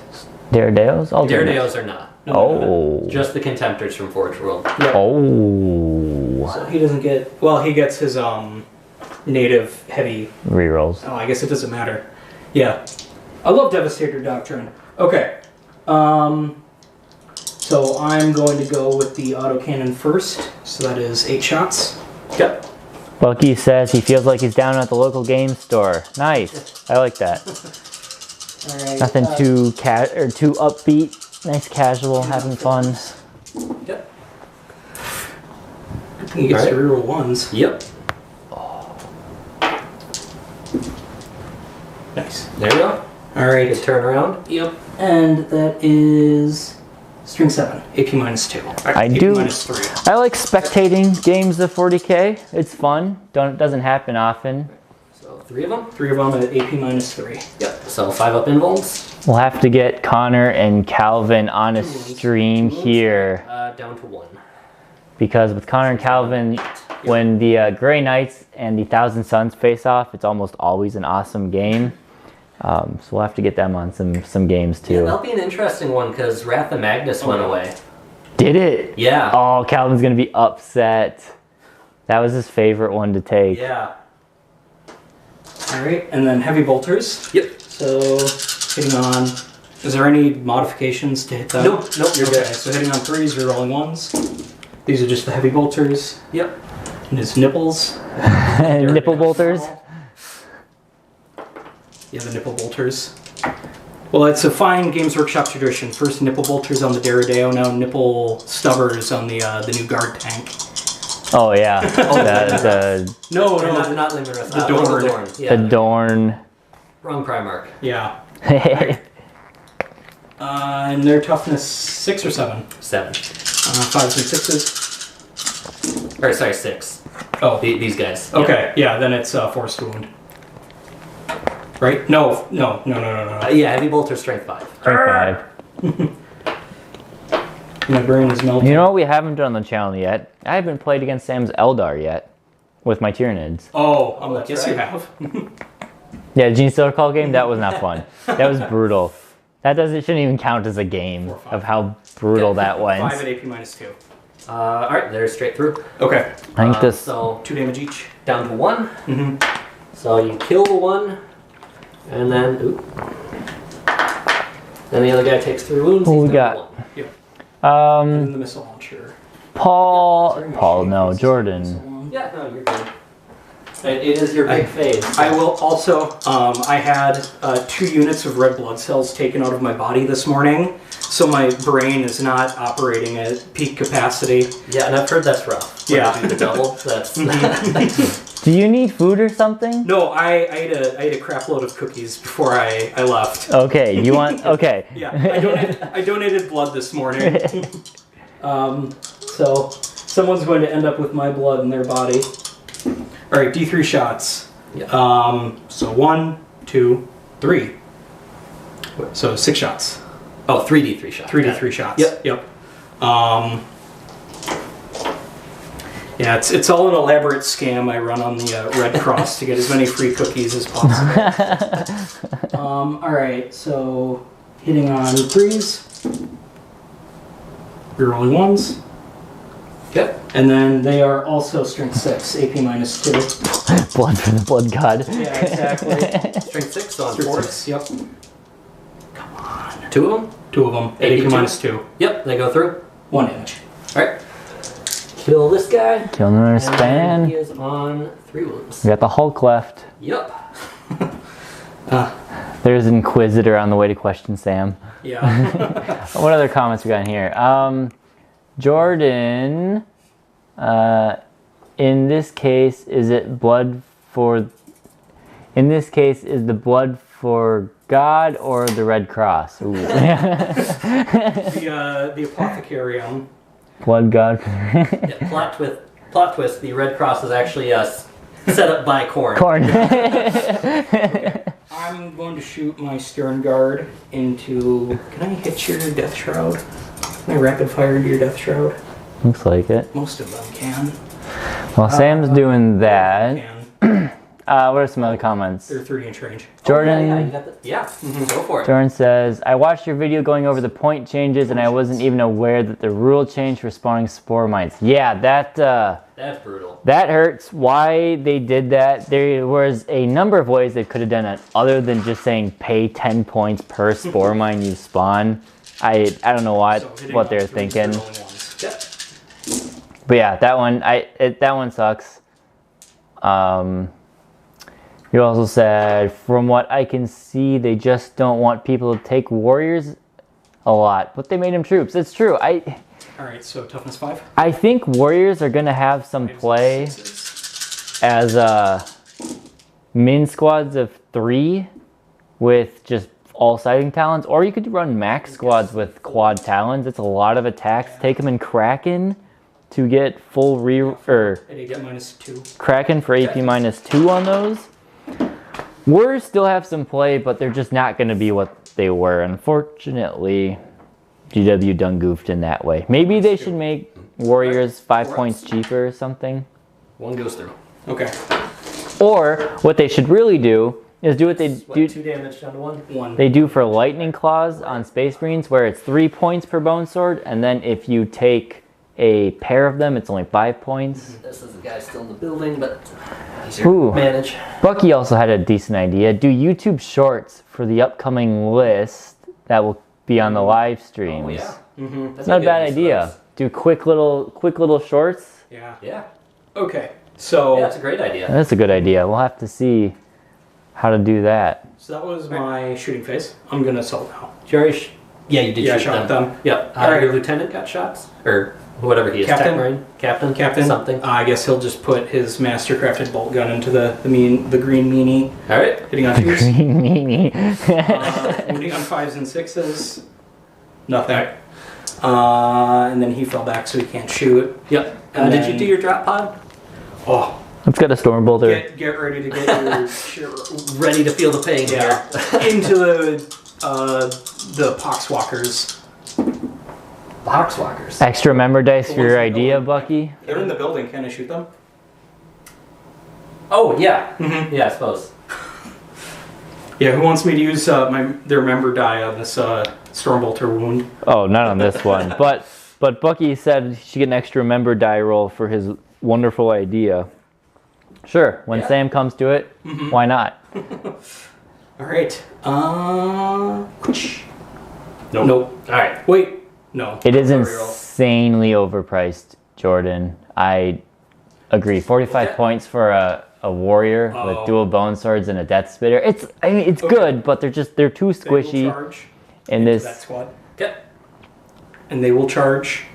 Daredeos? All Daredeos are not. No, Oh. Just the Contemptors from Forge World. Oh. So he doesn't get. Well, he gets his native heavy. Rerolls. Oh, I guess it doesn't matter. Yeah. I love Devastator Doctrine. Okay. So I'm going to go with the autocannon first. So that is 8 shots. Yep. Bucky says he feels like he's down at the local game store. Nice. I like that. All right. Nothing too too upbeat. Nice casual, having fun. Yep. He gets to reroll 1s. Yep. Nice. There you go. All right. Good turn around. Yep. And that is string 7, AP -2. I AP do. -3. I like spectating games of 40K. It's fun. It doesn't happen often. So 3 of them. 3 of them at AP -3. Yep. So 5 up invulns. We'll have to get Connor and Calvin on a stream here. Down to 1. Because with Connor and Calvin, when the Grey Knights and the Thousand Suns face off, it's almost always an awesome game. So we'll have to get them on some games Yeah, too. that'll be an interesting one because Wrath of Magnus went away. Did it? Yeah. Oh, Calvin's gonna be upset. That was his favorite one to take. Yeah. All right, and then heavy bolters. Yep. So hitting on Is there any modifications to hit that? Nope, you're Okay, good. so hitting on 3s, you're rolling 1s. These are just the heavy bolters. Yep. And his nipples. Nipple bolters. Yeah, the nipple bolters. Well, it's a fine Games Workshop tradition. First nipple bolters on the Derrideo, now nipple stubbers on the new guard tank. Oh yeah. No, Not Limerick. The Dorn. Yeah. The Dorn. Wrong Primark. Yeah. And their toughness 6 or 7? 7. 5s and 6s. Or sorry, 6. Oh, These guys. okay. Yeah, then it's forced wound. Right? No. Yeah, heavy bolter, strength 5. Strength 5. My brain is melting. You know what we haven't done on the channel yet? I haven't played against Sam's Eldar yet with my Tyranids. Oh, I'm like, that's yes, you right. have. Yeah, the Gene Stealer Call game, that was not fun. That was brutal. Shouldn't even count as a game 4, 5. of how brutal that 5 went. at AP minus 2. Alright, they're straight through. Okay. I think this. So 2 damage each. down to 1. Mm-hmm. So you kill the one, and then then the other guy takes 3 wounds. Who he's we down to got? 1. Yep. Um, And the missile launcher. Paul, no, Jordan. Yeah, no, you're good. It is your big phase. I will also, I had 2 units of red blood cells taken out of my body this morning, so my brain is not operating at peak capacity. Yeah, and I've heard that's rough. When Yeah. you do the double. That's Do you need food or something? No, I ate a crap load of cookies before I left. Okay, you want, okay. Yeah, I donated blood this morning. So someone's going to end up with my blood in their body. All right, D3 shots. Yeah. So 1, 2, 3. So 6 shots. Oh, 3d3 shot. 3d3 shots. Yep. Yeah, it's all an elaborate scam I run on the Red Cross to get as many free cookies as possible. All right, so hitting on 3s. Rerolling 1s. Yep. And then they are also strength 6, AP minus 2. Blood for the blood god. Yeah, exactly. Strength 6 on Strength 4. 6, yep. Come on. 2 of them? 2 of them. AP AP minus 2. Yep, they go through. 1 damage. Alright. Kill this guy. Kill another And then span. he is on 3 wounds. We got the Hulk left. Yep. There's an Inquisitor on the way to question Sam. Yeah. What other comments we got in here? Jordan, in this case, is the blood for God or the Red Cross? Ooh. The Apothecarium. Blood God. Yeah, plot twist, the Red Cross is actually set up by Korn. Corn. I'm going to shoot my Stern Guard into... Can I hit your Death Shroud? Can I rapid fire into your Death Shroud? Looks like it. Most of them can. Well, Sam's doing that. Can. What are some other comments? They're 30-inch range. Jordan. Yeah, you got the, go for it. Jordan says, I watched your video going over the point changes and I wasn't even aware that the rule changed for spawning spore mines. Yeah, That's brutal. that hurts. Why they did that? There was a number of ways they could have done it other than just saying pay 10 points per spore mine you spawn. I don't know what they're thinking. Yep. But yeah, that one sucks. You also said, from what I can see, they just don't want people to take warriors a lot, but they made them troops. It's true. All right, so toughness 5. I think warriors are gonna have some play as min squads of 3 with just all sighting talons, or you could run max squads with quad talons. It's a lot of attacks. Take them in Kraken to get full At AP minus 2. Kraken for AP minus 2 on those. Warriors still have some play, but they're just not going to be what they were. Unfortunately, GW done goofed in that way. Maybe they should make Warriors 5 points cheaper or something. 1 goes through. Okay. Or what they should really do is do what they do. 2 damage down to 1. 1. They do for Lightning Claws on Space Marines, where it's 3 points per Bone Sword, and then if you take a pair of them, it's only 5 points. This is the guy still in the building, but easier Ooh. to manage. Bucky also had a decent idea. Do YouTube Shorts for the upcoming list that will be on the live streams. Oh yeah. Mm-hmm. It's not a bad idea. Do quick little shorts. Yeah. Yeah. Okay. So Yeah, that's a great idea. That's a good idea. We'll have to see how to do that. So that was my shooting phase. I'm gonna sell now. Jerry, yeah, you did Yeah, shoot shot them. them. Yep. All right. Your lieutenant got shots? Or whatever he is. Captain? Tech Marine? Captain? Captain, Something. I guess he'll just put his mastercrafted bolt gun into the green meanie, Alright. hitting on twos, Green meanie. wounding on 5s and 6s. Nothing. And then he fell back, so he can't shoot. Yep. And Did then- you do your drop pod? Oh, Let's get a storm bolter. get ready to get your Ready to feel the pain yeah into the poxwalkers. Boxwalkers. Extra member dice The for your ones in the idea, building. Bucky. They're in the building. Can I shoot them? Oh, yeah. Mm-hmm. Yeah, I suppose. Yeah. Who wants me to use their member die on this Stormbolter wound? Oh, not on this one. But Bucky said he should get an extra member die roll for his wonderful idea. Sure, when Yeah. Sam comes to it, why not? All right. Nope. Nope. Alright. Wait. No. It is Reroll. insanely overpriced, Jordan. I agree. 45 Okay. points for a warrior Oh. with dual bone swords and a death spitter. It's Okay. good, but they're too They will squishy charge in into this. that squad, Okay. and they will charge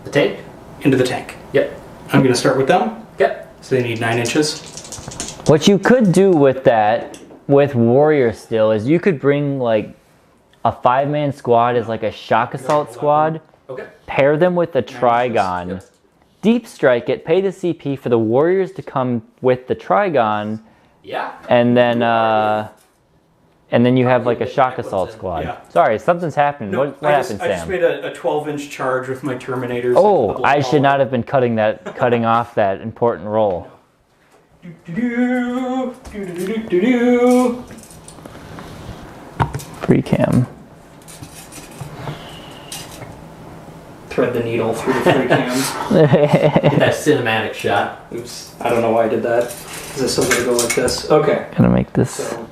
The tank? into the tank. Yep. I'm going to start with them. Okay. So they need 9 inches. What you could do with that, with warrior still, is you could bring like a 5-man squad as like a shock assault squad, Okay. pair them with a Trigon, Yep. deep strike it, pay the CP for the warriors to come with the Trigon, Yeah. and then you have like a shock assault squad. Yeah. Sorry, something's happening. No, what I happened, just Sam? made a 12-inch charge with my Terminators. Oh, I should not have been cutting off that important roll. Do-do-do-do-do-do-do-do. Free cam. Thread the needle through the free cams. Get that cinematic shot. Oops, I don't know why I did that. Is this something to go like this? Okay, Gonna make this so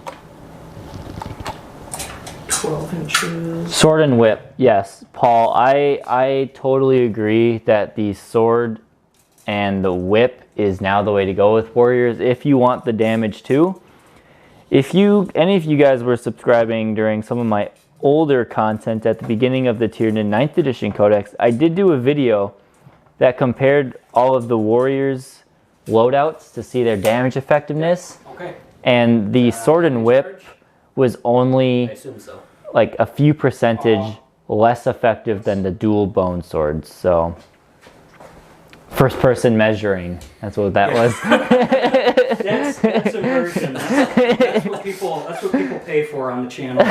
12 inches. sword and whip. Yes, Paul. I totally agree that the sword and the whip is now the way to go with warriors if you want the damage too. If any of you guys were subscribing during some of my older content at the beginning of the Tyranids 9th edition codex, I did do a video that compared all of the warriors loadouts to see their damage effectiveness, Okay. and the sword and whip was I only assume so. like a few percentage less effective than the dual bone swords. So first person measuring, that's what that was. That's immersion. That's what people pay for on the channel.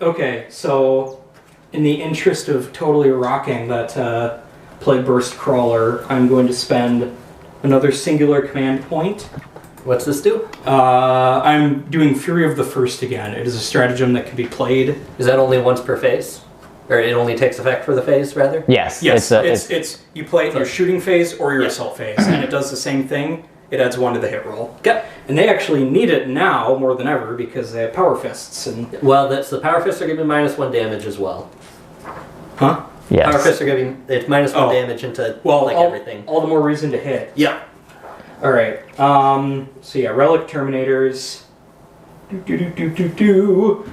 Okay, so in the interest of totally rocking that Plague Burst Crawler, I'm going to spend another singular command point. What's this do? I'm doing Fury of the First again. It is a stratagem that can be played. Is that only once per phase? Or it only takes effect for the phase, rather? Yes, Yes, it's it's you play it in your shooting phase or your assault phase, and it does the same thing. It adds 1 to the hit roll. Okay. And they actually need it now more than ever because they have power fists and Well, that's the power fists are giving -1 damage as well. huh? yes. Power fists are giving it's -1 Oh. damage into Well, like all, everything. all the more reason to hit. Yeah. All right. So yeah, relic terminators. Do.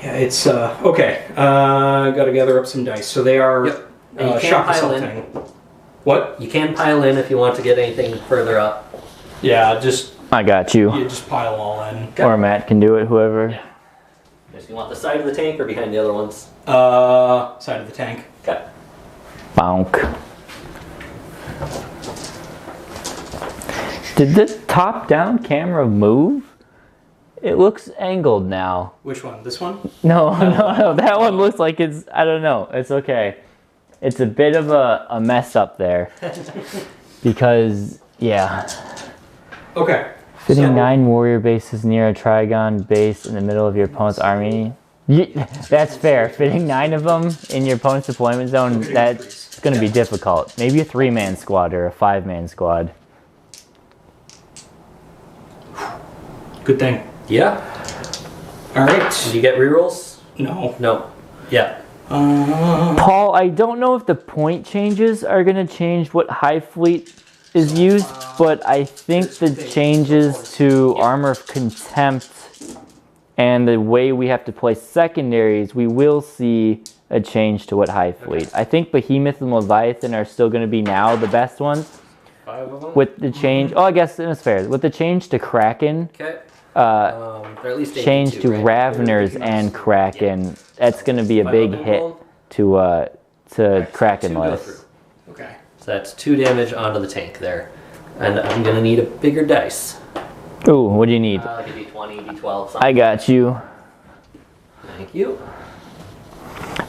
Yeah, it's okay. Got to gather up some dice. So they are Yep. And you can shock pile in. assaulting. What? You can pile in if you want to get anything further up. Yeah, just I got you. you just pile them all in. Okay. Or Matt can do it, whoever. Yes, you want the side of the tank or behind the other ones? Side of the tank. Okay. Bonk. Did the top-down camera move? It looks angled now. Which one? This one? No, no. That one looks like it's, I don't know. It's okay. It's a bit of a mess up there. Because, yeah. Okay. Fitting So- 9 warrior bases near a Trigon base in the middle of your opponent's army. That's fair. Fitting 9 of them in your opponent's deployment zone, that's going to be difficult. Maybe a 3-man squad or a 5-man squad. Good thing. Yeah. All right. Did you get rerolls? No. No. Yeah. Paul, I don't know if the point changes are going to change what High Fleet is used, but I think the changes to Armor of Contempt and the way we have to play secondaries, we will see a change to what High Fleet. I think Behemoth and Leviathan are still going to be now the best ones. 5 of them? With the change, I guess it's fair. With the change to Kraken, Okay. they're at least change to Raveners and Kraken, that's going to be a big hit to Kraken lists. Okay. So that's 2 damage onto the tank there. And I'm going to need a bigger dice. Ooh, what do you need? Like a d20, d12, something. I got you. Thank you.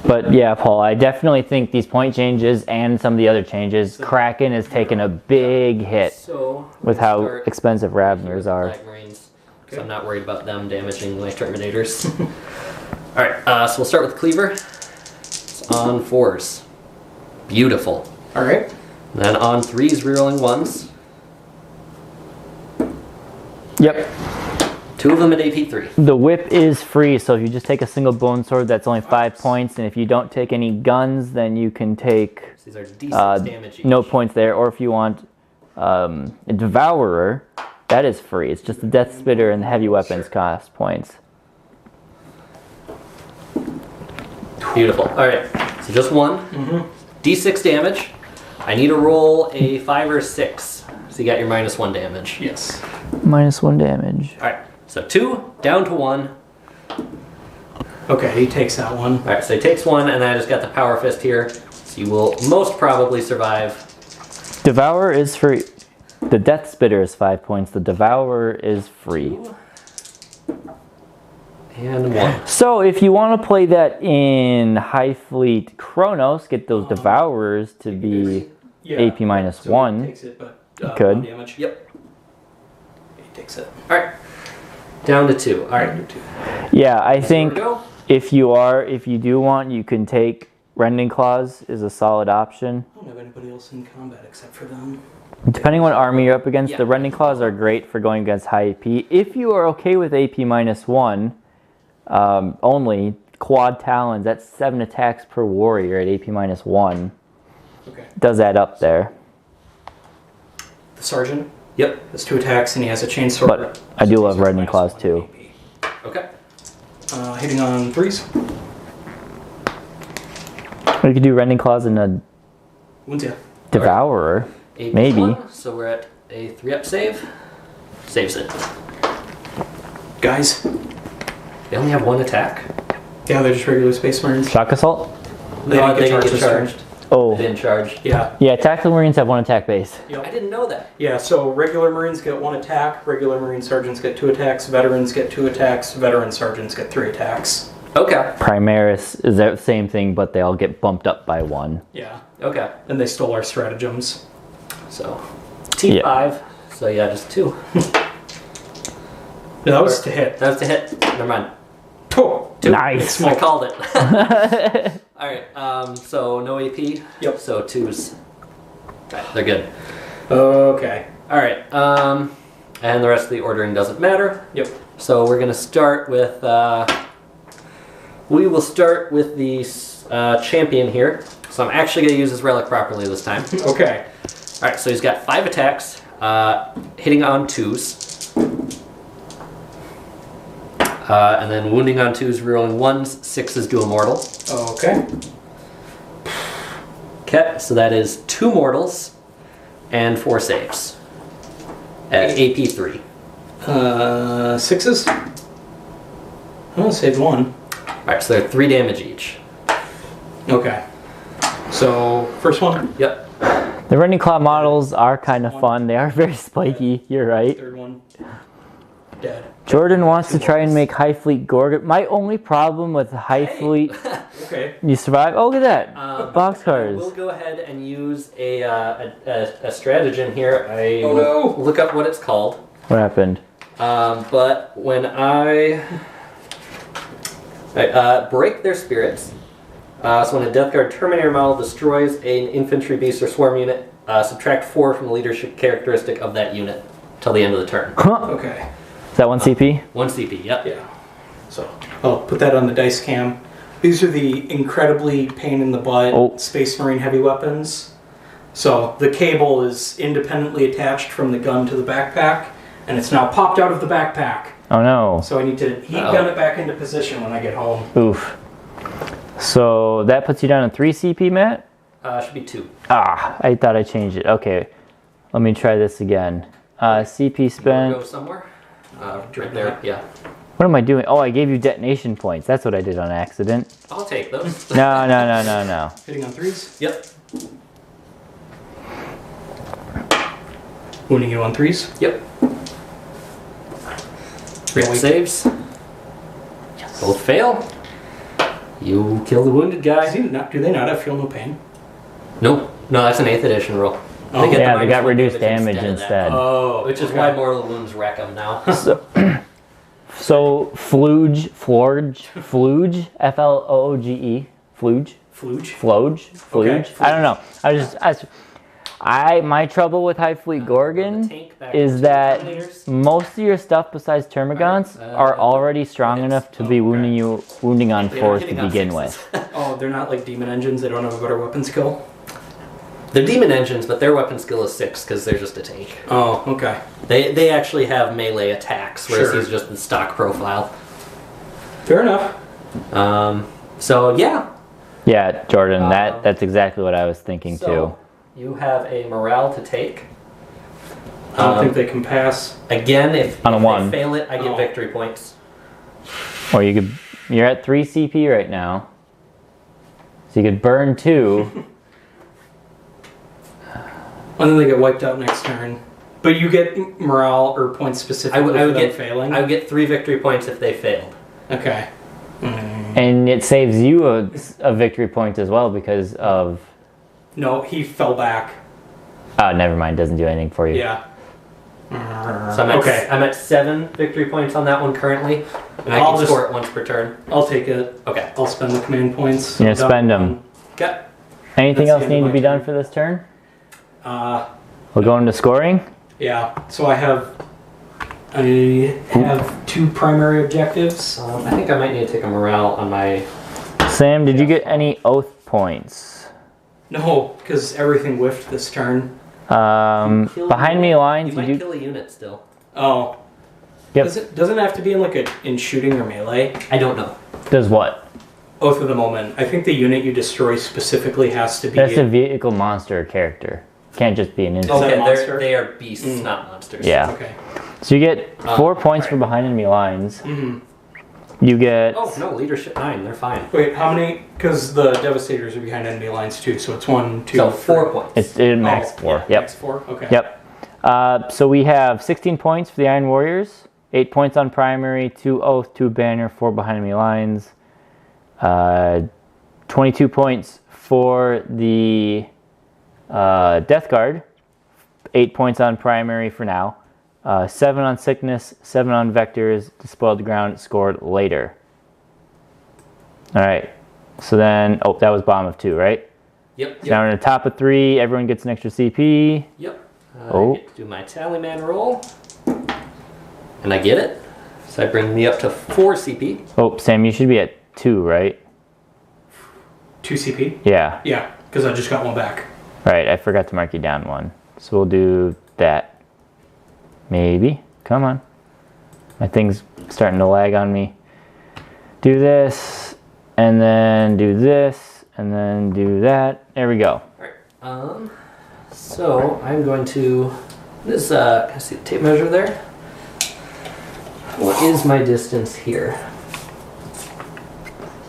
But yeah, Paul, I definitely think these point changes and some of the other changes, Kraken has taken a big hit So with how expensive Raveners are. Flag Marines, so I'm not worried about them damaging my Terminators. Alright, so we'll start with Cleaver. It's on 4s. Beautiful. All right. And then on 3s, rerolling 1s. Yep. 2 of them at AP 3. The whip is free, so if you just take a single bone sword, that's only 5 points, and if you don't take any guns, then you can take These are D6 damage each. no points there. Or if you want a Devourer, that is free. It's just the Death Spitter and the heavy weapons cost points. Beautiful. Alright, so just 1. D6 damage. I need to roll a 5 or 6. So you got your -1 damage. Yes. -1 damage. Alright, so 2, down to 1. Okay, he takes that one. Alright, so he takes 1, and I just got the Power Fist here. So you will most probably survive. Devourer is free. The Death Spitter is 5 points. The Devourer is free. 2 and 1. So if you want to play that in High Fleet Chronos, get those Devourers to be AP minus so 1. He takes it, but Could. 1 damage. Yep. He takes it. Alright, down to 2. Alright, Yeah, I there think we go. if you do want, you can take Rending Claws is a solid option. I don't have anybody else in combat except for them. Depending on what army you're up against, Yeah. the Rending Claws are great for going against high AP. If you are okay with AP minus 1, only Quad Talons, that's 7 attacks per warrior at AP minus 1. Okay. Does add up there. The sergeant Yep. has 2 attacks and he has a chainsaw. But I do love Rending Claws too. Okay. Hitting on 3s. We could do Rending Claws and a Wounds ya. Devourer. AP Maybe. 1, so we're at a 3-up save. Saves it. Guys. They only have 1 attack. Yeah, they're just regular Space Marines. Shock Assault? They didn't get charged get this turn. charged. Oh. They didn't charge. Yeah. Yeah, Tactical Marines have 1 attack base. I didn't know that. Yeah, so regular Marines get 1 attack, regular Marine Sergeants get 2 attacks, Veterans get 2 attacks, Veteran Sergeants get 3 attacks. Okay. Primaris is the same thing, but they all get bumped up by 1. Yeah. Okay. And they stole our stratagems. So, T5. Yeah. So yeah, just 2. No, that was to hit. That was to hit. Never mind. Oh, 2. Nice. I called it. Alright, so no AP. Yep. So 2s. Okay, they're good. Okay. Alright, and the rest of the ordering doesn't matter. Yep. So we're gonna start with, we will start with the champion here. So I'm actually gonna use his relic properly this time. Okay. Alright, so he's got 5 attacks, hitting on 2s. And then wounding on 2s, rerolling 1s, 6s do a mortal. Okay. Okay, so that is 2 mortals and 4 saves. At AP 3. 6s? Oh, saved 1. Alright, so they're 3 damage each. Okay. So, first one, Yep. The Rending Claw models are kind of fun. They are very spiky. You're right. third one, dead. Jordan wants to try and make High Fleet Gorgon. My only problem with High Fleet, Okay. you survive. Oh, look at that. Boxcars. We'll go ahead and use a stratagem here. I Oh, will no. look up what it's called. What happened? But when I break their spirits, so when a Death Guard Terminator model destroys an infantry beast or swarm unit, subtract 4 from the leadership characteristic of that unit till the end of the turn. Huh. Okay. Is that 1 CP? 1 CP, yep. Yeah. So I'll put that on the dice cam. These are the incredibly pain in the butt Space Marine heavy weapons. So the cable is independently attached from the gun to the backpack, and it's now popped out of the backpack. Oh no. So I need to heat gun it back into position when I get home. Oof. So that puts you down to 3 CP, Matt? Should be 2. Ah, I thought I changed it. Okay. Let me try this again. CP spent. Go somewhere? Right there, yeah. What am I doing? Oh, I gave you detonation points. That's what I did on accident. I'll take those. No. Hitting on 3s? Yep. Wounding you on 3s? Yep. Great saves. Yes. Both fail. You kill the wounded guy. Do they not have feel no pain? No, that's an 8th edition roll. Oh. Get Yeah, the they got -1 reduced damage of that. instead. Oh, Which is why mortal wounds wreck them now. So Fluge, F-L-O-O-G-E, Fluge? Fluge? Okay. I don't know. My trouble with High Fleet Gorgon is that most of your stuff besides Termagants are already strong enough to be wounding on 4s to begin with. Oh, they're not like demon engines? They don't have a better weapon skill? They're demon engines, but their weapon skill is 6 because they're just a tank. Oh, okay. They actually have melee attacks, whereas Sure. he's just in stock profile. Fair enough. So yeah. Yeah, Jordan, that's exactly what I was thinking too. You have a morale to take. I don't think they can pass. Again, if On a 1. they fail it, I get victory points. Or you're at 3 CP right now. So you could burn 2. And then they get wiped out next turn. But you get morale or points specifically for them failing? I would get 3 victory points if they failed. Okay. And it saves you a victory point as well because of... No, he fell back. Oh, never mind. Doesn't do anything for you. Yeah. So I'm at 7 victory points on that one currently. And I can score it once per turn. I'll take it. Okay. I'll spend the command points. You're gonna spend them. Okay. Anything That's else the end need of to be my done turn. for this turn? We'll go into scoring? Yeah. So I have 2 primary objectives. I think I might need to take a morale on my... Sam, did you get any oath points? No, because everything whiffed this turn. Behind me lines, You might kill a unit still. Oh. Yep. Doesn't it have to be in shooting or melee? I don't know. Does what? Oath of the moment. I think the unit you destroy specifically has to be... That's a vehicle monster character. Can't just be an insect. that a monster? They are beasts, not monsters. Yeah. Okay. So you get 4 points for behind enemy lines. You get... Oh, no, leadership 9. They're fine. Wait, how many? Because the Devastators are behind enemy lines too, so it's 1, 2, So 3. 4 points. It max 4. Yeah, Yep. Max 4? Okay. Yep. So we have 16 points for the Iron Warriors. 8 points on primary, 2 oath, 2 banner, 4 behind enemy lines. 22 points for the Death Guard. 8 points on primary for now. 7 on sickness, 7 on vectors, despoiled the ground, scored later. Alright, so then, that was bottom of 2, right? Yep. So now we're in the top of 3, everyone gets an extra CP. Yep. I get to do my tallyman roll. And I get it. So I bring me up to 4 CP. Oh, Sam, you should be at 2, right? 2 CP? Yeah. Yeah, because I just got 1 back. Right, I forgot to mark you down 1. So we'll do that. Maybe. Come on. My thing's starting to lag on me. Do this, and then do this, and then do that. There we go. Alright. So I'm going to... can I see the tape measure there? What is my distance here?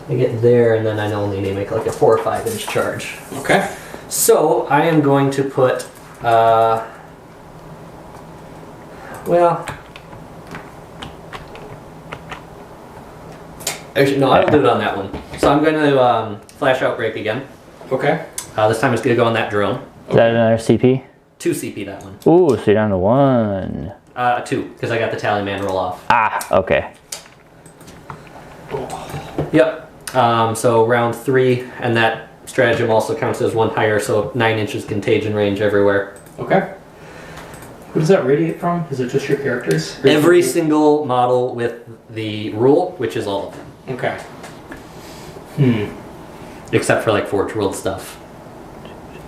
I get there, and then I only need to make like a 4 or 5 inch charge. Okay. So I am going to put... well... Actually, no, I'll do it on that one. So I'm going to flash outbreak again. Okay. This time it's going to go on that drone. Is that another CP? 2 CP that one. Ooh, so you're down to 1. 2, because I got the tallyman roll off. Ah, okay. Yep. So round 3, and that stratagem also counts as 1 higher, so 9 inches contagion range everywhere. Okay. Who does that radiate from? Is it just your characters? Every single model with the rule, which is all of them. Okay. Except for like Forge World stuff.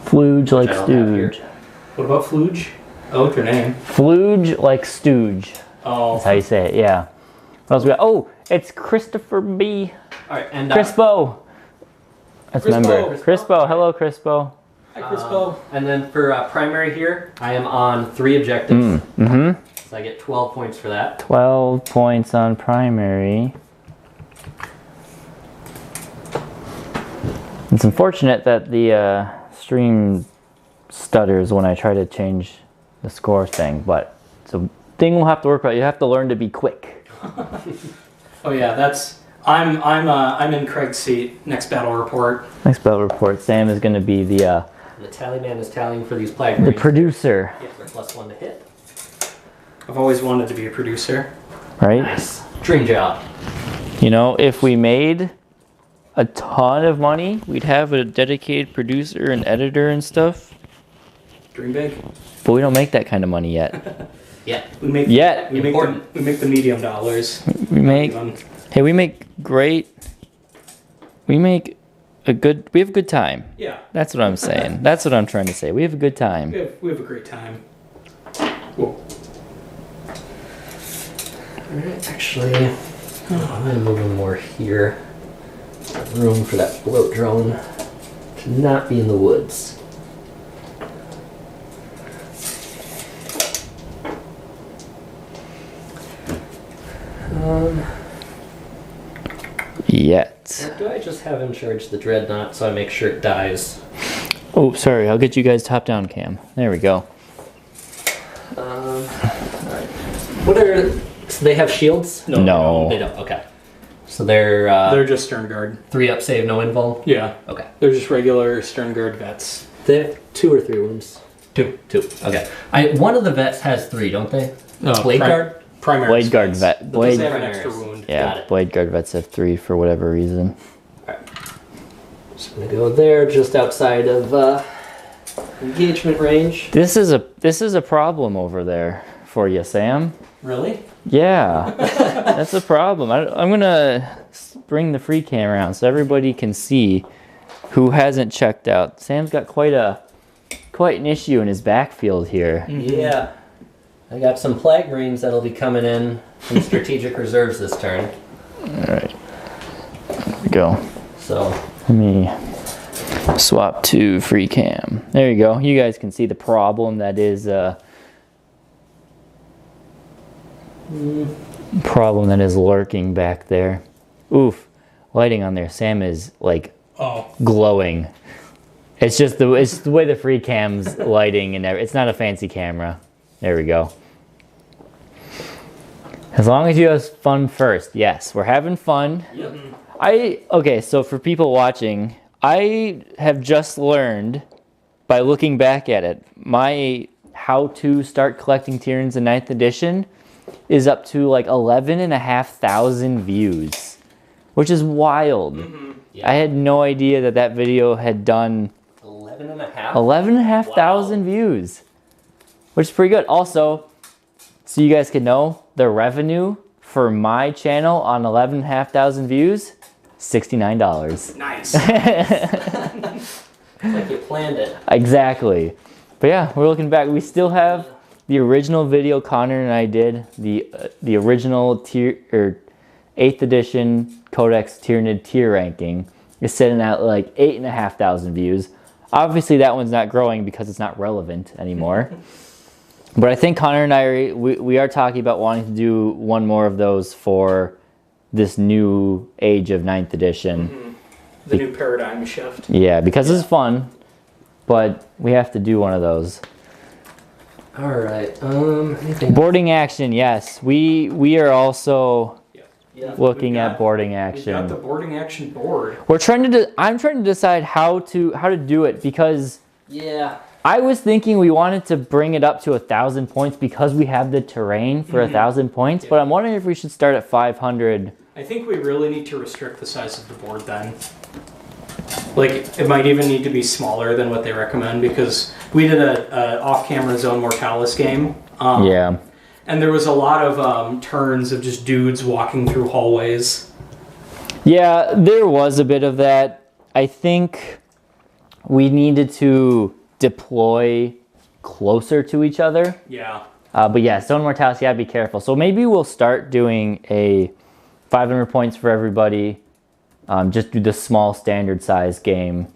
Flooge like I don't have here. stooge. What about Flooge? Oh, what's your name? Flooge like stooge. Oh. That's how you say it, yeah. What else we got? Oh, it's Christopher B. Alright, and Crispo. That's a member. Crispo. Crispo, hello Crispo. Hi, Crispo. and then for primary here, I am on 3 objectives. Mm-hmm. So I get 12 points for that. 12 points on primary. It's unfortunate that the stream stutters when I try to change the score thing, but it's a thing we'll have to work out. You have to learn to be quick. Oh yeah, that's. I'm in Craig's seat. Next battle report. Next battle report, Sam is going to be the The tally man is tallying for these plague the rings. producer, Yeah, for +1 to hit. I've always wanted to be a producer. right? Nice. Dream job. You know, if we made a ton of money, we'd have a dedicated producer and editor and stuff. Dream big. But we don't make that kind of money yet. Yeah. We make. Yet. We make the medium dollars. We make, Even. hey, we make great, we make a good, we have a good time. Yeah. That's what I'm saying. That's what I'm trying to say. We have a good time. We have a great time. Whoa. Alright, actually, I'm going to move them more here. Room for that float drone to not be in the woods. Yet. Or do I just have him charge the dreadnought so I make sure it dies? Oh, sorry. I'll get you guys top down cam. There we go. Alright. What are... So they have shields? No. They don't, okay. So they're They're just stern guard. 3 up save, no invul? Yeah. Okay. They're just regular stern guard vets. They have 2 or 3 wounds? 2. 2. Okay. One of the vets has 3, don't they? No, Blade guard? Primary. Blade guard vets. vet. But Blade. they have an Primaries. extra wound. Got Yeah, it. Blade guard vets have 3 for whatever reason. Alright. Just gonna go there, just outside of engagement range. This is a problem over there for you, Sam. Really? Yeah, that's a problem. I'm gonna bring the free cam around so everybody can see who hasn't checked out. Sam's got quite an issue in his backfield here. Yeah. I got some plague marines that'll be coming in from strategic reserves this turn. All right, there we go. So Let me swap to free cam. There you go. You guys can see the problem that is lurking back there. Oof, lighting on there. Sam is like glowing. It's just the way the free cam's lighting and it's not a fancy camera. There we go. As long as you have fun first. Yes, we're having fun. Yep. Okay, so for people watching, I have just learned by looking back at it, my how to start collecting Tyrants in 9th edition is up to like 11,500 views, which is wild. Yeah. I had no idea that video had done 11.5. 11,500 views, which is pretty good. Also, so you guys can know, the revenue for my channel on 11,500 views, $69. Nice. Like you planned it. Exactly. But yeah, we're looking back. We still have the original video Connor and I did, the original 8th edition Codex Tyranid tier ranking is sitting at like 8,500 views. Obviously that one's not growing because it's not relevant anymore. But I think Connor and I we are talking about wanting to do one more of those for this new age of 9th edition. The new paradigm shift. Yeah, because it's fun, but we have to do one of those. All right. Anything? Boarding action, yes. We are also Yeah. looking at boarding We got action. the boarding action board. We're trying to. I'm trying to decide how to do it because Yeah. I was thinking we wanted to bring it up to 1,000 points because we have the terrain for 1,000 points. But I'm wondering if we should start at 500. I think we really need to restrict the size of the board then. Like, it might even need to be smaller than what they recommend because we did a off-camera Zone Mortalis game Yeah. And there was a lot of turns of just dudes walking through hallways. Yeah, there was a bit of that. I think we needed to deploy closer to each other. Yeah. But yeah, Stone Mortality, you gotta be careful. So maybe we'll start doing a 500 points for everybody. Just do the small standard size game.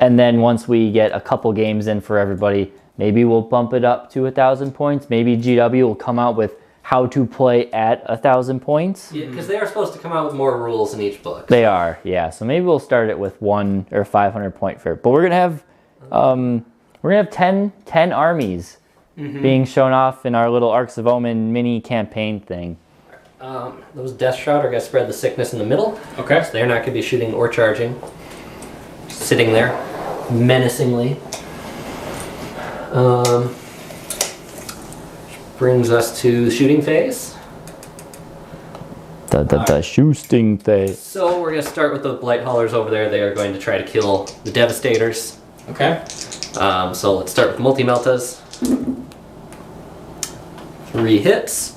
And then once we get a couple games in for everybody, maybe we'll bump it up to 1,000 points. Maybe GW will come out with how to play at 1,000 points. Yeah, because they are supposed to come out with more rules in each book. They are, yeah. So maybe we'll start it with 1 or 500 point fair. But we're gonna have 10 armies being shown off in our little Arcs of Omen mini campaign thing. Those Death Shroud are going to spread the sickness in the middle. Okay. So they're not going to be shooting or charging. Just sitting there menacingly. Brings us to the shooting phase. The shooting phase. So we're going to start with the Blight Haulers over there. They are going to try to kill the Devastators. Okay. So let's start with Multi-Meltas. 3 hits.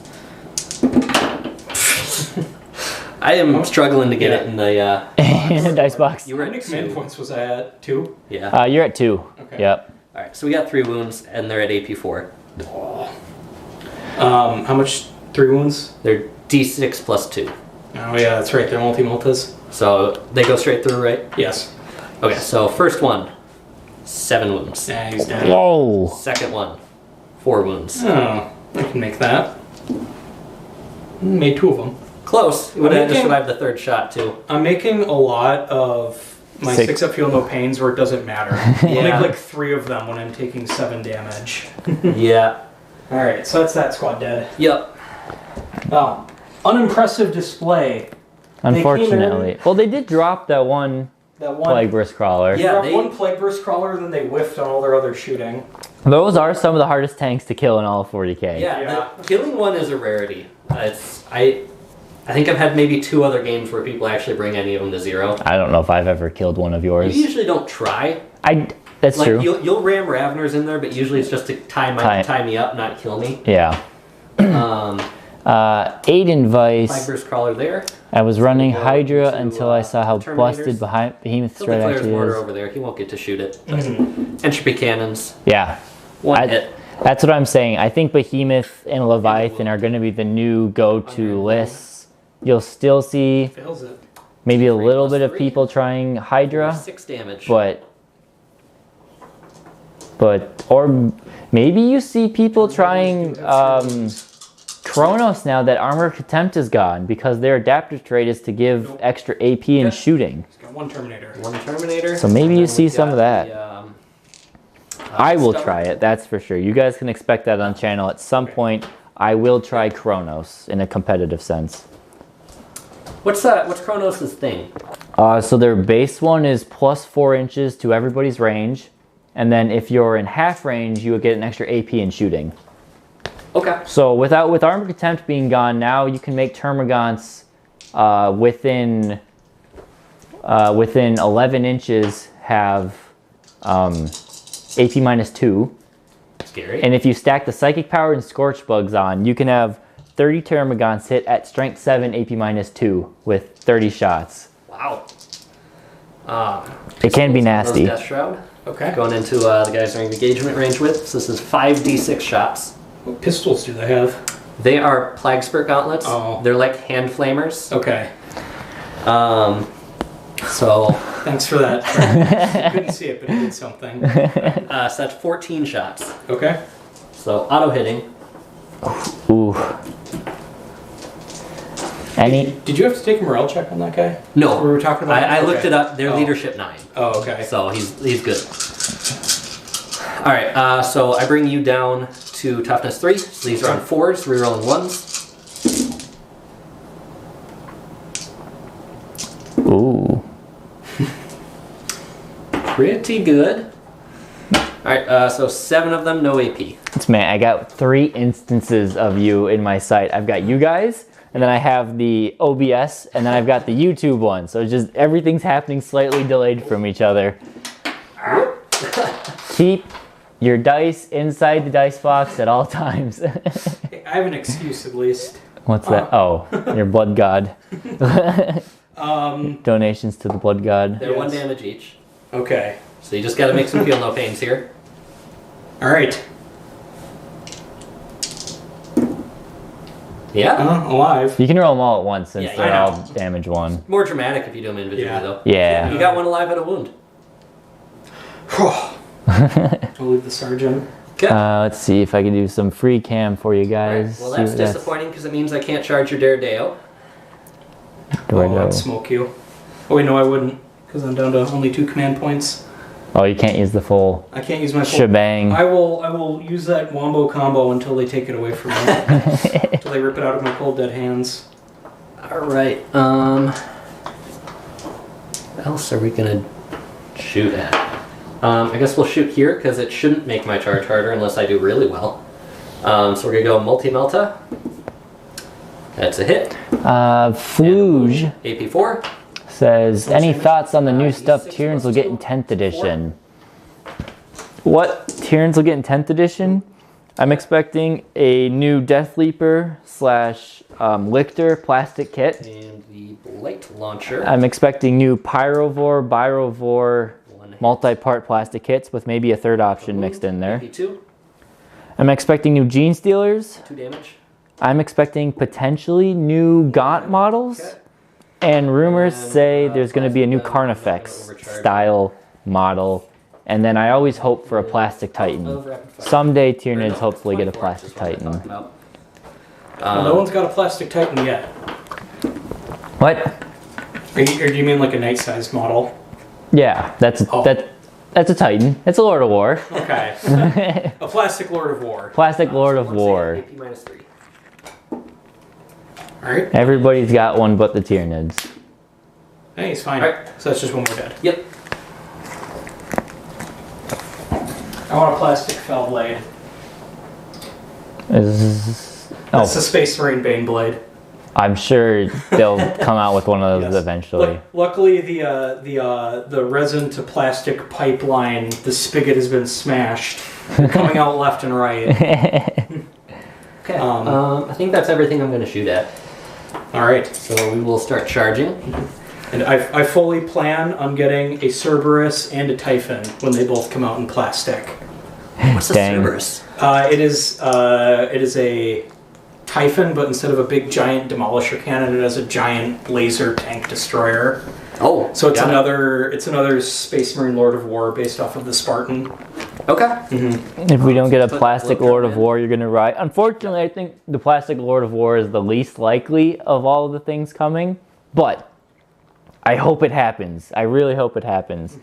I am struggling to get it in the dice box. You were How many at command 2. points was I at? 2? Yeah. You're at 2. Okay. Yep. Alright, so we got 3 wounds and they're at AP 4. How much? 3 wounds? They're D6 plus 2. Oh yeah, that's right. They're multi-multas. So they go straight through, right? Yes. Okay, so first one, 7 wounds. Yeah, he's dead. Whoa. Second one, 4 wounds. Oh, I can make that. Made 2 of them. Close. You would have had to making- survive the 3rd shot too. I'm making a lot of my 6 up feel no pains where it doesn't matter. I'll Yeah. make like 3 of them when I'm taking 7 damage. Yeah. Alright, so that's that squad dead. Yep. Unimpressive display. Unfortunately. Well, they did drop that one That one. Plague Burst Crawler. Yeah. Dropped they- one Plague Burst Crawler, then they whiffed on all their other shooting. Those are some of the hardest tanks to kill in all of 40k. Yeah, Yeah. the killing one is a rarity. I think I've had maybe 2 other games where people actually bring any of them to 0. I don't know if I've ever killed one of You yours. usually don't try. That's Like true. you'll ram Raveners in there, but usually it's just to tie me up, not kill me. Yeah. Um, Aiden Plague Vice. Burst Crawler there. I was running go Hydra to, until I saw how Terminators. busted Behemoth Kill Threat the Claire's actually Mortar is. over there. He won't get to shoot it. Entropy Cannons. Yeah. 1 hit. That's what I'm saying. I think Behemoth and Leviathan are going to be the new go-to lists. You'll still see Fails it. maybe a 3 little plus bit of 3. people trying Hydra, 6 damage. but or maybe you see people trying Kronos now that Armor Contempt is gone because their adaptive trait is to give extra AP and shooting. He's got 1 Terminator. 1 Terminator. So maybe And you then see we've some got of that. The, I will Stubborn. try it, that's for sure. You guys can expect that on channel at some point. I will try Kronos in a competitive sense. What's Kronos' thing? So their base one is plus 4 inches to everybody's range. And then if you're in half range, you would get an extra AP in shooting. Okay. So with Armor Contempt being gone, now you can make Termagants within 11 inches have AP minus 2. Scary. And if you stack the Psychic Power and Scorch Bugs on, you can have 30 Termagants hit at Strength 7 AP minus 2 with 30 shots. Wow. It can be Those nasty. Death Shroud. Okay. Going into the guys they're in engagement range with. So this is 5d6 shots. What pistols do they have? They are Plague Spirit Gauntlets. Oh. They're like hand flamers. Okay. So Thanks for that. I couldn't see it, but it did something. so that's 14 shots. Okay. So auto hitting. Ooh. Any? Did you have to take a morale check on that guy? No. We were talking about. I looked Okay. it up. They're Oh. leadership 9. Oh, okay. So he's good. All right. So I bring you down to toughness 3. So these are on 4s, rerolling 1s. Ooh. Pretty good. All right. So 7 of them, no AP. It's man, I got 3 instances of you in my site. I've got you guys, and then I have the OBS, and then I've got the YouTube one. So it's just everything's happening slightly delayed from each other. Keep your dice inside the dice box at all times. I have an excuse at least. What's that? Oh, your blood god. Donations to the blood god. They're 1 damage each. Okay. So you just got to make some feel no pains here. All right. Yeah. Alive. You can roll them all at once since Yeah, they're I all know. damage 1. More dramatic if you do them individually, Yeah. though. Yeah. You got one alive at a wound. I'll leave the sergeant. Okay. Let's see if I can do some free cam for you guys. Well, See that's what disappointing because it means I can't charge your Daredale. Do I Oh, know? I'd smoke you. Oh wait, no, I wouldn't, because I'm down to only 2 command points. Oh, you can't use the full I can't use my full. shebang. I will use that wombo combo until they take it away from me. Until they rip it out of my cold dead hands. All right. What else are we gonna shoot at? I guess we'll shoot here because it shouldn't make my charge harder unless I do really well. So we're gonna go multi-melta. That's a hit. Fluge AP4. says, any damage. thoughts on the new D6 stuff Tyrants will plus get in 2, 10th edition? What Tyrants will get in 10th edition? I'm expecting a new Death Leaper / Lictor plastic kit. And the Blight Launcher. I'm expecting new Pyrovore, Byrovore, One hit. multi-part plastic kits with maybe a third option mixed in there. AP2. I'm expecting new Gene Stealers. 2 damage. I'm expecting potentially new Gaunt models. Okay. And rumors And, say there's going to be a new plastic gun, I'm not gonna Carnifex overcharge. style model. And then I always hope for a plastic Titan. Of rapid fire. Someday Or no, Tyranids hopefully get a 24 plastic is what I Titan. talked about. Well, no one's got a plastic Titan yet. What? Or do you mean like a night-sized model? Yeah, that's Oh. that's a Titan. It's a Lord of War. Okay. A plastic Lord of War. Plastic Lord of One save, War. AP -3. Alright. Everybody's got one but the Tyranids. Hey, he's fine. Alright. So that's just one more dead. Yep. I want a plastic fell blade. That's the Space Marine Bane blade. I'm sure they'll come out with one of those Yes. eventually. Luckily, the resin to plastic pipeline, the spigot has been smashed. They're coming out left and right. Okay. Um, I think that's everything I'm going to shoot at. All right, So we will start charging. and I fully plan on getting a Cerberus and a Typhon when they both come out in plastic. What's a Dang. Cerberus? It is a Typhon, but instead of a big giant demolisher cannon, it has a giant laser tank destroyer. Oh, So it's got it. another Space Marine Lord of War based off of the Spartan. Okay. If we don't get a But plastic look, Lord of man. War, you're gonna ride. Unfortunately, I think the plastic Lord of War is the least likely of all of the things coming, but I hope it happens. I really hope it happens.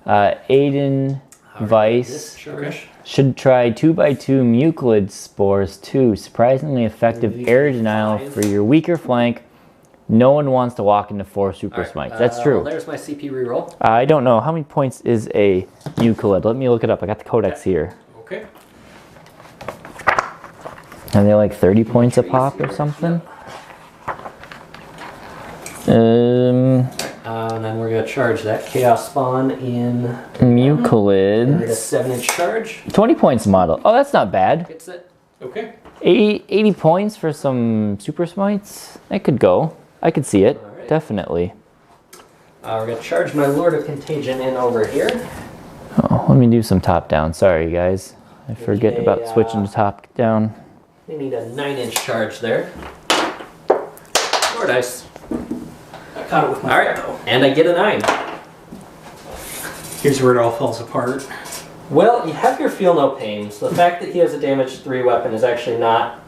Aiden Weiss Charge. should try 2x2 Mucilid Spores too. Surprisingly effective Maybe air denial 5. for your weaker flank. No one wants to walk into 4 super Alright, smites. That's true. Well, there's my CP reroll. I don't know. How many points is a Mucilid? Let me look it up. I got the codex here. Okay. Are they like 30 points a pop or something? And then we're going to charge that Chaos Spawn in with a Mucilid. 7-inch charge. 20 points a model. Oh, that's not bad. Gets it. Okay. 80 points for some super smites? That could go. I could see it. Alright. Definitely. We're going to charge my Lord of Contagion in over here. Oh, let me do some top down. Sorry, guys. I forget a, about switching to top down. We need a 9-inch charge there. More dice. I caught it with my Alright, foot, though. and I get a 9. Here's where it all falls apart. Well, you have your feel no pain, so the fact that he has a damage 3 weapon is actually not...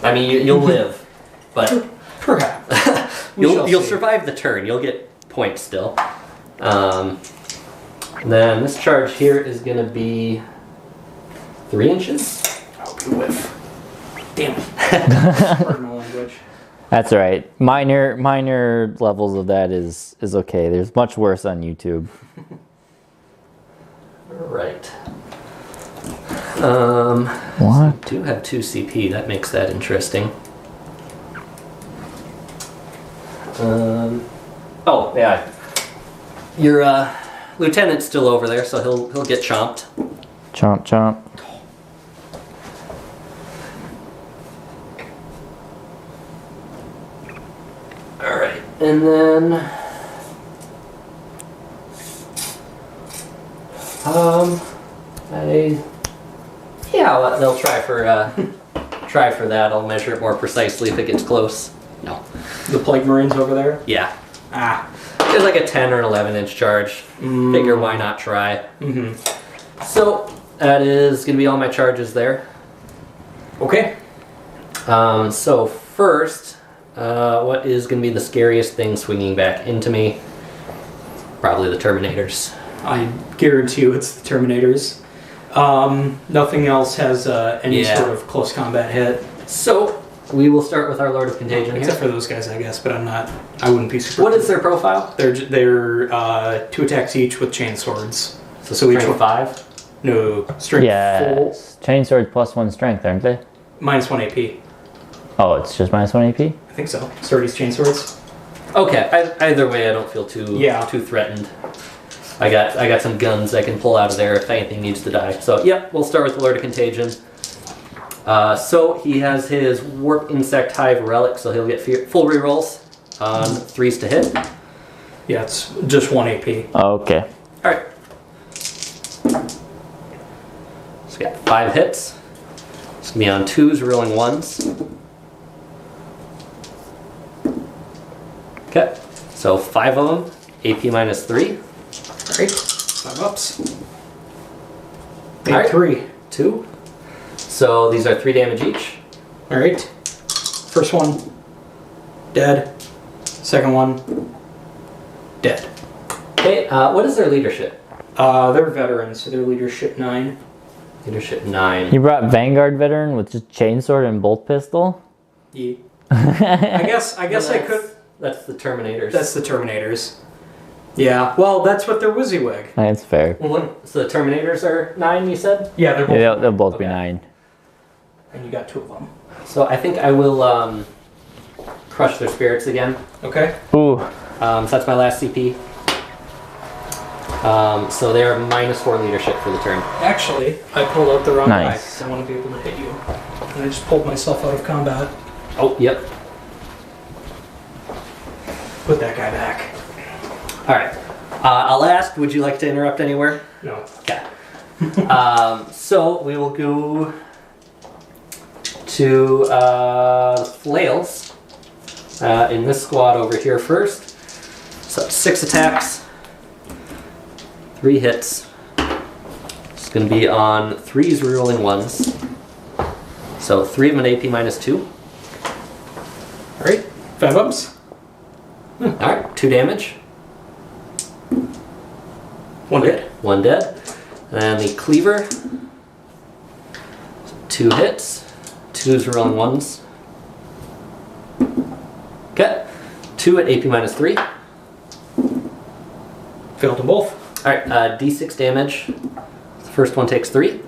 I mean, you'll live, but Perhaps. We shall you'll see. survive the turn. You'll get points still. Then this charge here is going to be 3 inches. I hope you whiff. Damn it. Pardon my language. That's all right. Minor levels of that is okay. There's much worse on YouTube. Right. What? Do have 2 CP. That makes that interesting. Oh yeah. Your Lieutenant's still over there, so he'll get chomped. Chomp, chomp. All right, and then they'll try for that. I'll measure it more precisely if it gets close. No. The Plague Marines over there? Yeah. Ah. It's like a 10 or an 11-inch charge. Figure why not try. So that is going to be all my charges there. Okay. So first, what is going to be the scariest thing swinging back into me? Probably the Terminators. I guarantee you it's the Terminators. Nothing else has any sort of close combat hit. So we will start with our Lord of Contagion here. Except for those guys, I guess, but I wouldn't be surprised. What is their profile? They're 2 attacks each with chain swords. So each with 5? No, strength Yeah. full. Chainsword +1 strength, aren't they? -1 AP. Oh, it's just -1 AP? I think so. Sturdy's chain swords. Okay. Either way, I don't feel too threatened. I got some guns I can pull out of there if anything needs to die. So yep, we'll start with the Lord of Contagion. So he has his Warp Insect Hive Relic, so he'll get full rerolls on 3s to hit. Yeah, it's just 1 AP. Okay. All right. So we got 5 hits. It's gonna be on 2s, rolling 1s. Okay. So 5 of them, AP -3. Alright, 5 ups. Big Alright. 3. 2. So these are 3 damage each. Alright. First one, dead. Second one, dead. Okay, what is their leadership? They're veterans, so they're leadership 9. Leadership 9. You brought Vanguard veteran with just chainsword and bolt pistol? Yeah. I guess I could. That's the Terminators. That's the Terminators. Yeah, well, that's what they're WYSIWYG. That's fair. So the Terminators are 9, you said? Yeah, they're both. Yeah, they'll both be Okay. 9. And you got 2 of them. So I think I will crush their spirits again. Okay. Ooh. So that's my last CP. So they are -4 leadership for the turn. Actually, I pulled out the wrong Nice. die because I want to be able to hit you. And I just pulled myself out of combat. Oh, yep. Put that guy back. All right. I'll ask, would you like to interrupt anywhere? No. Okay. So we will go to flails in this squad over here first. So 6 attacks, 3 hits. It's going to be on 3s rerolling 1s. So 3 of them at AP -2. Alright, 5 ups. Alright, 2 damage. 1 dead. 1 dead. And then the cleaver. 2 hits. 2s rolling 1s. Okay. 2 at AP -3. Failed them both. Alright, D6 damage. The first one takes 3.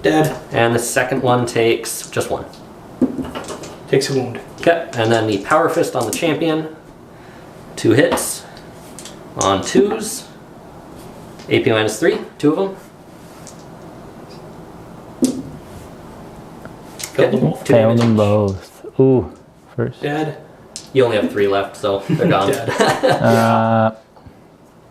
Dead. And the second one takes just 1. Takes a wound. Okay. And then the power fist on the champion. 2 hits. On 2s. AP -3. 2 of them. Failed them both. 2 Failed damage them each. both. Ooh. First. Dead. You only have 3 left, so they're gone. Dead. Uh,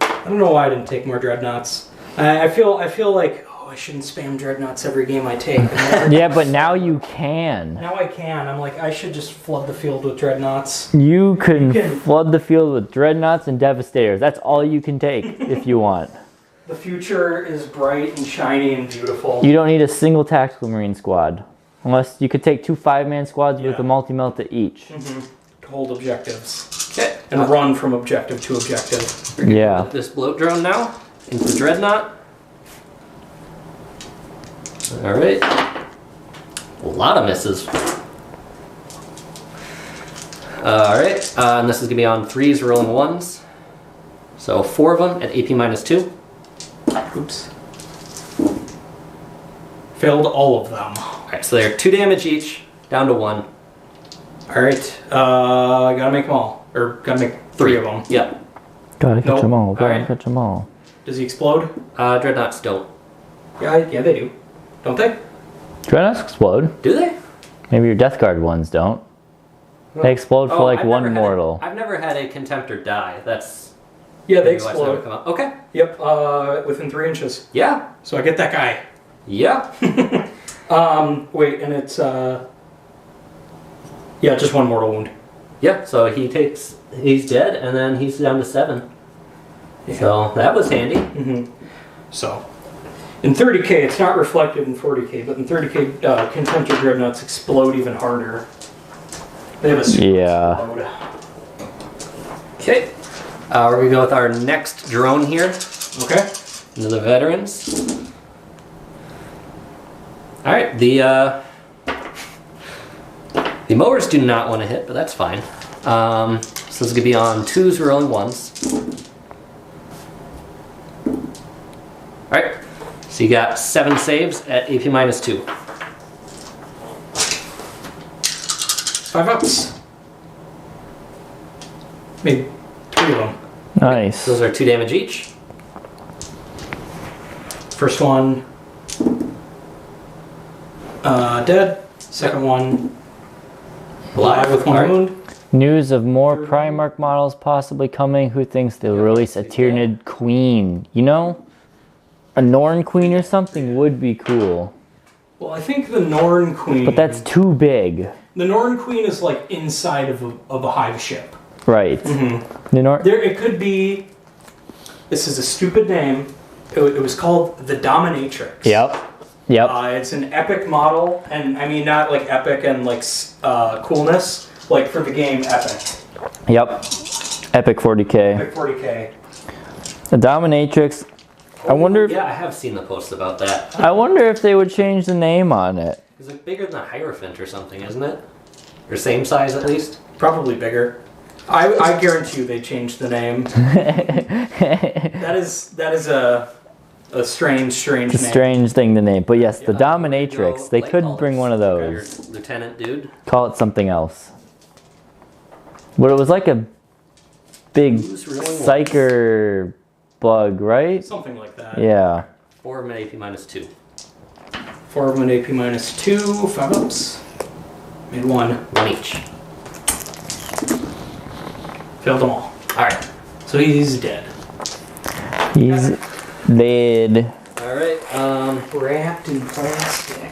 I don't know why I didn't take more dreadnoughts. I feel like, oh, I shouldn't spam dreadnoughts every game I take. yeah, but now you can. Now I can. I'm like, I should just flood the field with dreadnoughts. You can can- flood the field with dreadnoughts and devastators. That's all you can take if you want. The future is bright and shiny and beautiful. You don't need a single tactical marine squad. Unless you could take 2 5-man squads with Yeah. a multi-melt to each. To hold objectives. Okay. And run from objective to objective. Yeah. This bloat drone now into the dreadnought. All right. A lot of misses. All right. And this is gonna be on 3s rolling 1s. So 4 of them at AP -2. Oops. Failed all of them. All right. So they're 2 damage each, down to 1. Alright, gotta make them all. Or gotta make 3 of them. Yep. Gotta catch Nope. them all. Gotta Alright. catch them all. Does he explode? Dreadnoughts don't. Yeah, they do. Don't they? Dreadnoughts explode. Do they? Maybe your Death Guard ones don't. They explode for like I've one never had mortal. I've never had a Contemptor die. That's Yeah, they maybe why it's never explode. come out. Okay. Yep, within 3 inches. Yeah. So I get that guy. Yeah. Wait, and it's, yeah, just 1 mortal wound. Yeah. So he's dead, and then he's down to 7. Yeah. So that was handy. So, in 30k, it's not reflected in 40k, but in 30k, Contemptor Dreadnoughts explode even harder. They have a super Yeah. explode. Okay. We're gonna go with our next drone here. Okay. Into the veterans. All right. The mowers do not want to hit, but that's fine. So this is gonna be on 2s rolling 1s. All right. So you got 7 saves at AP -2. 5 ups. Maybe 3 of them. Nice. Those are 2 damage each. First one, dead. Second one, alive with 1 Alright. wound. News of more Primarch models possibly coming. Who thinks they'll release a Tyranid Queen? You know, a Norn Queen or something would be cool. Well, I think the Norn Queen. But that's too big. The Norn Queen is like inside of a hive ship. Right. The Norn. There, it could be. This is a stupid name. It was called the Dominatrix. Yep. Yep. It's an epic model, and I mean not like epic and like coolness, like for the game epic. Yep. Epic 40k. Epic 40k. The Dominatrix. I wonder if Yeah, I have seen the post about that. if they would change the name on it. It's like bigger than a Hierophant or something, isn't it? Or same size at least. Probably bigger. I guarantee you they changed the name. that is a strange It's a name. strange thing to name, but yes, the Yeah, Dominatrix. go They light could bulbs. bring one of Your those. Lieutenant dude. Call it something else. But it was like a big Who's really one? psyker bug, right? Something like that. Yeah. 4 of them at AP -2. 4 of them at AP -2, 5 ups. Made 1. 1 each. Failed them all. Alright. So he's dead. He's dead. Alright, Wrapped in plastic.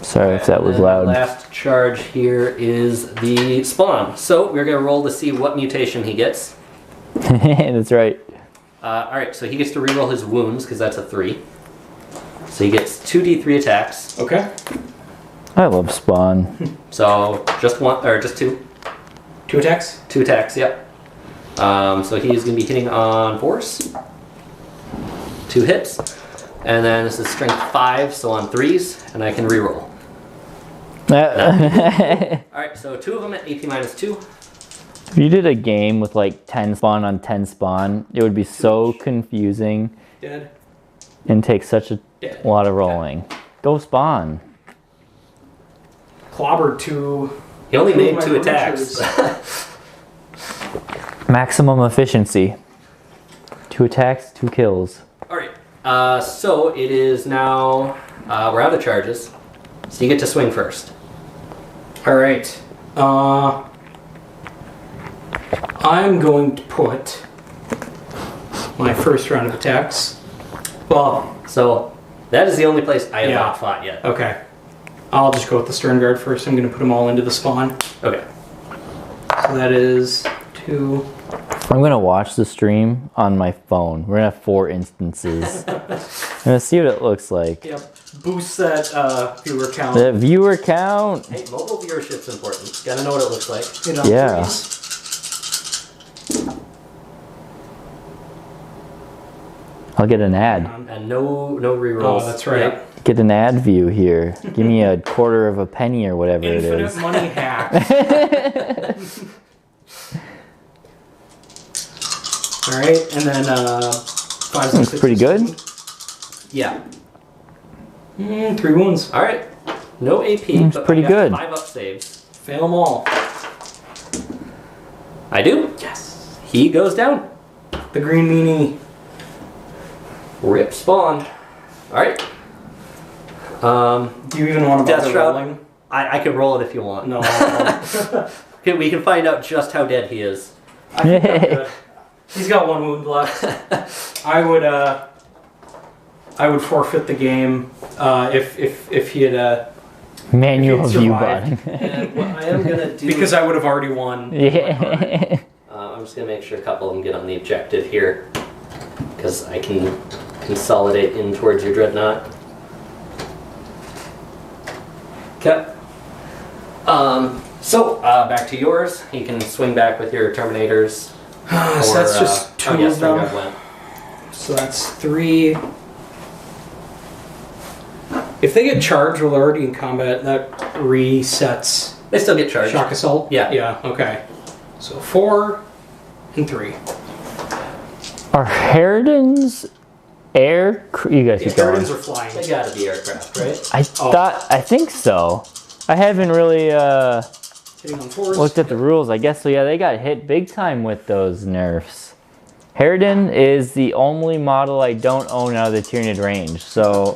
Sorry if that was and then loud. The last charge here is the spawn. So we're gonna roll to see what mutation he gets. That's right. Alright, so he gets to reroll his wounds because that's a 3. So he gets 2d3 attacks. Okay. I love Spawn. So just 1 or just 2. 2 attacks. 2 attacks, yep. So he's going to be hitting on force. 2 hits. And then this is strength 5, so on 3s, and I can reroll. Alright, so 2 of them at AP -2. If you did a game with like 10 spawn on 10 spawn, it would be so confusing Dead. and take such a Dead. lot of rolling. Go Spawn. Clobbered 2. He only Two of made my 2 attacks. creatures. Maximum efficiency. 2 attacks, 2 kills. Alright, so it is now, we're out of charges. So you get to swing first. Alright. I'm going to put my first round of attacks. Well, So that is the only place I have Yeah. not fought yet. okay. I'll just go with the Stern Guard first. I'm going to put them all into the spawn. Okay. So that is 2. I'm gonna watch the stream on my phone. We're gonna have 4 instances. I'm gonna see what it looks like. Yep. Boost that viewer count. The viewer count. Hey, mobile viewership's important. Gotta know what it looks like. You know, Yeah. please. I'll get an ad. And no rerolls. Oh, that's right. Yep. Get an ad view here. Give me a quarter of a penny or whatever it Infinite is. money hack. Alright, and then 5, 6, That's 6, pretty good. Yeah. 3 wounds. All right. No AP. That's but pretty I got good. 5 up saves. Fail them all. I do. Yes. He goes down. The green meanie. Rip spawn. Alright. Do you even want to Death bother Shroud? rolling? I can roll it if you want. No. Okay, we can find out just how dead he is. I think I'm good. He's got 1 wound left. I would forfeit the game if he had Manual If you'd view survived. button. And what I am gonna do because I would have already won. Yeah. I'm just gonna make sure a couple of them get on the objective here, because I can consolidate in towards your dreadnought. Okay. So back to yours. You can swing back with your Terminators. So that's just 2 yes, of them. Vanguard went. So that's 3. If they get charged while they're already in combat, that resets They still get charged. shock assault? Yeah. Yeah, okay. So 4 and 3. Are Harridan's air? You guys keep going. Gardens are flying. They gotta be aircraft, right? I think so. I haven't really Hitting on 4s. looked at the rules. I guess so. Yeah, they got hit big time with those nerfs. Harridan is the only model I don't own out of the Tyranid range, so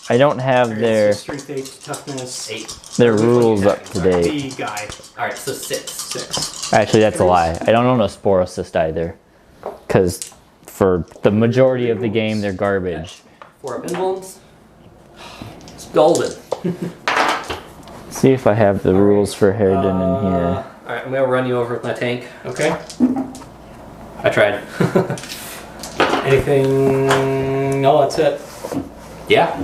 I don't have their Strength 8, toughness 8. their rules up to date. The guy. Alright, so 6. 6. Actually, that's a lie. I don't own a Spore Assist either, because for the majority of the game, they're garbage. 4 pinballs. It's golden. See if I have the rules for Harridan in here. Alright, I'm gonna run you over with my tank. Okay. I tried. Anything? No, that's it. Yeah.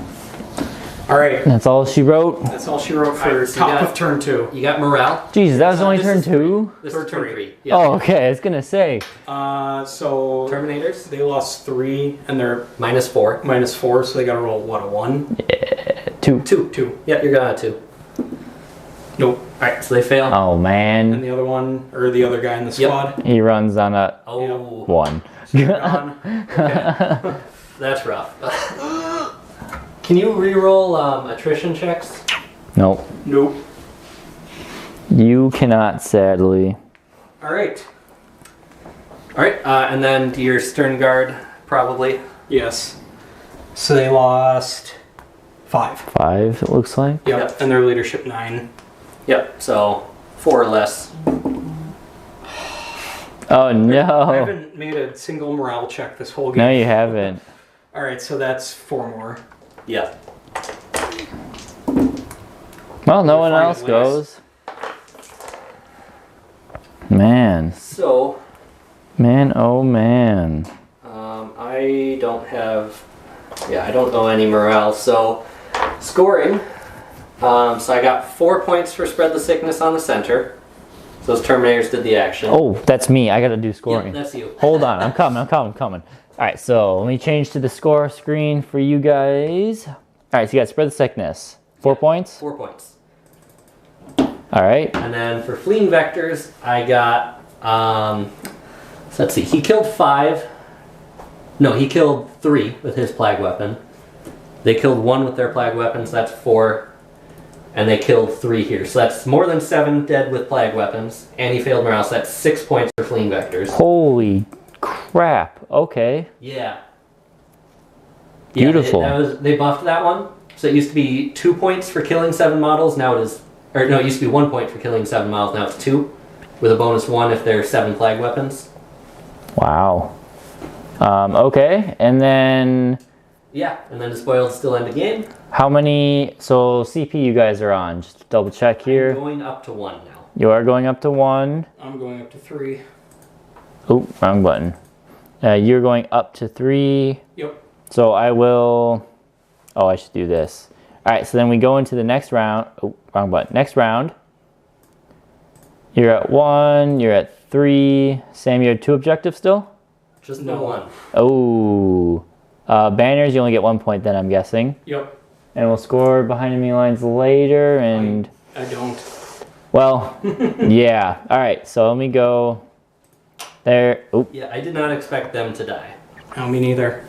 Alright. That's all she wrote. That's all she wrote for Alright, so you top got- of turn 2. You got morale. Jesus, that was only this turn is 2? This Third is turn three. 3. Yeah. Oh, okay. I was gonna say. So Terminators. they lost 3 and they're -4. -4, so they gotta roll what, a 1? 2. 2. Yeah, you're gonna 2. Nope. Alright, so they fail. Oh And man, the other one, or the other guy in the Yep. squad. he runs on a Oh, 1. They're gone. okay. That's rough. Can you re-roll attrition checks? Nope. Nope. You cannot, sadly. Alright. Alright, and then your stern guard, probably. Yes. So they lost 5. 5, it looks like. Yep. Yep. And their leadership 9. Yep, so 4 or less. Oh I no. haven't made a single morale check this whole game. No, you haven't. Alright, so that's 4 more. Yeah. Well, no one Fine, else at goes. Man. So, Man, oh man. I don't have, I don't know any morale. So, scoring. So I got 4 points for spread the sickness on the center. So those Terminators did the action. Oh, that's me. I gotta do yeah, scoring. that's you. Hold on, I'm coming. Alright, so let me change to the score screen for you guys. Alright, so you got spread the sickness. 4 points? 4 points. Alright. And then for fleeing vectors, I got, so let's see, he killed 5. No, he killed 3 with his plague weapon. They killed 1 with their plague weapons, that's 4. And they killed 3 here. So that's more than 7 dead with plague weapons. And he failed morale, so that's 6 points for fleeing vectors. Holy crap. Okay. Yeah. Beautiful. They buffed that one. So it used to be 2 points for killing 7 models, now it is, or no, it used to be 1 point for killing 7 models, now it's 2. With a bonus 1 if they're 7 plague weapons. Wow. Okay, and then Yeah, and then despoiled still end the game. how many, so CP you guys are on? Just double check I'm here. going up to 1 now. You are going up to 1. I'm going up to 3. Oh, wrong button. You're going up to 3. Yep. So I will, oh, I should do this. All right, so then we go into the next round. Oh, wrong button. Next round. You're at 1, you're at 3. Sam, you had 2 objectives still? Just No. the 1. Oh. Banners, you only get 1 point then, I'm guessing. Yep. And we'll score behind enemy lines later, and, I don't. well, yeah. All right, so let me go there. Oh, Yeah, I did not expect them to die. No, me neither.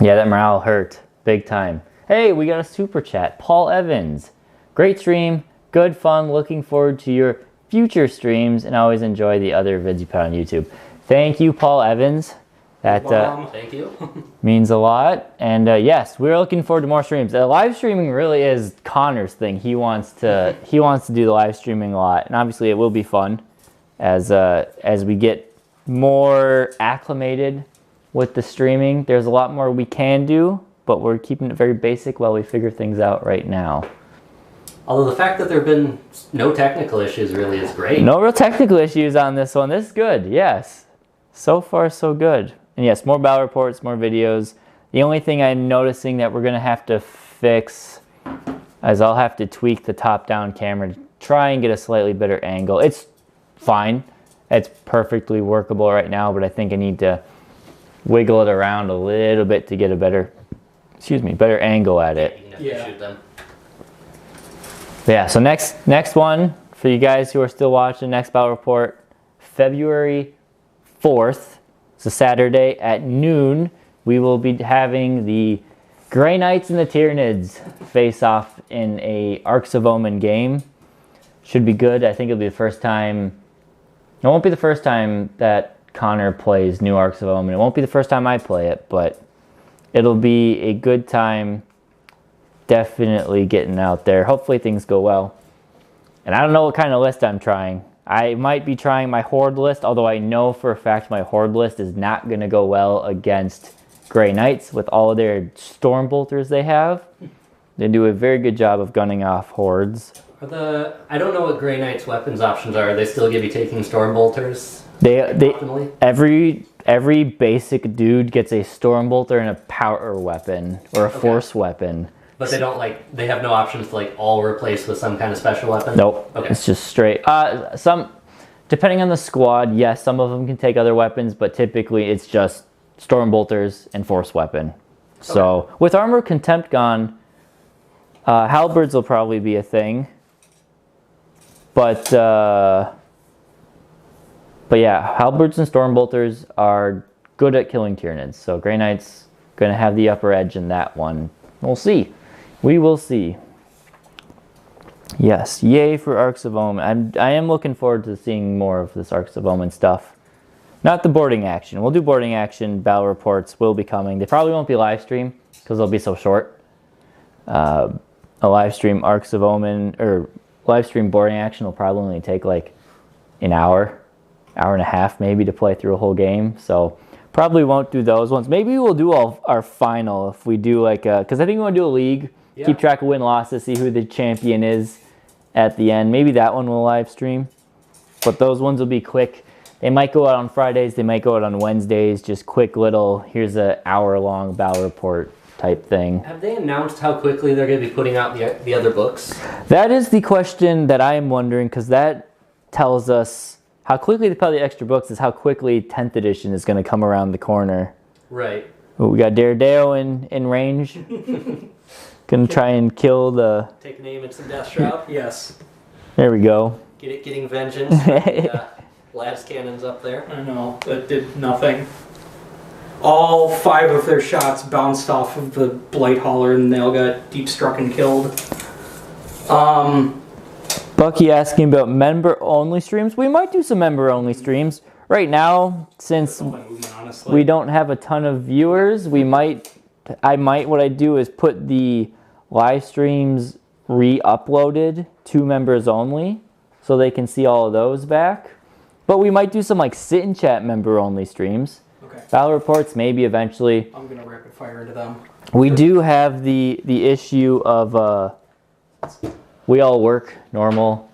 yeah, that morale hurt big time. Hey, we got a super chat. Paul Evans. Great stream, good fun, looking forward to your future streams, and always enjoy the other vids you put on YouTube. Thank you, Paul Evans. That Thank you. means a lot. And yes, we're looking forward to more streams. Live streaming really is Connor's thing. He wants to do the live streaming a lot, and obviously it will be fun as we get more acclimated with the streaming. There's a lot more we can do, but we're keeping it very basic while we figure things out right now. Although the fact that there have been no technical issues really is great. No real technical issues on this one. This is good. Yes, so far so good. And yes, more battle reports, more videos. The only thing I'm noticing that we're going to have to fix is I'll have to tweak the top-down camera to try and get a slightly better angle. It's fine. It's perfectly workable right now, but I think I need to wiggle it around a little bit to get a better angle at it. You can definitely shoot them. Yeah, so next one, for you guys who are still watching, next battle report, February 4th. It's a Saturday at noon. We will be having the Grey Knights and the Tyranids face off in a Arcs of Omen game. Should be good. I think it'll be the first time. It won't be the first time that Connor plays new Arcs of Omen. It won't be the first time I play it, but it'll be a good time. Definitely getting out there. Hopefully things go well. And I don't know what kind of list I'm trying. I might be trying my Horde list, although I know for a fact my Horde list is not going to go well against Grey Knights with all of their Storm Bolters they have. They do a very good job of gunning off Hordes. I don't know what Grey Knight's weapons options are. Are they still going to be taking Storm Bolters? They every basic dude gets a Storm Bolter and a power weapon or a force weapon. But they have no options to all replace with some kind of special weapon? Nope. Okay. It's just straight. Depending on the squad, yes, some of them can take other weapons, but typically it's just Storm Bolters and force weapon. So with Armor Contempt gone, halberds will probably be a thing. But yeah, halberds and Storm Bolters are good at killing Tyranids. So Grey Knight's going to have the upper edge in that one. We'll see. We will see. Yes, yay for Arcs of Omen. I am looking forward to seeing more of this Arcs of Omen stuff. Not the boarding action. We'll do boarding action. Battle reports will be coming. They probably won't be live stream because they'll be so short. A live stream Arcs of Omen or live stream boarding action will probably only take like an hour and a half maybe to play through a whole game. So probably won't do those ones. Maybe we'll do our final if we do because I think we want to do a league. Yeah. Keep track of win-losses, see who the champion is at the end. Maybe that one will live stream. But those ones will be quick. They might go out on Fridays. They might go out on Wednesdays. Just quick little, here's an hour-long battle report type thing. Have they announced how quickly they're going to be putting out the other books? That is the question that I am wondering, because that tells us how quickly they put out the extra books is how quickly 10th edition is going to come around the corner. Right. Ooh, we got Daredale in range. Gonna try and kill the... Take an aim at some Death Shroud? Yes. There we go. Getting vengeance. Las cannons up there. I know, that did nothing. All 5 of their shots bounced off of the Blight Hauler and they all got deep struck and killed. Bucky asking about member-only streams. We might do some member-only streams. Right now, since we don't have a ton of viewers, what I do is put the live streams re-uploaded to members only so they can see all of those back. But we might do some sit and chat member-only streams. Okay. Battle reports, maybe eventually. I'm going to rapid fire into them. We do have the issue of we all work normal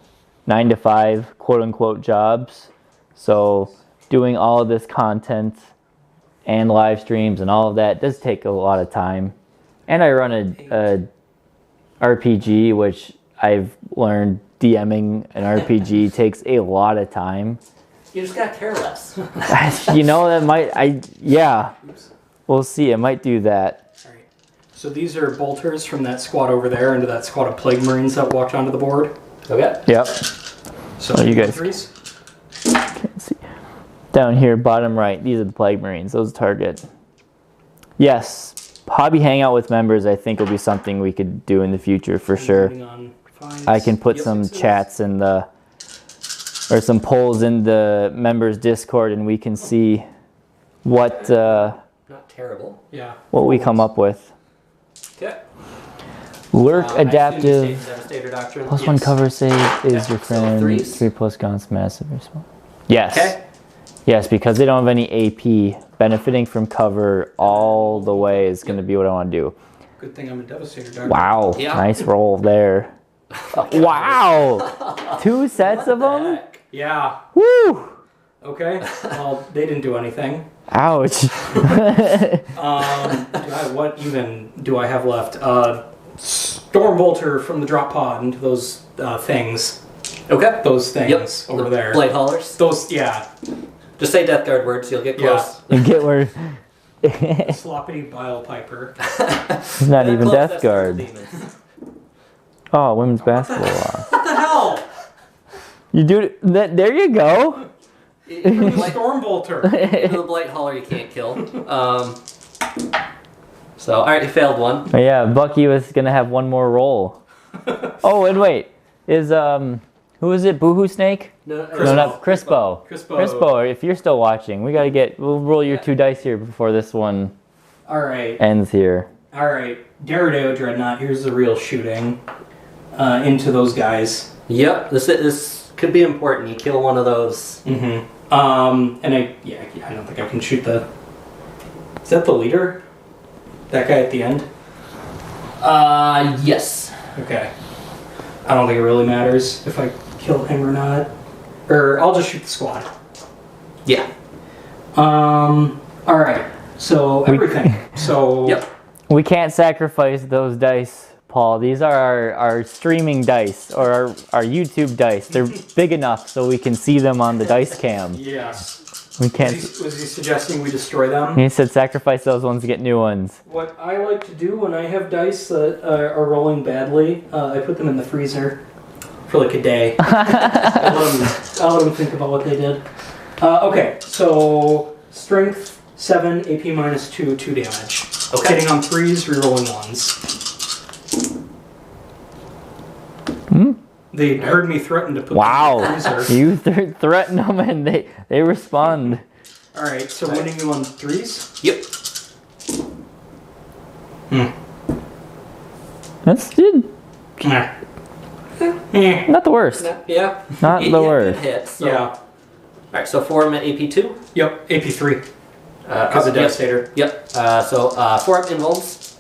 9 to 5 quote-unquote jobs. So doing all of this content and live streams and all of that does take a lot of time. And I run a RPG, which I've learned DMing an RPG takes a lot of time. You just gotta care less. That might, yeah. We'll see, I might do that. All right. So these are bolters from that squad over there into that squad of Plague Marines that walked onto the board. Okay. Yep. So you guys threes. Can't see. Down here, bottom right, these are the Plague Marines, those target. Yes, hobby hangout with members I think will be something we could do in the future for sure. I can put some chats in the or some polls in the members Discord, and we can see what Not terrible. Yeah. what we come up with. Okay. Lurk I assume you adaptive. saved Devastator Doctrine. Plus 1 cover save is your So friend. threes? 3 plus guns, massive response. Yes. Okay. Yes, because they don't have any AP. Benefiting from cover all the way is going to be what I want to do. Good thing I'm a Devastator Doctor. Wow. Yeah. Nice roll there. Wow. 2 sets of them? Yeah. Woo. Okay. Well, they didn't do anything. Ouch. What even do I have left? Stormbolter from the drop pod into those things. Okay. Those things over the there. Blade haulers. Those, yeah. Just say Death Guard words, you'll get Yeah. close. You get where Sloppity Bile Piper. it's not even Close, Death that's Guard. the demons. Oh, women's basketball. What the hell? You do that. There you go. Stormbolter. Into the Blight Hauler you can't kill. So, alright, you failed one. Oh, yeah, Bucky was gonna have one more roll. Oh, and wait, is who is it? Boohoo Snake? No, No, not Crispo. Crispo. If you're still watching, we gotta get. We'll roll your 2 dice here before this one Alright. ends here. Alright. Daredevil Dreadnought. Here's the real shooting. Into those guys. Yep, this could be important. You kill one of those. And I don't think I can shoot the... Is that the leader? That guy at the end? Yes. Okay. I don't think it really matters if I kill him or not. Or I'll just shoot the squad. Yeah. Alright. So everything. So Yep. We can't sacrifice those dice, Paul. These are our streaming dice or our YouTube dice. They're big enough so we can see them on the dice cam. Yes. We can't. Was he suggesting we destroy them? He said sacrifice those ones to get new ones. What I like to do when I have dice that are rolling badly, I put them in the freezer for like a day. I'll let them think about what they did. Okay, so strength 7, AP -2, 2 damage. Okay. Hitting on 3s, rerolling 1s. They heard me threaten to put them in the Wow, freezer. you threaten them and they respond. Alright, so winning you on 3s? Yep. That's good. Not the worst. Yeah. Not the worst. Hit, so. Yeah. Alright, so 4 I'm at AP2. Yep, AP3. Because of Devastator. Yep. So 4 up invulns.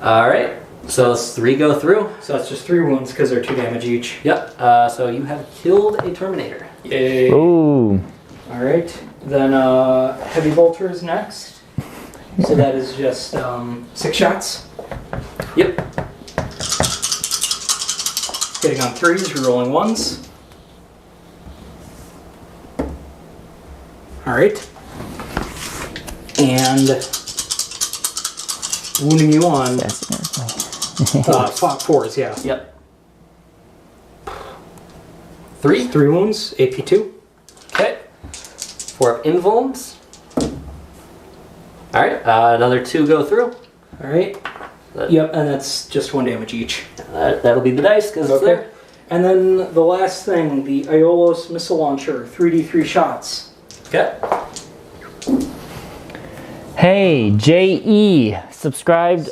Alright. So 3 go through. So that's just 3 wounds because they're 2 damage each. Yep. So you have killed a Terminator. Yay. Ooh. Alright, then Heavy Bolter is next. So that is just 6 shots. Yep. Hitting on 3s, rerolling 1s. Alright. And wounding you on 4s, yeah. Yep. 3. 3 wounds, AP2. Okay. 4 up invulns. Alright, another 2 go through. Alright. Yep, and that's just 1 damage each. That'll be the dice, because it's there. And then the last thing, the Aiolos Missile Launcher, 3d3 shots. Okay. Hey, JE subscribed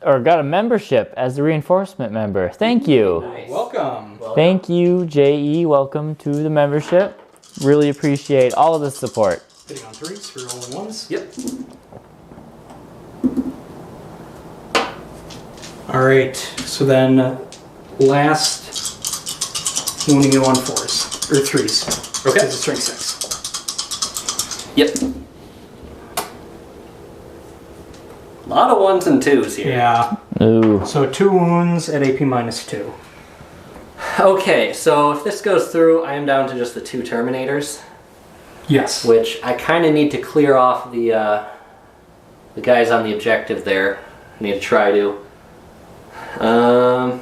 or got a membership as a reinforcement member. Thank you. Nice. Welcome. Thank you, JE. Welcome to the membership. Really appreciate all of the support. Hitting on 3s, rerolling 1s. Yep. Alright, so then last wounding you on 4s, or 3s. Okay. Because it's strength 6. Yep. A lot of 1s and 2s here. Yeah. Ooh. So 2 wounds at AP -2. Okay, so if this goes through, I am down to just the 2 Terminators, Yes. which I kind of need to clear off the guys on the objective there. I need to try to. I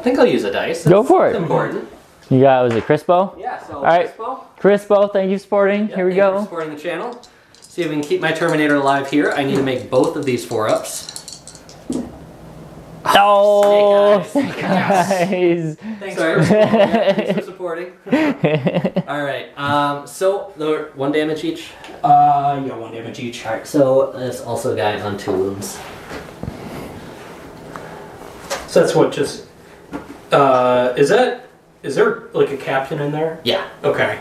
think I'll use a dice. Go for it. It's important. You got, was it Crispo? Yeah, so All right. Crispo, thank you for supporting. Yeah, Here we thank you go. for supporting the channel. See if we can keep my Terminator alive here. I need to make both of these 4-ups. Oh, Snake snake eyes. Thanks for supporting. All right. So the 1 damage each. Yeah, 1 damage each. All right. So there's also a guy on 2 wounds. So that's what just. Is there like a captain in there? Yeah. Okay.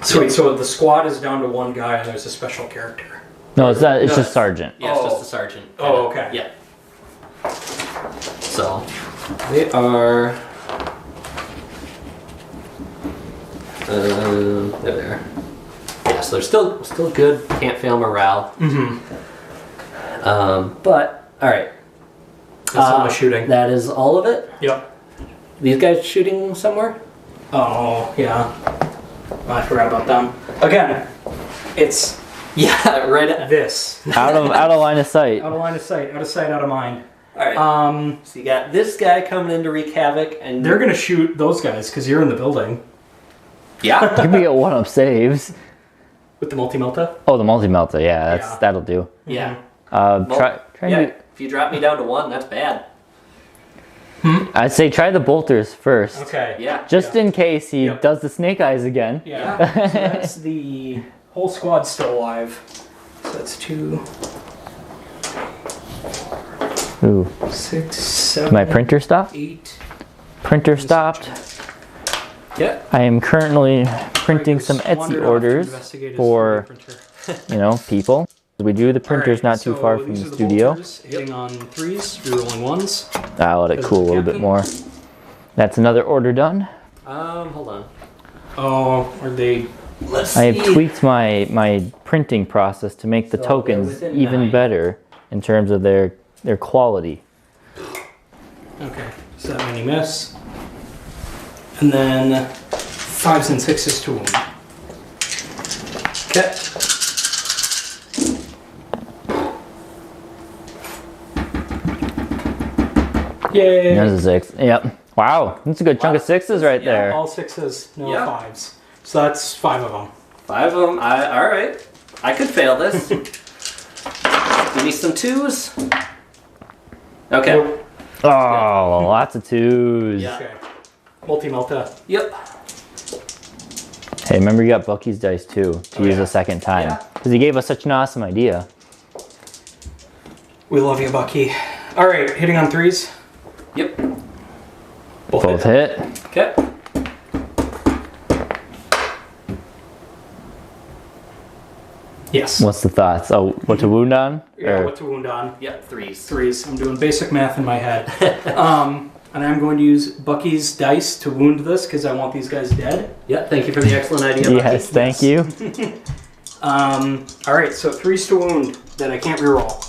Sweet. So the squad is down to 1 guy, and there's a special character. No, it's not. It's No, just sergeant. Yeah, it's Oh. just a sergeant. Oh, okay. Yeah. So they are. There they are. Yeah, so they're still good. Can't fail morale. Mm-hmm. But all right. That's all the shooting. That is all of it. Yep. These guys shooting somewhere. Oh, yeah. I forgot about them. Again, it's Yeah, right. At, this. Out of line of sight. Out of line of sight, out of mind. all right. So you got this guy coming in to wreak havoc, and They're gonna shoot those guys because you're in the building yeah. You can get 1-up saves. with the multi-melta. Oh, the multi-melter. Yeah, Yeah. that'll do. Yeah. Try Yeah. and If you drop me down to 1, that's bad. I'd say try the bolters first. Okay. Yeah. Just in case he Yep. does the snake eyes again. Yeah. So that's the whole squad's still alive. So that's 2, Ooh. 6, 7, My printer stopped? 8. Printer stopped. Yeah. I am currently printing some Etsy orders for, people. We do the printers not too far from the studio. Hitting on 3s, rerolling 1s. I'll let it cool a little bit more. That's another order done. Hold on. Oh, are they? Let's I have see. tweaked my printing process to make the So they're tokens within even 9. better in terms of their quality. Okay, so that many miss. And then 5s and 6s to wound. Okay. Yay! There's a 6. Yep. Wow, that's a good chunk of 6s right Yeah, there. all 6s, no Yeah. 5s. So that's 5 of them. 5 of them. All right. I could fail this. Give me some 2s. Okay. Nope. Oh, lots of 2s. Yeah. Okay. Multi-melta. Yep. Hey, remember you got Bucky's dice too to use yeah. a second time. Yeah. Because he gave us such an awesome idea. We love you, Bucky. All right, hitting on 3s. Yep. Both hit. Okay. Yes. What's the thoughts? Oh, what to wound on? Yeah, Or- what to wound on? Yep. 3s. 3s. I'm doing basic math in my head. And I'm going to use Bucky's dice to wound this because I want these guys dead. Yep. Thank you for the excellent idea. Yes, thank you. All right, so 3s to wound that I can't reroll.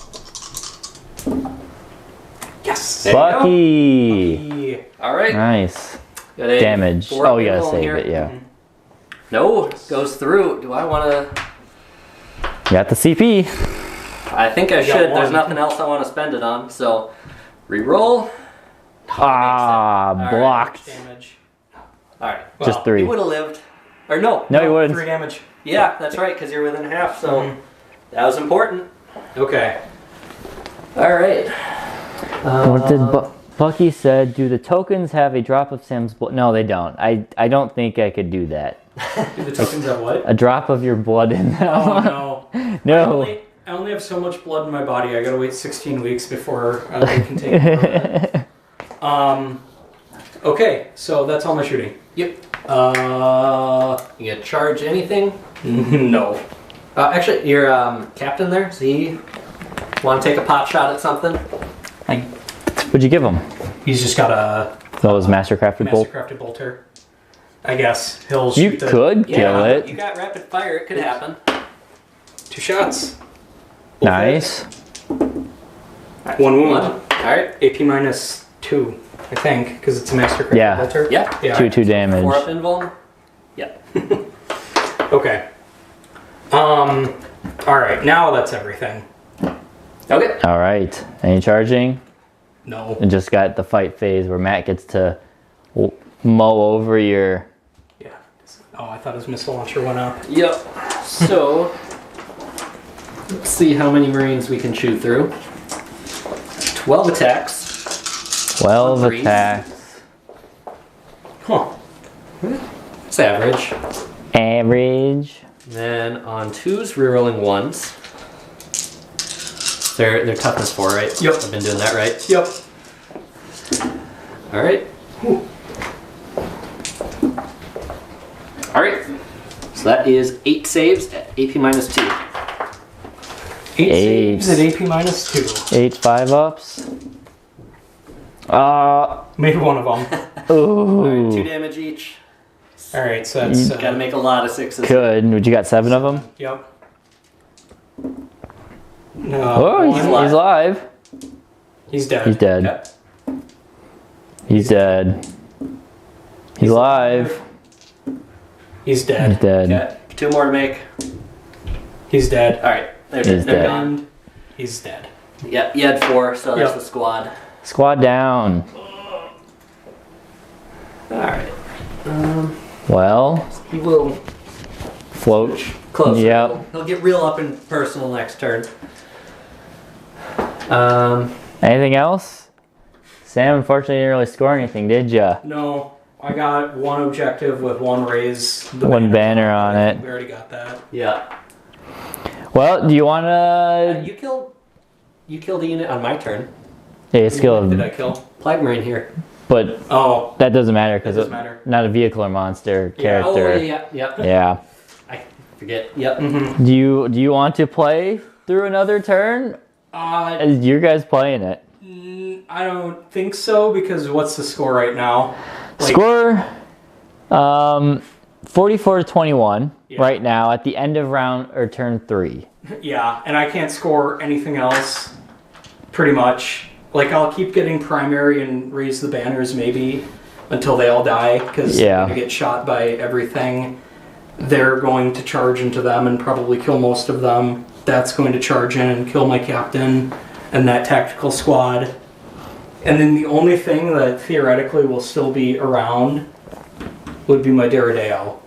Yes. There you go. Bucky! Yeah. All right. Nice. Got a Damage. 4 Oh, you gotta people in save here. it, yeah. No, goes through. Do I want to? You got the CP. I think I You got should. There's one. nothing else I want to spend it on. So, reroll. Ah, All right. blocked. Damage. All right. Well, Just 3. You would have lived. Or no. No, you wouldn't. 3 damage. Yeah, that's right, because you're within half. So Mhm. that was important. Okay. All right. What did Bucky said? Do the tokens have a drop of Sam's blood? No, they don't. I don't think I could do that. Do the tokens have what? A drop of your blood in them. Oh, no. No. I only have so much blood in my body. I gotta wait 16 weeks before they can take it. Okay, so that's all my shooting. Yep. You gonna charge anything? No. Actually, your captain there. Does he want to take a pot shot at something? What'd you give him? He's just got a That was Mastercrafted bolt. mastercrafted bolter. I guess he'll You shoot could kill You it. got rapid fire. It could happen. 2 shots. Nice. 1 wound. One. All right. AP minus 2, I think, because it's a mastercrafted Yeah. bolter. Yeah. Yeah. 2 damage. 4 up invuln. Yeah. Okay. All right. Now that's everything. Okay. All right. Any charging? No. And just got the fight phase where Matt gets to mow over your. Yeah. Oh, I thought his missile launcher went up. Yep. So let's see how many Marines we can chew through. 12 attacks. 12 Threes. attacks. Huh. It's average. Average. Then on 2s, rerolling 1s. They're toughness 4, right? Yep. I've been doing that right. Yep. All right. All right. So that is 8 saves at AP minus 2. 8 Eight. saves at AP minus 2. 8 5-ups. Made one of them. All right, 2 Ooh. damage each. All right, so that's Got to make a lot of 6s. Good. Would you got 7 of them? Yep. Oh, he's alive. He's dead. He's dead. Yep. He's dead. He's alive. He's dead. He's dead. Okay. 2 more to make. He's dead. All right. They're He's dead. gone. He's dead. Yeah, you had 4, so that's Yep. the squad. Squad down. All right. Well, He will float. close. Yep. He'll get real up and personal next turn. Anything else? Sam, unfortunately, didn't really score anything, did ya? No, I got 1 objective with 1 raise. The One banner on it. We already got that. Yeah. Well, do you want to... You killed a unit on my turn. Yeah, skill Did I of... kill? Plague Marine here. But Oh, that doesn't matter because doesn't matter. not a vehicle or monster Yeah. Oh character. yeah, yep. Yeah. I forget. Yep. Do you want to play through another turn? You guys playing it. I don't think so because what's the score right now? Like, Score 44 to 21 Yeah. right now at the end of round or turn 3. Yeah, and I can't score anything else. Pretty much. Like I'll keep getting primary and raise the banners maybe until they all die because Yeah. I'm gonna get shot by everything. They're going to charge into them and probably kill most of them. That's going to charge in and kill my captain and that tactical squad. And then the only thing that theoretically will still be around would be my Deredeo.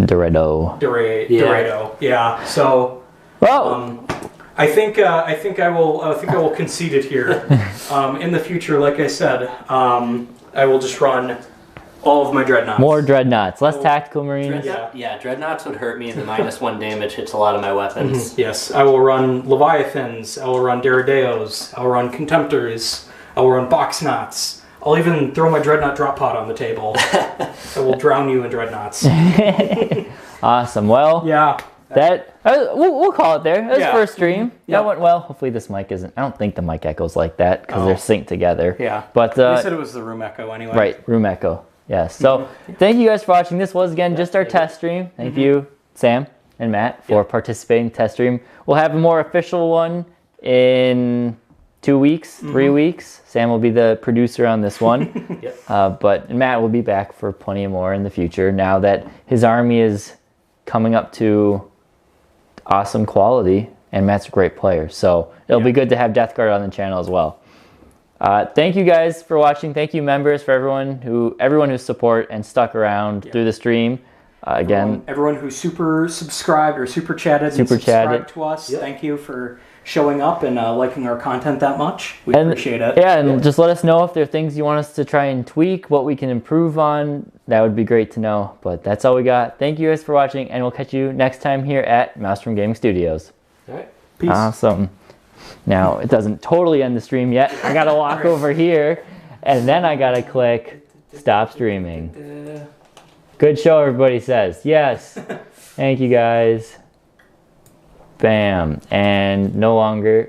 Dorado. Dorado. Yeah. So Well, I think I will concede it here. In the future, like I said, I will just run all of my dreadnoughts. more dreadnoughts, less tactical marines. Yeah. Dreadnoughts would hurt me. The -1 damage hits a lot of my weapons. Yes, I will run Leviathans. I will run Deredeos. I will run Contemptors. I will run Boxknots. I'll even throw my dreadnought drop pod on the table. I will drown you in dreadnoughts. Awesome. Well, Yeah. that we'll call it there. That was Yeah. first stream. Yeah. That went well. Hopefully this mic isn't. I don't think the mic echoes like that because they're synced together. Yeah. But They said it was the room echo anyway. right, room echo. Yes. So thank you guys for watching. This was again just our test stream. Thank you, Sam and Matt, for participating in the test stream. We'll have a more official one in 2 weeks, 3 weeks. Sam will be the producer on this one. Yep. But Matt will be back for plenty more in the future now that his army is coming up to awesome quality and Matt's a great player. So it'll be good to have Death Guard on the channel as well. Thank you guys for watching. Thank you members for everyone who support and stuck around through the stream. Again, Everyone who super subscribed or super chatted and subscribed to us, thank you for showing up and liking our content that much. We appreciate it. Yeah, and just let us know if there are things you want us to try and tweak, what we can improve on. That would be great to know. But that's all we got. Thank you guys for watching, and we'll catch you next time here at Maelstrom Gaming Studios. All right. Peace. Awesome. Now, it doesn't totally end the stream yet. I gotta walk over here, and then I gotta click stop streaming. Good show, everybody says. Yes. Thank you, guys. Bam. And no longer